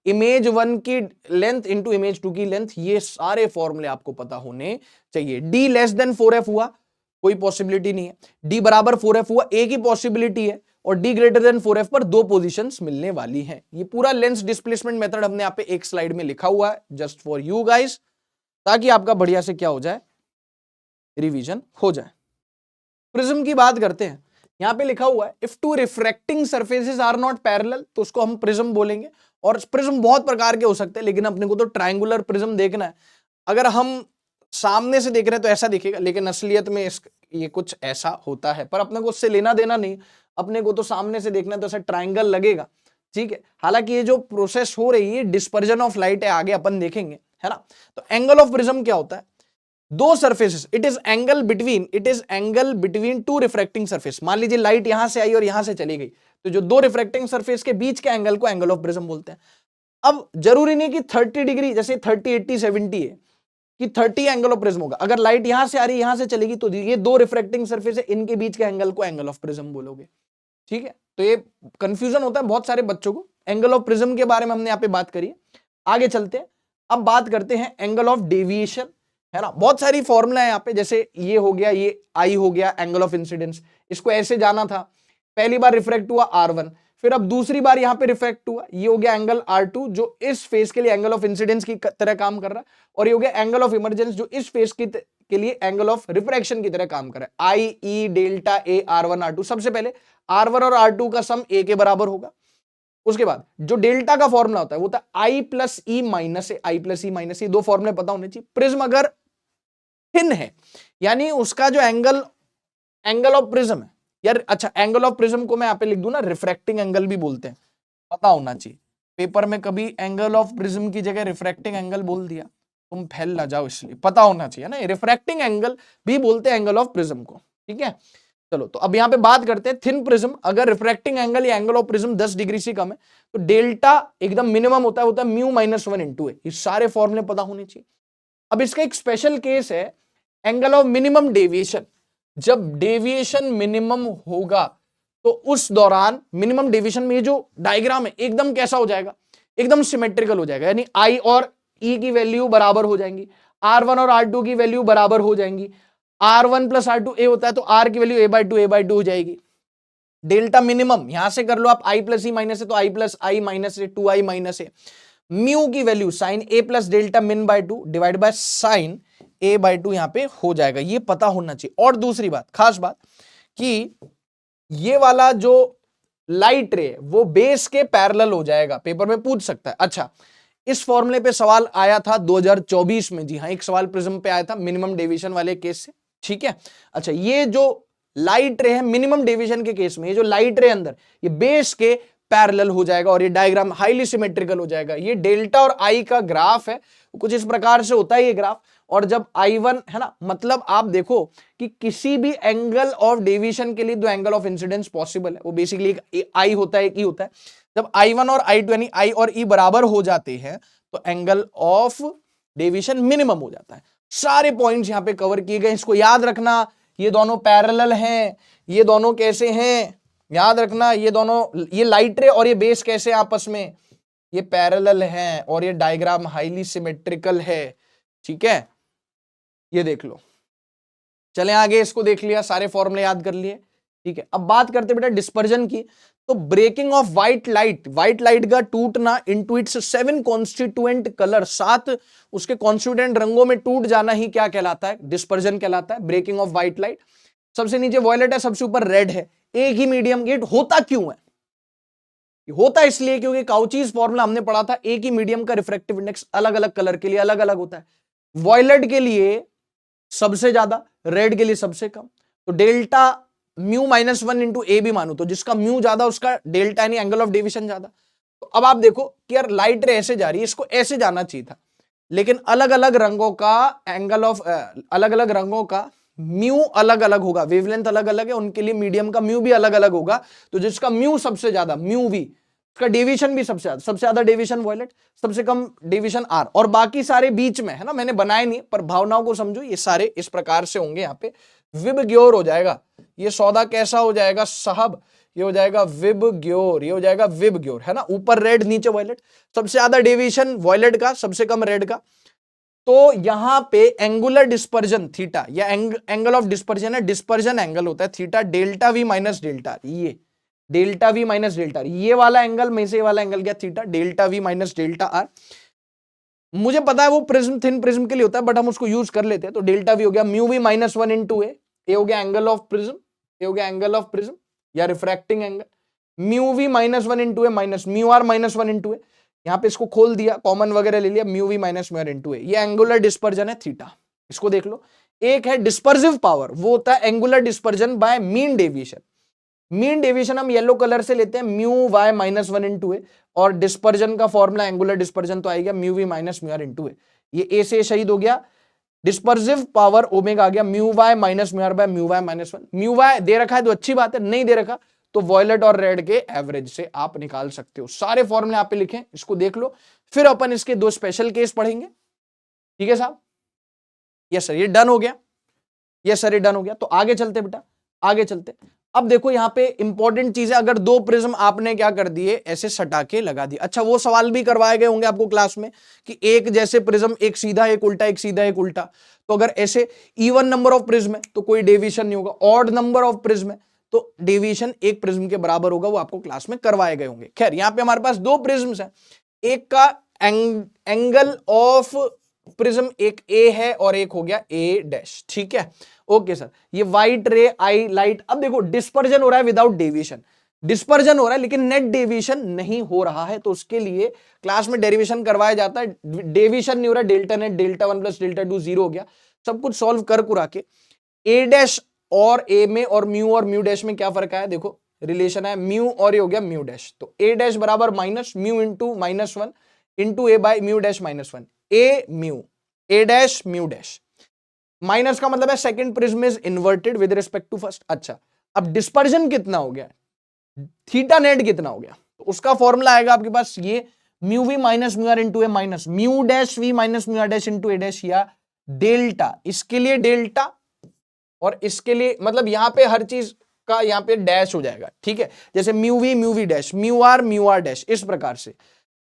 इमेज 1 की लेंथ इंटू इमेज 2 की लेंथ। ये सारे फॉर्मूले आपको पता होने चाहिए। d लेस देन 4f हुआ, कोई पॉसिबिलिटी नहीं है। d बराबर 4f हुआ, एक ही पॉसिबिलिटी है। और d ग्रेटर देन 4f पर दो पोजीशंस मिलने वाली हैं। ये पूरा लेंस डिस्प्लेसमेंट मेथड हमने यहाँ पे एक स्लाइड में लिखा हुआ है, जस्ट फॉर यू गाइस, ताकि आपका बढ़िया से क्या हो जाए, रिवीजन हो जाए। प्रिज्म की बात करते हैं। यहां पे लिखा हुआ है if two refracting surfaces are not parallel, तो उसको हम प्रिज्म बोलेंगे। और प्रिज्म बहुत प्रकार के हो सकते हैं, लेकिन अपने को तो ट्रायंगुलर प्रिज्म देखना है। अगर हम सामने से देख रहे हैं तो ऐसा दिखेगा, लेकिन असलियत में ये कुछ ऐसा होता है, पर अपने को उससे लेना देना नहीं। अपने को तो सामने से देखना है तो ऐसा ट्रायंगल लगेगा, ठीक है। हालांकि ये जो प्रोसेस हो रही है डिस्पर्जन ऑफ लाइट है, आगे अपन देखेंगे, है ना। तो एंगल ऑफ प्रिज्म क्या होता है? दो surfaces, it is angle between two refracting surface. मान लीजिए लाइट यहां से आई और यहां से चली गई, तो जो दो रिफ्रैक्टिंग सरफेस के बीच के एंगल को एंगल ऑफ प्रिज्म बोलते हैं। अब जरूरी नहीं कि 30 डिग्री, जैसे 30, 80, 70 है कि 30 एंगल ऑफ प्रिज्म होगा। अगर लाइट यहां से आ रही है यहां से चलेगी, तो ये दो रिफ्रैक्टिंग सरफेस है, इनके बीच के एंगल को एंगल ऑफ प्रिज्म बोलोगे, ठीक है। तो ये कंफ्यूजन होता है बहुत सारे बच्चों को। एंगल ऑफ प्रिज्म के बारे में हमने यहाँ पे बात करी है। आगे चलते हैं, अब बात करते हैं एंगल ऑफ डेविएशन, है ना। बहुत सारी फॉर्मूला है यहाँ पे, जैसे ये हो गया, ये आई हो गया एंगल ऑफ इंसिडेंस। इसको ऐसे जाना था, पहली बार रिफ्रैक्ट हुआ R1, फिर अब दूसरी बार यहां पे रिफ्रैक्ट हुआ, ये हो गया एंगल R2 जो इस फेस के लिए एंगल ऑफ इंसिडेंस की तरह काम कर रहा है। और ये हो गया एंगल ऑफ इमरजेंस जो इस फेस के लिए एंगल ऑफ रिफ्रैक्शन की तरह काम कर रहा है। I E delta A R1 R2। सबसे पहले R1 और R2 का सम A के बराबर होगा। उसके बाद जो डेल्टा का फॉर्मूला होता है वो होता है I plus E minus A. I plus E minus A, दो फॉर्मूले पता होने चाहिए। प्रिज्म अगर थिन है, यानी उसका जो एंगल ऑफ प्रिज्म है यार, अच्छा एंगल ऑफ प्रिज्म को मैं यहाँ पे लिख दूं ना, रिफ्रैक्टिंग एंगल भी बोलते हैं, पता होना चाहिए। पेपर में कभी एंगल ऑफ प्रिज्म की जगह रिफ्रैक्टिंग एंगल बोल दिया तुम फैल ना जाओ, इसलिए पता होना चाहिए ना। रिफ्रैक्टिंग एंगल भी बोलते हैं एंगल ऑफ प्रिज्म को, ठीक है। चलो, तो अब यहाँ पे बात करते हैं थिन प्रिज्म। अगर रिफ्रैक्टिंग एंगल या एंगल ऑफ प्रिज्म 10 डिग्री से कम है तो डेल्टा एकदम मिनिमम होता है म्यू माइनस 1 इंटू ए। ये सारे फॉर्मूले पता होने चाहिए। अब इसका एक स्पेशल केस है एंगल ऑफ मिनिमम डेविएशन। जब डेविएशन मिनिमम होगा तो उस दौरान मिनिमम डेविएशन में ये जो डायग्राम है एकदम कैसा हो जाएगा, एकदम सिमेट्रिकल हो जाएगा। यानी I और E की वैल्यू बराबर हो जाएंगी, R1 और R2 की वैल्यू बराबर हो जाएंगी। R1 प्लस R2 A होता है तो R की वैल्यू A/2 हो जाएगी। डेल्टा मिनिमम यहां से कर लो आप, I प्लस ई माइनस है तो I प्लस आई माइनस है 2I माइनस है। म्यू की value sine A plus delta min by 2 divide by sine A/2 यहां पे हो जाएगा। ये पता होना चाहिए। और दूसरी बात, खास बात, कि ये वाला जो लाइट रे वो बेस के पैरेलल हो जाएगा, पेपर में पूछ सकता है। अच्छा, इस फॉर्मूले पे सवाल आया था 2024 में, जी हाँ, एक सवाल प्रिज्म पे आया था मिनिमम डेविएशन वाले केस से, ठीक है। अच्छा, ये जो लाइट रे है मिनिमम डेविएशन के केस में, ये जो लाइट रे अंदर ये बेस के पैरेलल हो जाएगा और ये डायग्राम हाईली सिमेट्रिकल हो जाएगा। ये डेल्टा और आई का ग्राफ है, कुछ इस प्रकार से होता है ये ग्राफ। और जब I1 है ना, मतलब आप देखो कि किसी भी एंगल ऑफ डेविएशन के लिए दो एंगल ऑफ इंसिडेंस पॉसिबल है, वो बेसिकली एक I होता है, एक E होता है। जब I1 और I2 यानी I और E बराबर हो जाते हैं तो एंगल ऑफ डेविएशन मिनिमम हो जाता है। सारे पॉइंट्स यहां पे कवर किए गए, इसको याद रखना। ये दोनों पैरेलल हैं, ये दोनों कैसे हैं याद रखना। ये दोनों, ये लाइट रे और ये बेस कैसे आपस में, ये पैरेलल हैं और ये डायग्राम हाईली सिमेट्रिकल है। ठीक है, ये देख लो। चले आगे, इसको देख लिया, सारे फॉर्मूले याद कर लिए। ठीक है, अब बात करते बेटा डिस्पर्जन की। तो ब्रेकिंग ऑफ व्हाइट लाइट का टूटना इनटू इट्स 7 कॉन्स्टिट्यूएंट कलर, 7 उसके कॉन्स्टिट्यूएंट रंगों में टूट जाना ही क्या कहलाता है, डिस्पर्जन कहलाता है। ब्रेकिंग ऑफ व्हाइट लाइट, सबसे नीचे वॉयलेट है, सबसे ऊपर रेड है, एक ही मीडियम गेट। होता क्यों है, होता इसलिए क्योंकि काउचीज फॉर्मूला हमने पढ़ा था, एक ही मीडियम का रिफ्रैक्टिव इंडेक्स अलग अलग कलर के लिए अलग अलग होता है। वॉयलेट के लिए सबसे ज्यादा, रेड के लिए सबसे कम। तो डेल्टा म्यू -1 इंटू ए भी मानू तो जिसका म्यू ज्यादा उसका डेल्टा यानी एंगल ऑफ डेविएशन ज्यादा। तो अब आप देखो कि यार लाइट रे ऐसे जा रही है, इसको ऐसे जाना चाहिए था, लेकिन अलग अलग रंगों का एंगल ऑफ अलग अलग रंगों का म्यू अलग अलग होगा, वेवलेंथ अलग अलग है, उनके लिए मीडियम का म्यू भी अलग अलग होगा। तो जिसका म्यू सबसे ज्यादा, म्यू वी, उसका डेविएशन भी सबसे ज्यादा डेविएशन वॉयलेट, सबसे कम डेविएशन आर, और बाकी सारे बीच में है ना। मैंने बनाए नहीं पर भावनाओं को समझो, ये सारे इस प्रकार से होंगे। यहाँ पे विबग्योर हो जाएगा, ये सौदा कैसा हो जाएगा साहब, ये हो जाएगा विबग्योर, ये हो जाएगा विबग्योर, है ना। ऊपर रेड नीचे वॉयलेट, सबसे ज्यादा डेविएशन वॉयलेट का, सबसे कम रेड का। तो यहां पे एंगुलर डिस्पर्जन थीटा, या एंगल ऑफ डिस्पर्जन है, डिस्पर्जन एंगल होता है theta, delta we minus delta, ये डेल्टा वी माइनस डेल्टा, ये वाला एंगल में से वाला एंगल क्या, theta, delta we minus delta R. मुझे पता है वो प्रिज्म, थिन प्रिज्म के लिए होता है, बट हम उसको यूज कर लेते हैं। तो डेल्टा वी हो गया म्यू वी -1 इंटू ए, हो गया एंगल ऑफ प्रिज्म, ये हो गया एंगल ऑफ प्रिज्म या refracting angle. Mu V -1 into A minus mu R -1 into A, यहां पे इसको खोल दिया, कॉमन वगैरह ले लिया, mu V minus mu R into A, ये एंगुलर डिस्पर्जन है थीटा। इसको देख लो। एक है डिस्पर्सिव पावर, वो होता है angular dispersion by mean deviation. Mean deviation हम येलो कलर से लेते हैं, म्यू वाई -1 इंटू ए, और डिस्पर्जन का फॉर्मूला एंगुलर डिस्पर्जन तो आएगा mu V minus mu R into A. ये ए से शहीद हो गया, डिस्पर्सिव पावर ओमेगा आ गया mu Y minus mu R by mu Y -1। Mu Y दे रखा है तो अच्छी बात है, नहीं दे रखा तो वॉयलेट और रेड के एवरेज से आप निकाल सकते हो। सारे फॉर्मूले आप पे लिखे, इसको देख लो, फिर अपन इसके 2 स्पेशल केस पढ़ेंगे। ठीक है साहब, यस सर, ये डन हो गया, यस सर ये डन हो गया। तो आगे चलते बेटा, आगे चलते। अब देखो यहाँ पे इंपॉर्टेंट चीज है, अगर 2 प्रिज्म आपने क्या कर दिए, ऐसे सटा के लगा दिए। अच्छा, वो सवाल भी करवाए गए होंगे आपको क्लास में कि एक जैसे प्रिज्म, एक सीधा एक उल्टा, एक सीधा एक उल्टा, तो अगर ऐसे इवन नंबर ऑफ प्रिज्म है तो कोई डेविएशन नहीं होगा, ऑड नंबर ऑफ प्रिज्म है तो डेविएशन एक प्रिज्म के बराबर होगा, वो आपको क्लास में करवाए गए होंगे। खैर, यहाँ पे हमारे पास 2 प्रिज्म्स हैं, एक का एंगल ऑफ प्रिज्म एक ए है और एक हो गया ए डैश। ठीक है, ओके सर। ये व्हाइट रे आई लाइट, अब देखो डिस्पर्जन हो रहा है विदाउट डेविएशन, डिस्पर्जन हो रहा है लेकिन नेट डेविएशन नहीं हो रहा है, तो उसके लिए क्लास में डेरिवेशन करवाया जाता है। डेविएशन नहीं हो रहा, delta net, delta 1 plus delta 2 0 हो गया। सब कुछ सॉल्व कर कुरा के ए डैश और ए में और म्यू डैश में क्या फर्क है, देखो रिलेशन है, म्यू और ये हो गया म्यू डैश, तो ए डैश बराबर minus mu into -1 into A by mu dash -1, A mu, A dash mu dash. Minus का मतलब है second prism is inverted with respect to first. अच्छा, अब डिस्पर्जन कितना हो गया, थीटा नेट कितना हो गया, तो उसका फॉर्मूला आएगा आपके पास ये mu V minus mu R into A minus mu dash V minus mu R dash into A dash, या डेल्टा, इसके लिए डेल्टा और इसके लिए, मतलब यहां पे हर चीज का यहां पे डैश हो जाएगा। ठीक है, जैसे mu V dash, mu R dash, इस प्रकार से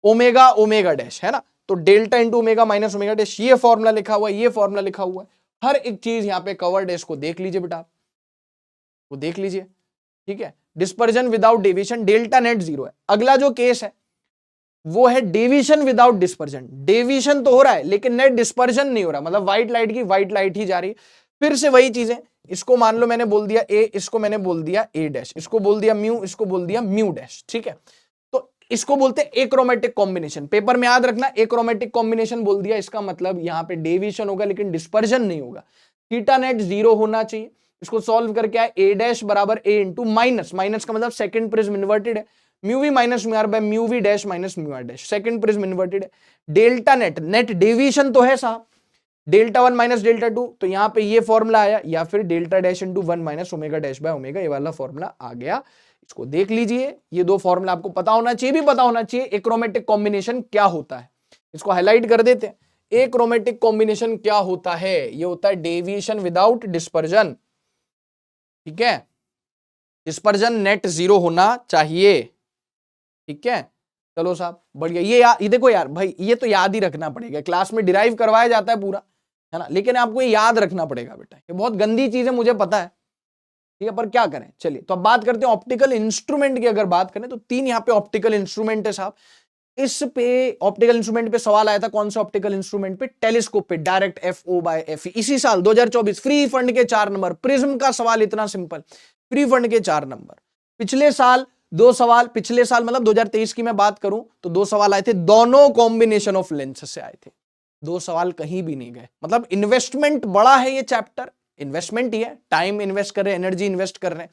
ओमेगा ओमेगा डैश, है ना। तो delta into omega minus omega dash, ये फॉर्मूला लिखा हुआ है, ये फॉर्मूला लिखा हुआ है, हर एक चीज यहां पे कवर्ड है। इसको देख लीजिए बेटा, वो देख लीजिए। ठीक है, dispersion without deviation, delta net 0 है। अगला जो केस है वो है डेविएशन विदाउट डिस्पर्जन। डेविएशन तो हो रहा है लेकिन नेट डिस्पर्जन नहीं हो रहा, मतलब व्हाइट लाइट की व्हाइट लाइट ही जा रही है। फिर से वही चीजें, इसको मान लो मैंने बोल दिया ए, इसको मैंने बोल दिया ए डैश, इसको बोल दिया म्यू, इसको बोल दिया म्यू डैश। ठीक है, तो इसको बोलते हैं एक्रोमेटिक कॉम्बिनेशन। पेपर में याद रखना, एक्रोमेटिक कॉम्बिनेशन बोल दिया, इसका मतलब यहां पे डेविएशन होगा लेकिन डिस्पर्जन नहीं होगा। थीटा नेट 0 होना चाहिए। इसको सॉल्व करके आए, ए डैश बराबर ए इंटू माइनस, माइनस का मतलब सेकंड प्रिज्म इन्वर्टेड है, mu V minus mu R by mu V dash minus mu R dash, second prism inverted है। डेल्टा नेट, नेट डेविएशन तो है साहब, डेल्टा 1 माइनस डेल्टा 2, तो यहां पे ये फॉर्मूला आया, या फिर delta dash into 1 minus omega dash by omega, ये वाला फॉर्मूला आ गया। इसको देख लीजिए, ये 2 फॉर्मूला आपको पता होना चाहिए, भी पता होना चाहिए एक्रोमेटिक कॉम्बिनेशन क्या होता है। इसको हाईलाइट कर देते हैं, एक्रोमेटिक कॉम्बिनेशन क्या होता है? ये होता है डेविएशन विदाउट डिस्पर्जन, ठीक है। डिस्पर्जन नेट 0 होना चाहिए, ठीक है। चलो साहब बढ़िया। ये देखो यार भाई, ये तो याद ही रखना पड़ेगा, क्लास में डिराइव करवाया जाता है पूरा, है ना, लेकिन आपको ये याद रखना पड़ेगा बेटा। ये बहुत गंदी चीज है, मुझे पता है, ठीक है, पर क्या करें। चलिए तो अब बात करते हैं ऑप्टिकल इंस्ट्रूमेंट की। अगर बात करें तो 3 यहाँ पे ऑप्टिकल इंस्ट्रूमेंट है साहब। इस पे ऑप्टिकल इंस्ट्रूमेंट पे सवाल आया था, कौन से ऑप्टिकल इंस्ट्रूमेंट पे? टेलीस्कोप पे, डायरेक्ट FO/FE। इसी साल 2024 फ्री फंड के 4 नंबर। प्रिज्म का सवाल इतना सिंपल, फ्री फंड के 4 नंबर। पिछले साल 2 सवाल, पिछले साल मतलब 2023 की मैं बात करूं तो 2 सवाल आए थे, दोनों कॉम्बिनेशन ऑफ लेंस से आए थे। 2 सवाल कहीं भी नहीं गए। मतलब इन्वेस्टमेंट बड़ा है ये चैप्टर, इन्वेस्टमेंट ही है, टाइम इन्वेस्ट कर रहे हैं, एनर्जी इन्वेस्ट कर रहे हैं,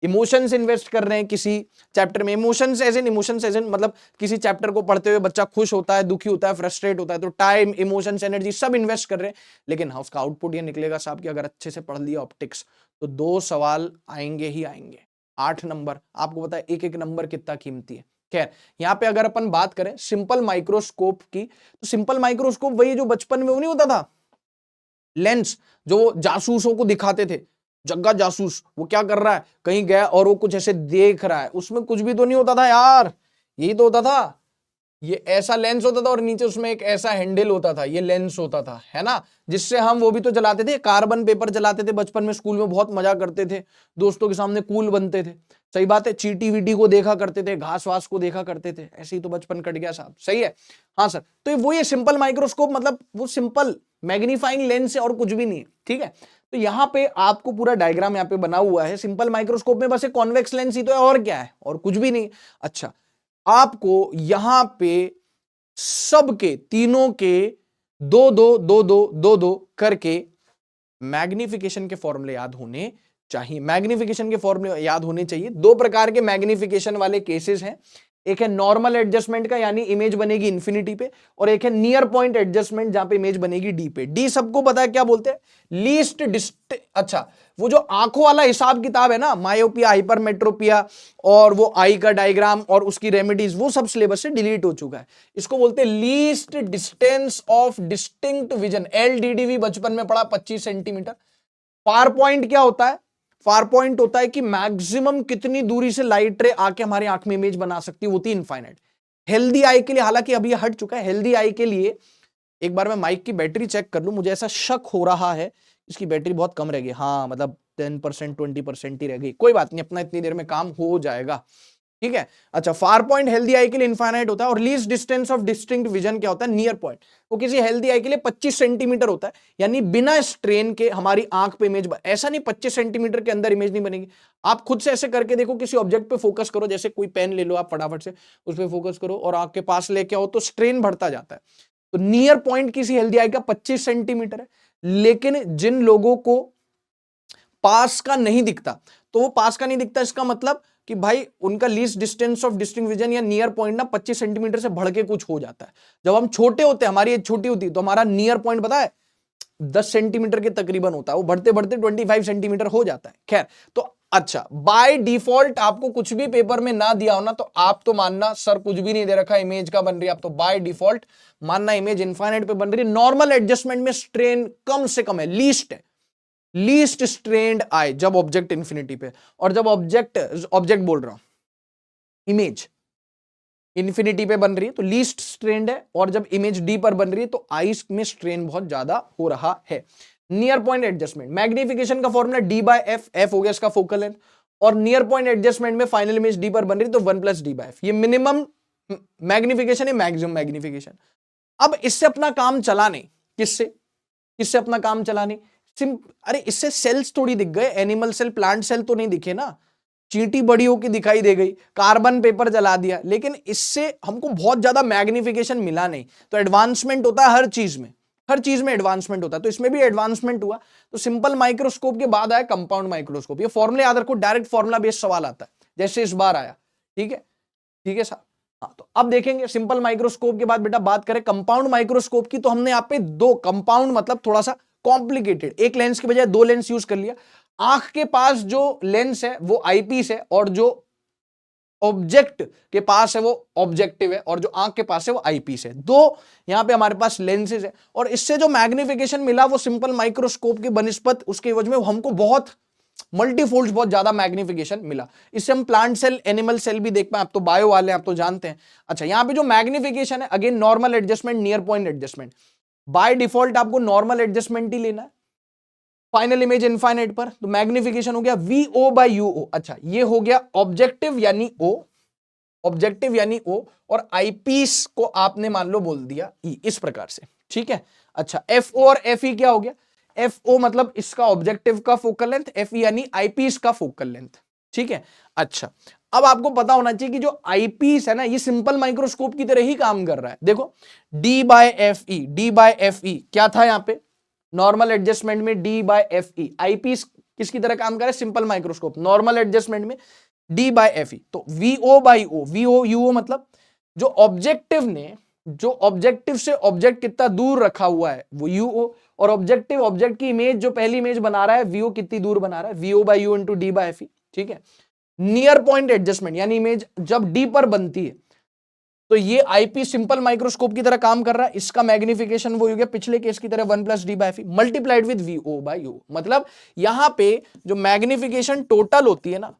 इमोशंस इन्वेस्ट कर रहे हैं किसी चैप्टर में। इमोशंस एज इन मतलब किसी चैप्टर को पढ़ते हुए बच्चा खुश होता है, दुखी होता है, फ्रस्ट्रेट होता है, तो टाइम, इमोशंस, एनर्जी सब इन्वेस्ट कर रहे हैं। लेकिन हाँ, उसका आउटपुट ये निकलेगा साहब कि अगर अच्छे से पढ़ लिया ऑप्टिक्स तो 2 सवाल आएंगे ही आएंगे। 8 नंबर, आपको पता है एक एक नंबर कितना कीमती है। खैर, यहाँ पे अगर अपन बात करें सिंपल माइक्रोस्कोप की, तो सिंपल माइक्रोस्कोप वही जो बचपन में वो नहीं होता था लेंस, जो जासूसों को दिखाते थे, जग्गा जासूस वो क्या कर रहा है, कहीं गया और वो कुछ ऐसे देख रहा है, उसमें कुछ भी तो नहीं होता था यार, यही तो होता था। ये ऐसा लेंस होता था और नीचे उसमें एक ऐसा हैंडल होता था, ये लेंस होता था, है ना, जिससे हम वो भी तो चलाते थे, कार्बन पेपर चलाते थे बचपन में, स्कूल में बहुत मजा करते थे, दोस्तों के सामने कूल बनते थे। सही बात है, चीटी वीटी को देखा करते थे, घास वास को देखा करते थे, ऐसे ही तो बचपन कट गया साहब। सही है, हाँ सर। तो वो ये सिंपल माइक्रोस्कोप मतलब वो सिंपल मैग्नीफाइंग लेंस है और कुछ भी नहीं है, ठीक है। तो यहां पे आपको पूरा डायग्राम यहाँ पे बना हुआ है। सिंपल माइक्रोस्कोप में बस एक कॉन्वेक्स लेंस ही तो है, और क्या है, और कुछ भी नहीं। अच्छा, आपको यहां पे सबके तीनों के दो दो दो दो दो दो करके मैग्निफिकेशन के फॉर्मूले याद होने चाहिए। मैग्निफिकेशन के फॉर्मूले याद होने चाहिए। 2 प्रकार के मैग्निफिकेशन वाले केसेस हैं, एक है नॉर्मल एडजस्टमेंट का, यानी इमेज बनेगी इंफिनिटी पे, और एक है नियर पॉइंट एडजस्टमेंट जहां पे इमेज बनेगी डी पे। डी सबको पता है क्या बोलते हैं, लीस्ट डिस्टेंस। अच्छा, वो जो आंखों वाला हिसाब किताब है ना, मायोपिया, हाइपरमेट्रोपिया और वो आई का डायग्राम और उसकी रेमेडीज, वो सब सिलेबस से डिलीट हो चुका है। इसको बोलते हैं least distance of distinct vision, LDDV बचपन में पढ़ा, 25 सेंटीमीटर। फार पॉइंट क्या होता है, फार पॉइंट होता है कि मैक्सिमम कितनी दूरी से लाइट रे आके हमारी आंख में इमेज बना सकती है, होती है इनफाइनाइट। हेल्दी आई के लिए, हालांकि अभी हट चुका है, हेल्दी आई के लिए एक बार मैं माइक की बैटरी चेक कर लूं, मुझे ऐसा शक हो रहा है इसकी बैटरी बहुत कम रह गई। हाँ, मतलब 10% 20% ही रह गई, कोई बात नहीं, अपना इतनी देर में काम हो जाएगा, ठीक है। अच्छा, फार पॉइंट हेल्दी आई के लिए इनफाइनाइट होता है, और least distance of distinct vision क्या होता है, नियर पॉइंट। वो किसी हेल्दी आई के लिए 25 सेंटीमीटर होता है, यानी बिना स्ट्रेन के हमारी आंख पे इमेज ऐसा नहीं 25 सेंटीमीटर के अंदर इमेज नहीं बनेगी। आप खुद से ऐसे करके देखो, किसी ऑब्जेक्ट पे फोकस करो, जैसे कोई पेन ले लो आप, फटाफट से उस पर फोकस करो और आंख के पास लेके आओ तो स्ट्रेन बढ़ता जाता है। तो नियर पॉइंट किसी हेल्दी आई का 25 सेंटीमीटर है। लेकिन जिन लोगों को पास का नहीं दिखता, तो वो पास का नहीं दिखता, इसका मतलब कि भाई उनका least distance of distinct vision या नियर पॉइंट ना 25 सेंटीमीटर से बढ़ के कुछ हो जाता है। जब हम छोटे होते हैं, हमारी एज छोटी होती है, तो हमारा नियर पॉइंट पता है 10 सेंटीमीटर के तकरीबन होता है, वो बढ़ते बढ़ते 25 सेंटीमीटर हो जाता है। खैर, तो अच्छा, बाय डिफॉल्ट आपको कुछ भी पेपर में ना दिया हो ना, तो आप तो मानना सर कुछ भी नहीं दे रखा, इमेज का बन रही है, आप तो बाय डिफॉल्ट मानना इमेज इनफाइनाइट पे बन रही है। नॉर्मल एडजस्टमेंट में स्ट्रेन कम से कम है, लीस्ट है, लीस्ट स्ट्रेन्ड आई जब ऑब्जेक्ट इंफिनिटी पे, और जब ऑब्जेक्ट बोल रहा हूं इमेज इंफिनिटी पे बन रही है तो लीस्ट स्ट्रेन्ड है, और जब इमेज डी पर बन रही है तो आईज में स्ट्रेन बहुत ज्यादा हो रहा है। नियर पॉइंट एडजस्टमेंट, मैग्निफिकेशन का फॉर्मूला D/F, F हो गया इसका फोकल लेंथ, और नियर पॉइंट एडजस्टमेंट में फाइनल इमेज डी पर बन रही है तो 1 + D/F, ये मिनिमम मैग्निफिकेशन है, मैक्सिमम मैग्निफिकेशन। अब इससे अपना काम चलाने, किससे अपना काम चलाने, अरे इससे सेल्स थोड़ी दिख गए, एनिमल सेल, प्लांट सेल तो नहीं दिखे ना, चींटी बड़ी होकर दिखाई दे गई, कार्बन पेपर जला दिया, लेकिन इससे हमको बहुत ज्यादा मैग्निफिकेशन मिला नहीं। तो एडवांसमेंट होता है हर चीज में, हर चीज में एडवांसमेंट होता है, तो इसमें भी एडवांसमेंट हुआ। तो सिंपल माइक्रोस्कोप के बाद आया कंपाउंड माइक्रोस्कोप। ये फॉर्मूले याद रखो, डायरेक्ट फॉर्मूला बेस्ड सवाल आता है, जैसे इस बार आया, ठीक है, ठीक है साहब। हाँ, तो अब देखेंगे सिंपल माइक्रोस्कोप के बाद बेटा बात करें कंपाउंड माइक्रोस्कोप की, तो हमने यहाँ पे 2 कंपाउंड मतलब थोड़ा सा कॉम्प्लिकेटेड, एक लेंस की बजाय 2 लेंस यूज कर लिया। आंख के पास जो लेंस है वो आईपीस है, और जो ऑब्जेक्ट के पास है वो ऑब्जेक्टिव है और जो आंख के पास है वो आईपीस है। दो यहां पे हमारे पास लेंसेज है और इससे जो मैग्निफिकेशन मिला वो सिंपल माइक्रोस्कोप की बनिस्पत उसके एवज में हमको बहुत मल्टीफोल्ड बहुत ज्यादा मैग्निफिकेशन मिला। इससे हम प्लांट सेल एनिमल सेल भी देख पाए। आप तो बायो वाले हैं, आप तो जानते हैं। अच्छा, यहां पे जो मैग्निफिकेशन है again normal adjustment, near point adjustment. By default आपको नॉर्मल एडजस्टमेंट ही लेना है फाइनल इमेज इनफाइनाइट पर। तो मैग्निफिकेशन हो गया VO बाय UO। अच्छा, ये हो गया ऑब्जेक्टिव यानी O, ऑब्जेक्टिव यानी O, और आईपीस को आपने मान लो बोल दिया E, इस प्रकार से। ठीक है। अच्छा, FO और FE क्या हो गया? FO मतलब इसका ऑब्जेक्टिव का फोकल लेंथ, FE यानी आईपीस का फोकल लेंथ। ठीक है। अच्छा, अब आपको पता होना चाहिए कि जो आईपीस है ना ये सिंपल माइक्रोस्कोप की तरह ही काम कर रहा है। देखो D by FE, D by FE क्या था यहां पे? नॉर्मल एडजस्टमेंट में D बाय FE। आईपीस किसकी तरह काम कर रहा है? Simple microscope. नॉर्मल एडजस्टमेंट में D बाय FE। तो VO by O, VO UO मतलब जो ऑब्जेक्टिव ने, जो ऑब्जेक्टिव से ऑब्जेक्ट कितना दूर रखा हुआ है वो UO, और ऑब्जेक्टिव ऑब्जेक्ट की इमेज जो पहली इमेज बना रहा है VO कितनी दूर बना रहा है? VO by U into D by FE। ठीक है। नियर पॉइंट एडजस्टमेंट यानी इमेज जब D पर बनती है तो ये आईपी सिंपल माइक्रोस्कोप की तरह काम कर रहा है। इसका मैग्निफिकेशन वो हो गया पिछले केस की तरह 1 plus D by FE multiplied with VO by U। मतलब यहां पे जो मैग्निफिकेशन टोटल होती है ना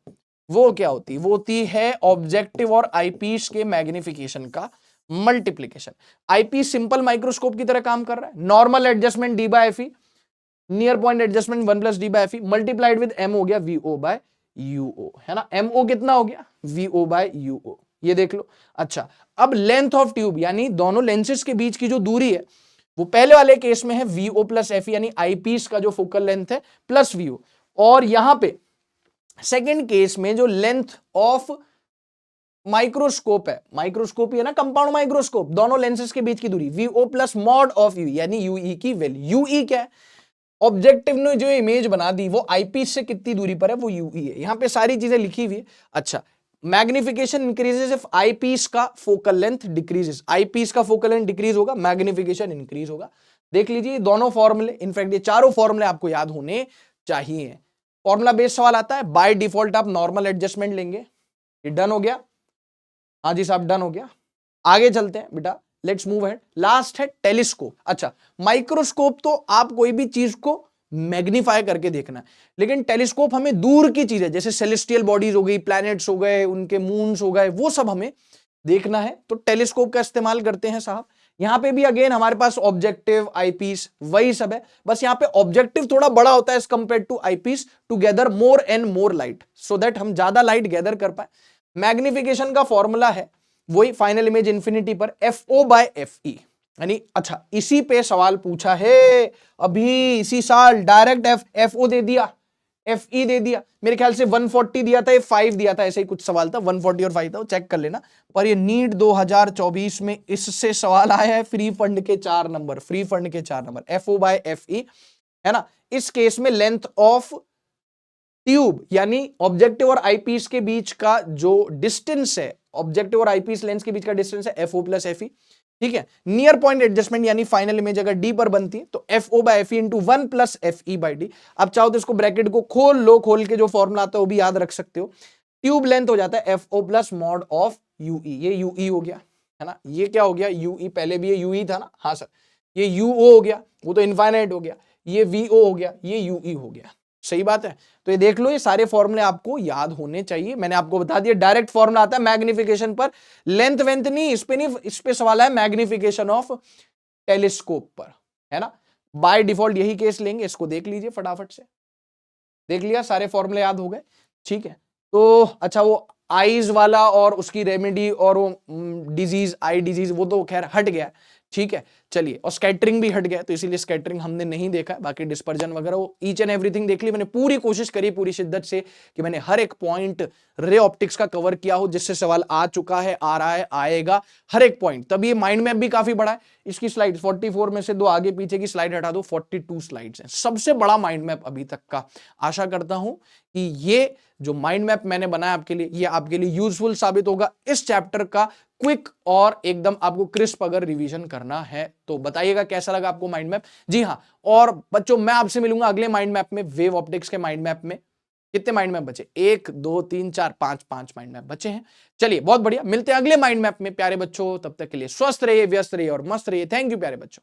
वो क्या होती है? वो होती है ऑब्जेक्टिव और आईपीस के मैग्निफिकेशन का मल्टीप्लीकेशन। आईपीस सिंपल माइक्रोस्कोप की तरह काम कर रहा है। Normal adjustment D by FE, near point adjustment 1 plus D by FE multiplied with M हो गया VO बाय UO, है ना। MO कितना हो गया? VO बाय UO, ये देख लो। अच्छा, अब लेंथ ऑफ ट्यूब यानी दोनों लेंसेज के बीच की जो दूरी है वो पहले वाले केस में है VO प्लस FE यानी आईपीस का जो फोकल लेंथ है प्लस VO, और यहां पे सेकेंड केस में जो लेंथ ऑफ माइक्रोस्कोप है, माइक्रोस्कोप है ना, कंपाउंड माइक्रोस्कोप, दोनों लेंसेज के बीच की दूरी VO plus mod of U यानी UE की वैल्यू। UE क्या है? ऑब्जेक्टिव ने जो इमेज बना दी वो आईपीस से कितनी दूरी पर है वो UE है। यहां पे सारी चीजें लिखी हुई है। अच्छा, मैग्निफिकेशन इंक्रीजेस इफ आईपीस का फोकल लेंथ डिक्रीजेस। आईपीस का फोकल लेंथ डिक्रीज होगा, मैग्निफिकेशन इंक्रीज होगा। देख लीजिए दोनों फॉर्मूले, इनफैक्ट ये चारों फॉर्मूले आपको याद होने चाहिए। फॉर्मूला बेस्ड सवाल आता है, बाय डिफॉल्ट आप नॉर्मल एडजस्टमेंट लेंगे। ये डन हो गया? हाँ जी साहब, डन हो गया। आगे चलते हैं बेटा, लेट्स मूव अहेड। लास्ट है टेलीस्कोप। अच्छा, माइक्रोस्कोप तो आप कोई भी चीज को मैग्नीफाई करके देखना है, लेकिन टेलीस्कोप हमें दूर की चीजें जैसे सेलेस्टियल बॉडीज हो गई, प्लैनेट्स हो गए, उनके मून्स हो गए, वो सब हमें देखना है तो टेलीस्कोप का इस्तेमाल करते हैं साहब। यहां पे भी अगेन हमारे पास ऑब्जेक्टिव आईपीस वही सब है, बस यहां पे ऑब्जेक्टिव थोड़ा बड़ा होता है as compared to eyepiece to gather more and more light, so that हम ज्यादा लाइट गैदर कर पाए। मैग्निफिकेशन का फॉर्मूला है वही फाइनल इमेज इंफिनिटी पर FO बाय FE यानी। अच्छा, इसी पे सवाल पूछा है अभी इसी साल, डायरेक्ट FO दे दिया, FE दे दिया। मेरे ख्याल से 140 दिया था, 5 दिया था, ऐसे ही कुछ सवाल था। 140 और 5 था, चेक कर लेना। पर ये नीट 2024 में इससे सवाल आया है, फ्री फंड के 4 नंबर, फ्री फंड के 4 नंबर, FO बाय FE, है ना। इस केस में लेंथ ऑफ ट्यूब यानी ऑब्जेक्टिव और आईपीस के बीच का जो डिस्टेंस है, ऑब्जेक्टिव और आईपीस लेंस के बीच का डिस्टेंस है FO प्लस FE। ठीक है। नियर पॉइंट एडजस्टमेंट यानी फाइनल इमेज अगर D पर बनती है तो FO by FE into 1 plus FE by D। अब चाहो तो इसको ब्रैकेट को खोल लो, खोल के जो फॉर्मूला आता है वो भी याद रख सकते हो। ट्यूब लेंथ हो जाता है FO plus mod of UE, ये UE हो गया, है ना। ये क्या हो गया? UE, पहले भी ये UE था ना, हाँ सर। ये UO हो गया, वो तो इनफाइनाइट हो गया। ये VO हो गया, ये UE हो गया। सही बात है। तो ये देख लो, ये सारे फॉर्मूले आपको याद होने चाहिए। मैंने आपको बता दिया, डायरेक्ट फॉर्मूला आता है मैग्निफिकेशन पर, लेंथ वेंथ नहीं, इस पे नहीं, इस पे सवाल है मैग्निफिकेशन ऑफ टेलीस्कोप पर, है ना। बाय डिफॉल्ट यही केस लेंगे, इसको देख लीजिए फटाफट से। देख लिया, सारे फॉर्मूले याद हो गए। ठीक है। तो अच्छा, वो आईज वाला और उसकी रेमेडी और वो डिजीज, आई डिजीज, वो तो खैर हट गया। ठीक है, चलिए, और स्कैटरिंग भी हट गया, तो इसीलिए स्कैटरिंग हमने नहीं देखा। बाकी डिस्पर्जन वगैरह वो ईच एंड एवरीथिंग देख ली। मैंने पूरी कोशिश करी पूरी शिद्दत से कि मैंने हर एक पॉइंट रे ऑप्टिक्स का कवर किया हो, जिससे सवाल आ चुका है, आ रहा है, आएगा, हर एक पॉइंट। तब ये माइंड मैप भी काफी बड़ा है। इसकी स्लाइड 44 में से 2 आगे पीछे की स्लाइड हटा दो, 42 स्लाइड्स हैं। सबसे बड़ा माइंड मैप अभी तक का। आशा करता हूं कि ये जो माइंड मैप मैंने बनाया आपके लिए, ये आपके लिए यूजफुल साबित होगा। इस चैप्टर का क्विक और एकदम आपको क्रिस्प अगर रिवीजन करना है तो बताइएगा कैसा लगा आपको माइंड मैप। जी हाँ, और बच्चों मैं आपसे मिलूंगा अगले माइंड मैप में, वेव ऑप्टिक्स के माइंड मैप में। कितने माइंड मैप बचे? 1 2 3 4 5 5 माइंड मैप बचे हैं। चलिए बहुत बढ़िया, मिलते हैं अगले माइंड मैप में प्यारे बच्चों। तब तक के लिए स्वस्थ रहिए, व्यस्त रहिए और मस्त रहिए। थैंक यू प्यारे बच्चों।